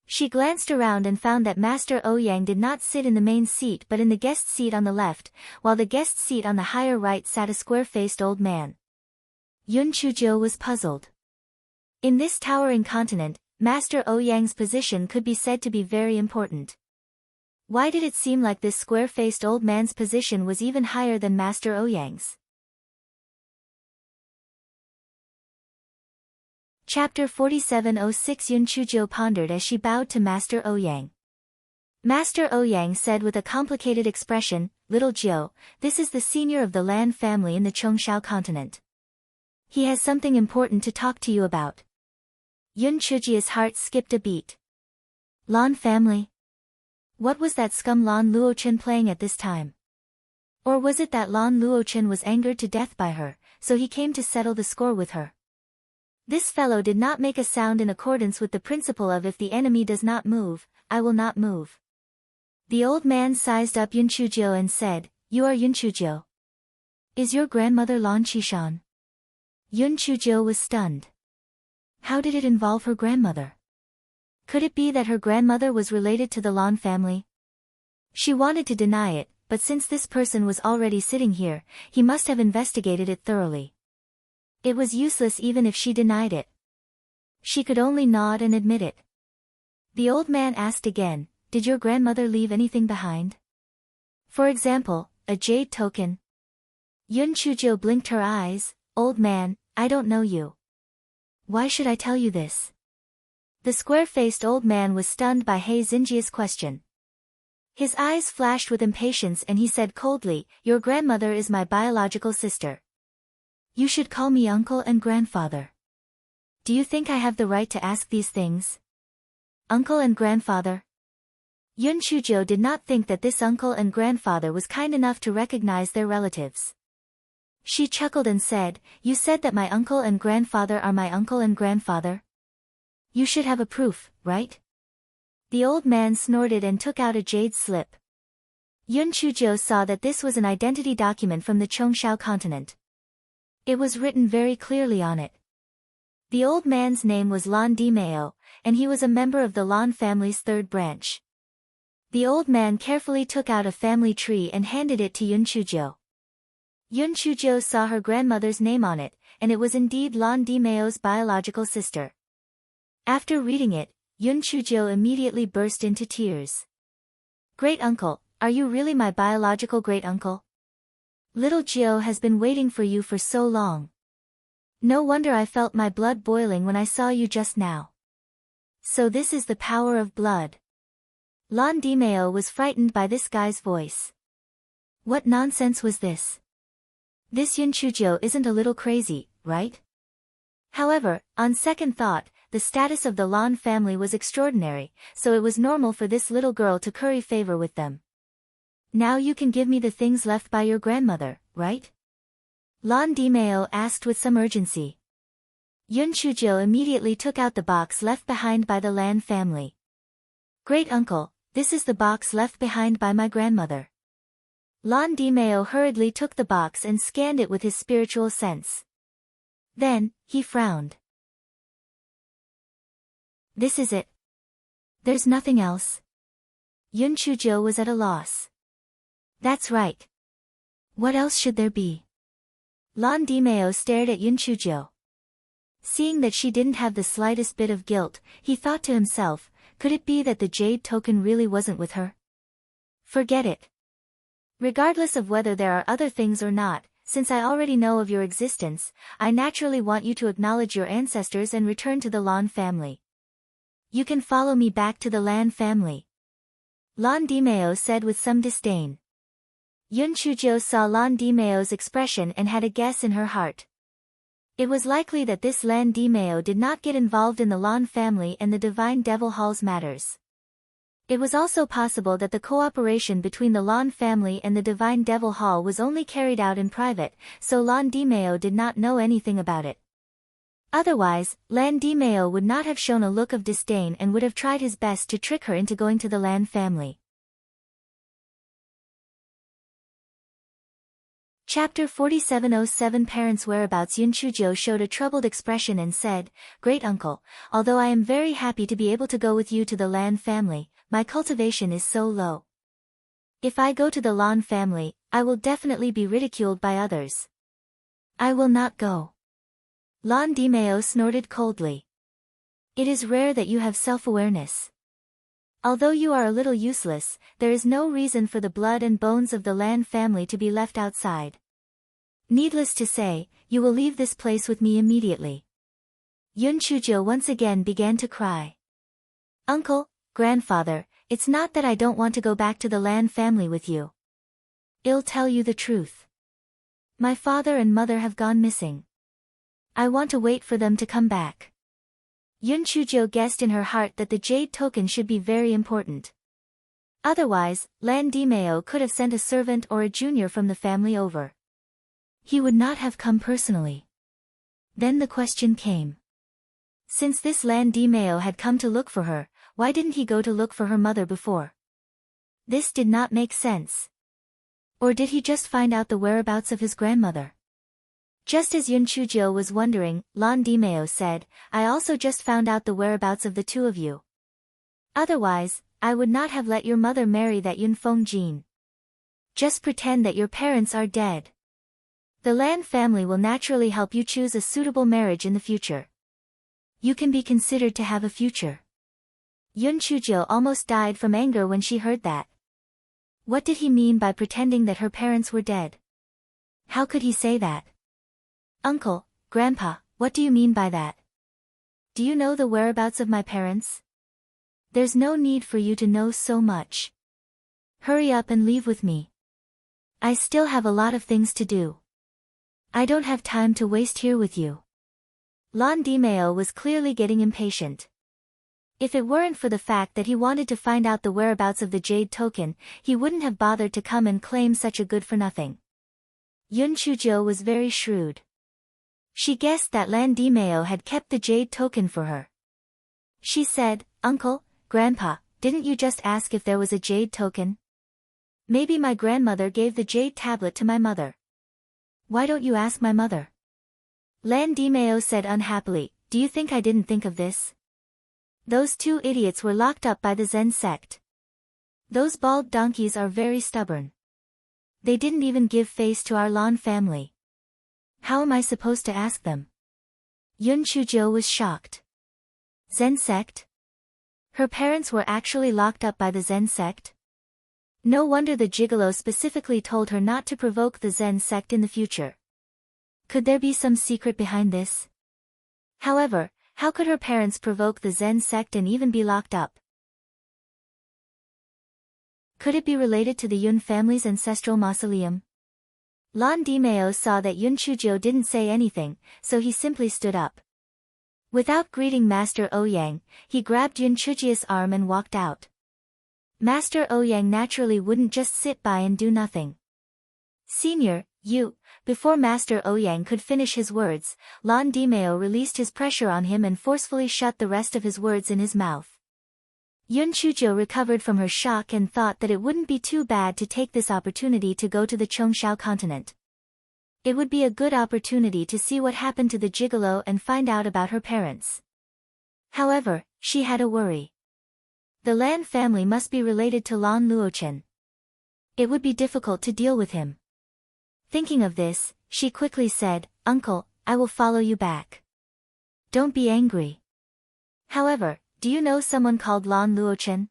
She glanced around and found that Master Ouyang did not sit in the main seat but in the guest seat on the left, while the guest seat on the higher right sat a square-faced old man. Yun Chujo was puzzled. In this towering continent, Master Ouyang's position could be said to be very important. Why did it seem like this square-faced old man's position was even higher than Master Ouyang's? Chapter 4706 Yun Chujo pondered as she bowed to Master Ouyang. Master Ouyang said with a complicated expression, "Little Jiu, this is the senior of the Lan family in the Chongshao continent. He has something important to talk to you about." Yun Chujia's heart skipped a beat. Lan family? What was that scum Lan Luochen playing at this time? Or was it that Lan Luochen was angered to death by her, so he came to settle the score with her? This fellow did not make a sound in accordance with the principle of if the enemy does not move, I will not move. The old man sized up Yun Chujo and said, "You are Yun Chujo. Is your grandmother Lan Qishan?" Yun Chujo was stunned. How did it involve her grandmother? Could it be that her grandmother was related to the Lan family? She wanted to deny it, but since this person was already sitting here, he must have investigated it thoroughly. It was useless even if she denied it. She could only nod and admit it. The old man asked again, "Did your grandmother leave anything behind? For example, a jade token?" Yun Chujo blinked her eyes, "Old man, I don't know you. Why should I tell you this?" The square-faced old man was stunned by Hei Xinjia's question. His eyes flashed with impatience and he said coldly, "Your grandmother is my biological sister. You should call me uncle and grandfather. Do you think I have the right to ask these things? Uncle and grandfather?" Yun Chujo did not think that this uncle and grandfather was kind enough to recognize their relatives. She chuckled and said, "You said that my uncle and grandfather are my uncle and grandfather? You should have a proof, right?" The old man snorted and took out a jade slip. Yun Chujo saw that this was an identity document from the Chongshao continent. It was written very clearly on it. The old man's name was Lan Dimeo, and he was a member of the Lan family's third branch. The old man carefully took out a family tree and handed it to Yun Chujo. Yun Chujo saw her grandmother's name on it, and it was indeed Lan Dimeo's biological sister. After reading it, Yun Chujo immediately burst into tears. "Great uncle, are you really my biological great uncle? Little Jio has been waiting for you for so long. No wonder I felt my blood boiling when I saw you just now. So this is the power of blood." Lan Dimeo was frightened by this guy's voice. What nonsense was this? This Yun Chujo isn't a little crazy, right? However, on second thought, the status of the Lan family was extraordinary, so it was normal for this little girl to curry favor with them. "Now you can give me the things left by your grandmother, right?" Lan Dimeo asked with some urgency. Yun Chujo immediately took out the box left behind by the Lan family. "Great uncle, this is the box left behind by my grandmother." Lan Dimeo hurriedly took the box and scanned it with his spiritual sense. Then, he frowned. "This is it. There's nothing else?" Yun Chujo was at a loss. "That's right. What else should there be?" Lan Dimeo stared at Yun Chujo. Seeing that she didn't have the slightest bit of guilt, he thought to himself, could it be that the jade token really wasn't with her? Forget it. Regardless of whether there are other things or not, since I already know of your existence, I naturally want you to acknowledge your ancestors and return to the Lan family. You can follow me back to the Lan family. Lan Dimeo said with some disdain. Yun Chujo saw Lan Dimeo's expression and had a guess in her heart. It was likely that this Lan Dimeo did not get involved in the Lan family and the Divine Devil Hall's matters. It was also possible that the cooperation between the Lan family and the Divine Devil Hall was only carried out in private, so Lan Dimeo did not know anything about it. Otherwise, Lan Dimeo would not have shown a look of disdain and would have tried his best to trick her into going to the Lan family. Chapter 4707 Parents' Whereabouts. Yun Chujo showed a troubled expression and said, "Great uncle, although I am very happy to be able to go with you to the Lan family, my cultivation is so low. If I go to the Lan family, I will definitely be ridiculed by others. I will not go." Lan Dimeo snorted coldly. "It is rare that you have self-awareness. Although you are a little useless, there is no reason for the blood and bones of the Lan family to be left outside. Needless to say, you will leave this place with me immediately." Yun Chujo once again began to cry. "Uncle, grandfather, it's not that I don't want to go back to the Lan family with you. I'll tell you the truth. My father and mother have gone missing. I want to wait for them to come back." Yun Chujo guessed in her heart that the jade token should be very important. Otherwise, Lan Dimeo could have sent a servant or a junior from the family over. He would not have come personally. Then the question came. Since this Lan Dimeo had come to look for her, why didn't he go to look for her mother before? This did not make sense. Or did he just find out the whereabouts of his grandmother? Just as Yun Chujo was wondering, Lan Dimeo said, "I also just found out the whereabouts of the two of you. Otherwise, I would not have let your mother marry that Yun Feng Jin. Just pretend that your parents are dead. The Lan family will naturally help you choose a suitable marriage in the future. You can be considered to have a future." Yun Chujo almost died from anger when she heard that. What did he mean by pretending that her parents were dead? How could he say that? "Uncle, Grandpa, what do you mean by that? Do you know the whereabouts of my parents? There's no need for you to know so much. Hurry up and leave with me. I still have a lot of things to do. I don't have time to waste here with you." Lan Dimeo was clearly getting impatient. If it weren't for the fact that he wanted to find out the whereabouts of the jade token, he wouldn't have bothered to come and claim such a good-for-nothing. Yun Chujo was very shrewd. She guessed that Lan Dimeo had kept the jade token for her. She said, "Uncle, Grandpa, didn't you just ask if there was a jade token? Maybe my grandmother gave the jade tablet to my mother. Why don't you ask my mother?" Lan Dimeo said unhappily, "Do you think I didn't think of this? Those two idiots were locked up by the Zen sect. Those bald donkeys are very stubborn. They didn't even give face to our Lan family. How am I supposed to ask them?" Yun Chujo was shocked. Zen sect? Her parents were actually locked up by the Zen sect? No wonder the gigolo specifically told her not to provoke the Zen sect in the future. Could there be some secret behind this? However, how could her parents provoke the Zen sect and even be locked up? Could it be related to the Yun family's ancestral mausoleum? Lan Dimeo saw that Yun Chujo didn't say anything, so he simply stood up. Without greeting Master Ouyang, he grabbed Yun Chujia's arm and walked out. Master Ouyang naturally wouldn't just sit by and do nothing. "Senior, you..." Before Master Ouyang could finish his words, Lan Dimeo released his pressure on him and forcefully shut the rest of his words in his mouth. Yun Chujo recovered from her shock and thought that it wouldn't be too bad to take this opportunity to go to the Chongshao continent. It would be a good opportunity to see what happened to the gigolo and find out about her parents. However, she had a worry. The Lan family must be related to Lan Luochen. It would be difficult to deal with him. Thinking of this, she quickly said, "Uncle, I will follow you back. Don't be angry. However, do you know someone called Lan Luochen?"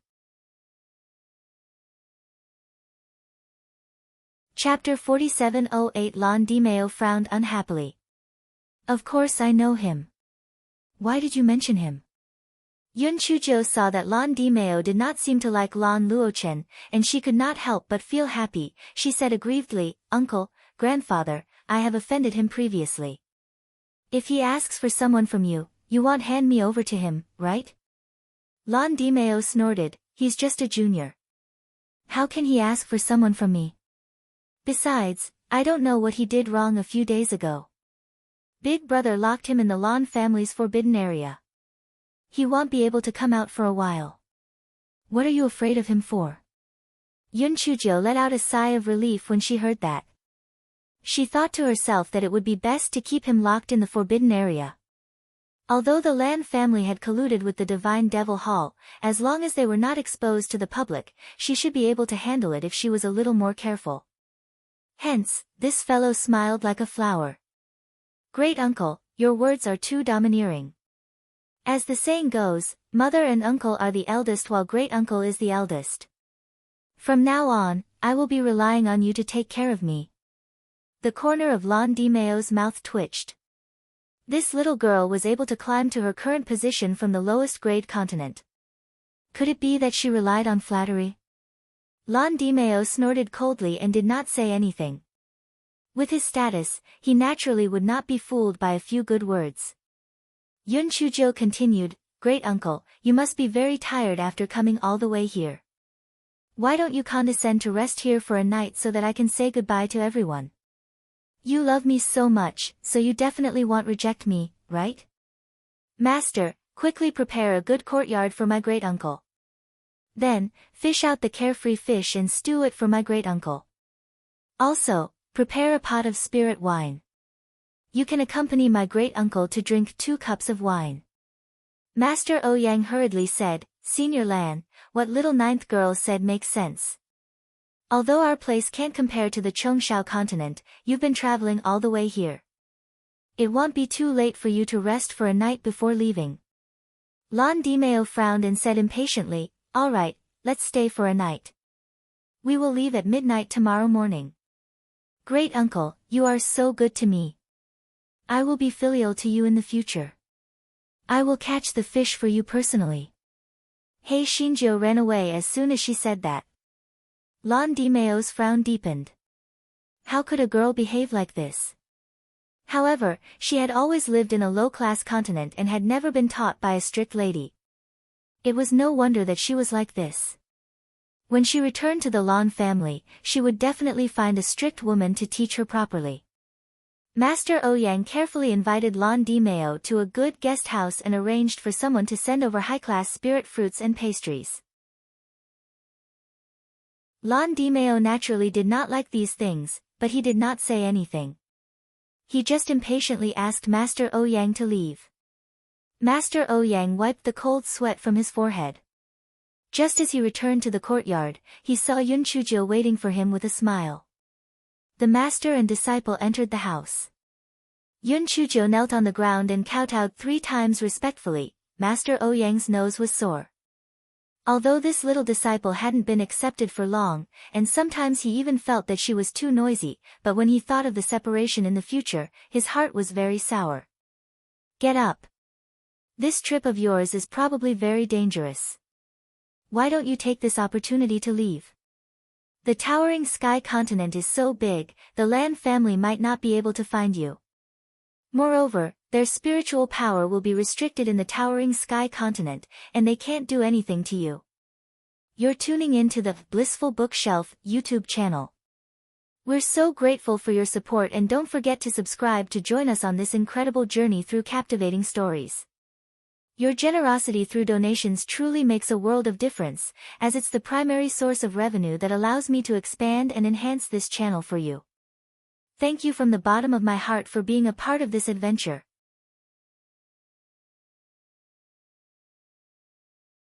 Chapter 4708 Lan Dimeo frowned unhappily. "Of course I know him. Why did you mention him?" Yun Chujo saw that Lan Dimeo did not seem to like Lan Luochen, and she could not help but feel happy. She said aggrievedly, "Uncle, Grandfather, I have offended him previously. If he asks for someone from you, you won't hand me over to him, right?" Lan Dimeo snorted, "He's just a junior. How can he ask for someone from me? Besides, I don't know what he did wrong a few days ago. Big brother locked him in the Lan family's forbidden area. He won't be able to come out for a while. What are you afraid of him for?" Yun Chujo let out a sigh of relief when she heard that. She thought to herself that it would be best to keep him locked in the forbidden area. Although the Lan family had colluded with the Divine Devil Hall, as long as they were not exposed to the public, she should be able to handle it if she was a little more careful. Hence, this fellow smiled like a flower. "Great uncle, your words are too domineering. As the saying goes, mother and uncle are the eldest while great uncle is the eldest. From now on, I will be relying on you to take care of me." The corner of Lan Dimeo's mouth twitched. This little girl was able to climb to her current position from the lowest grade continent. Could it be that she relied on flattery? Lan Dimeo snorted coldly and did not say anything. With his status, he naturally would not be fooled by a few good words. Yun Chujo continued, "Great uncle, you must be very tired after coming all the way here. Why don't you condescend to rest here for a night so that I can say goodbye to everyone? You love me so much, so you definitely won't reject me, right? Master, quickly prepare a good courtyard for my great uncle. Then, fish out the carefree fish and stew it for my great uncle. Also, prepare a pot of spirit wine. You can accompany my great uncle to drink 2 cups of wine." Master Ouyang hurriedly said, "Senior Lan, what little 9th girl said makes sense. Although our place can't compare to the Chongshao continent, you've been traveling all the way here. It won't be too late for you to rest for a night before leaving." Lan Dimeo frowned and said impatiently, "All right, let's stay for a night. We will leave at midnight tomorrow morning. Great uncle, you are so good to me. I will be filial to you in the future. I will catch the fish for you personally." Hei Shinjo ran away as soon as she said that. Lan Dimeo's frown deepened. How could a girl behave like this? However, she had always lived in a low-class continent and had never been taught by a strict lady. It was no wonder that she was like this. When she returned to the Lan family, she would definitely find a strict woman to teach her properly. Master Ouyang carefully invited Lan Di Meo to a good guest house and arranged for someone to send over high-class spirit fruits and pastries. Lan Di Meo naturally did not like these things, but he did not say anything. He just impatiently asked Master Ouyang to leave. Master Ouyang wiped the cold sweat from his forehead. Just as he returned to the courtyard, he saw Yun Chuzhou waiting for him with a smile. The master and disciple entered the house. Yun Chuzhou knelt on the ground and kowtowed 3 times respectfully. Master Ouyang's nose was sore. Although this little disciple hadn't been accepted for long, and sometimes he even felt that she was too noisy, but when he thought of the separation in the future, his heart was very sour. Get up. This trip of yours is probably very dangerous. Why don't you take this opportunity to leave? The towering sky continent is so big, the Lan family might not be able to find you. Moreover, their spiritual power will be restricted in the towering sky continent, and they can't do anything to you. You're tuning in to the Blissful Bookshelf YouTube channel. We're so grateful for your support, and don't forget to subscribe to join us on this incredible journey through captivating stories. Your generosity through donations truly makes a world of difference, as it's the primary source of revenue that allows me to expand and enhance this channel for you. Thank you from the bottom of my heart for being a part of this adventure.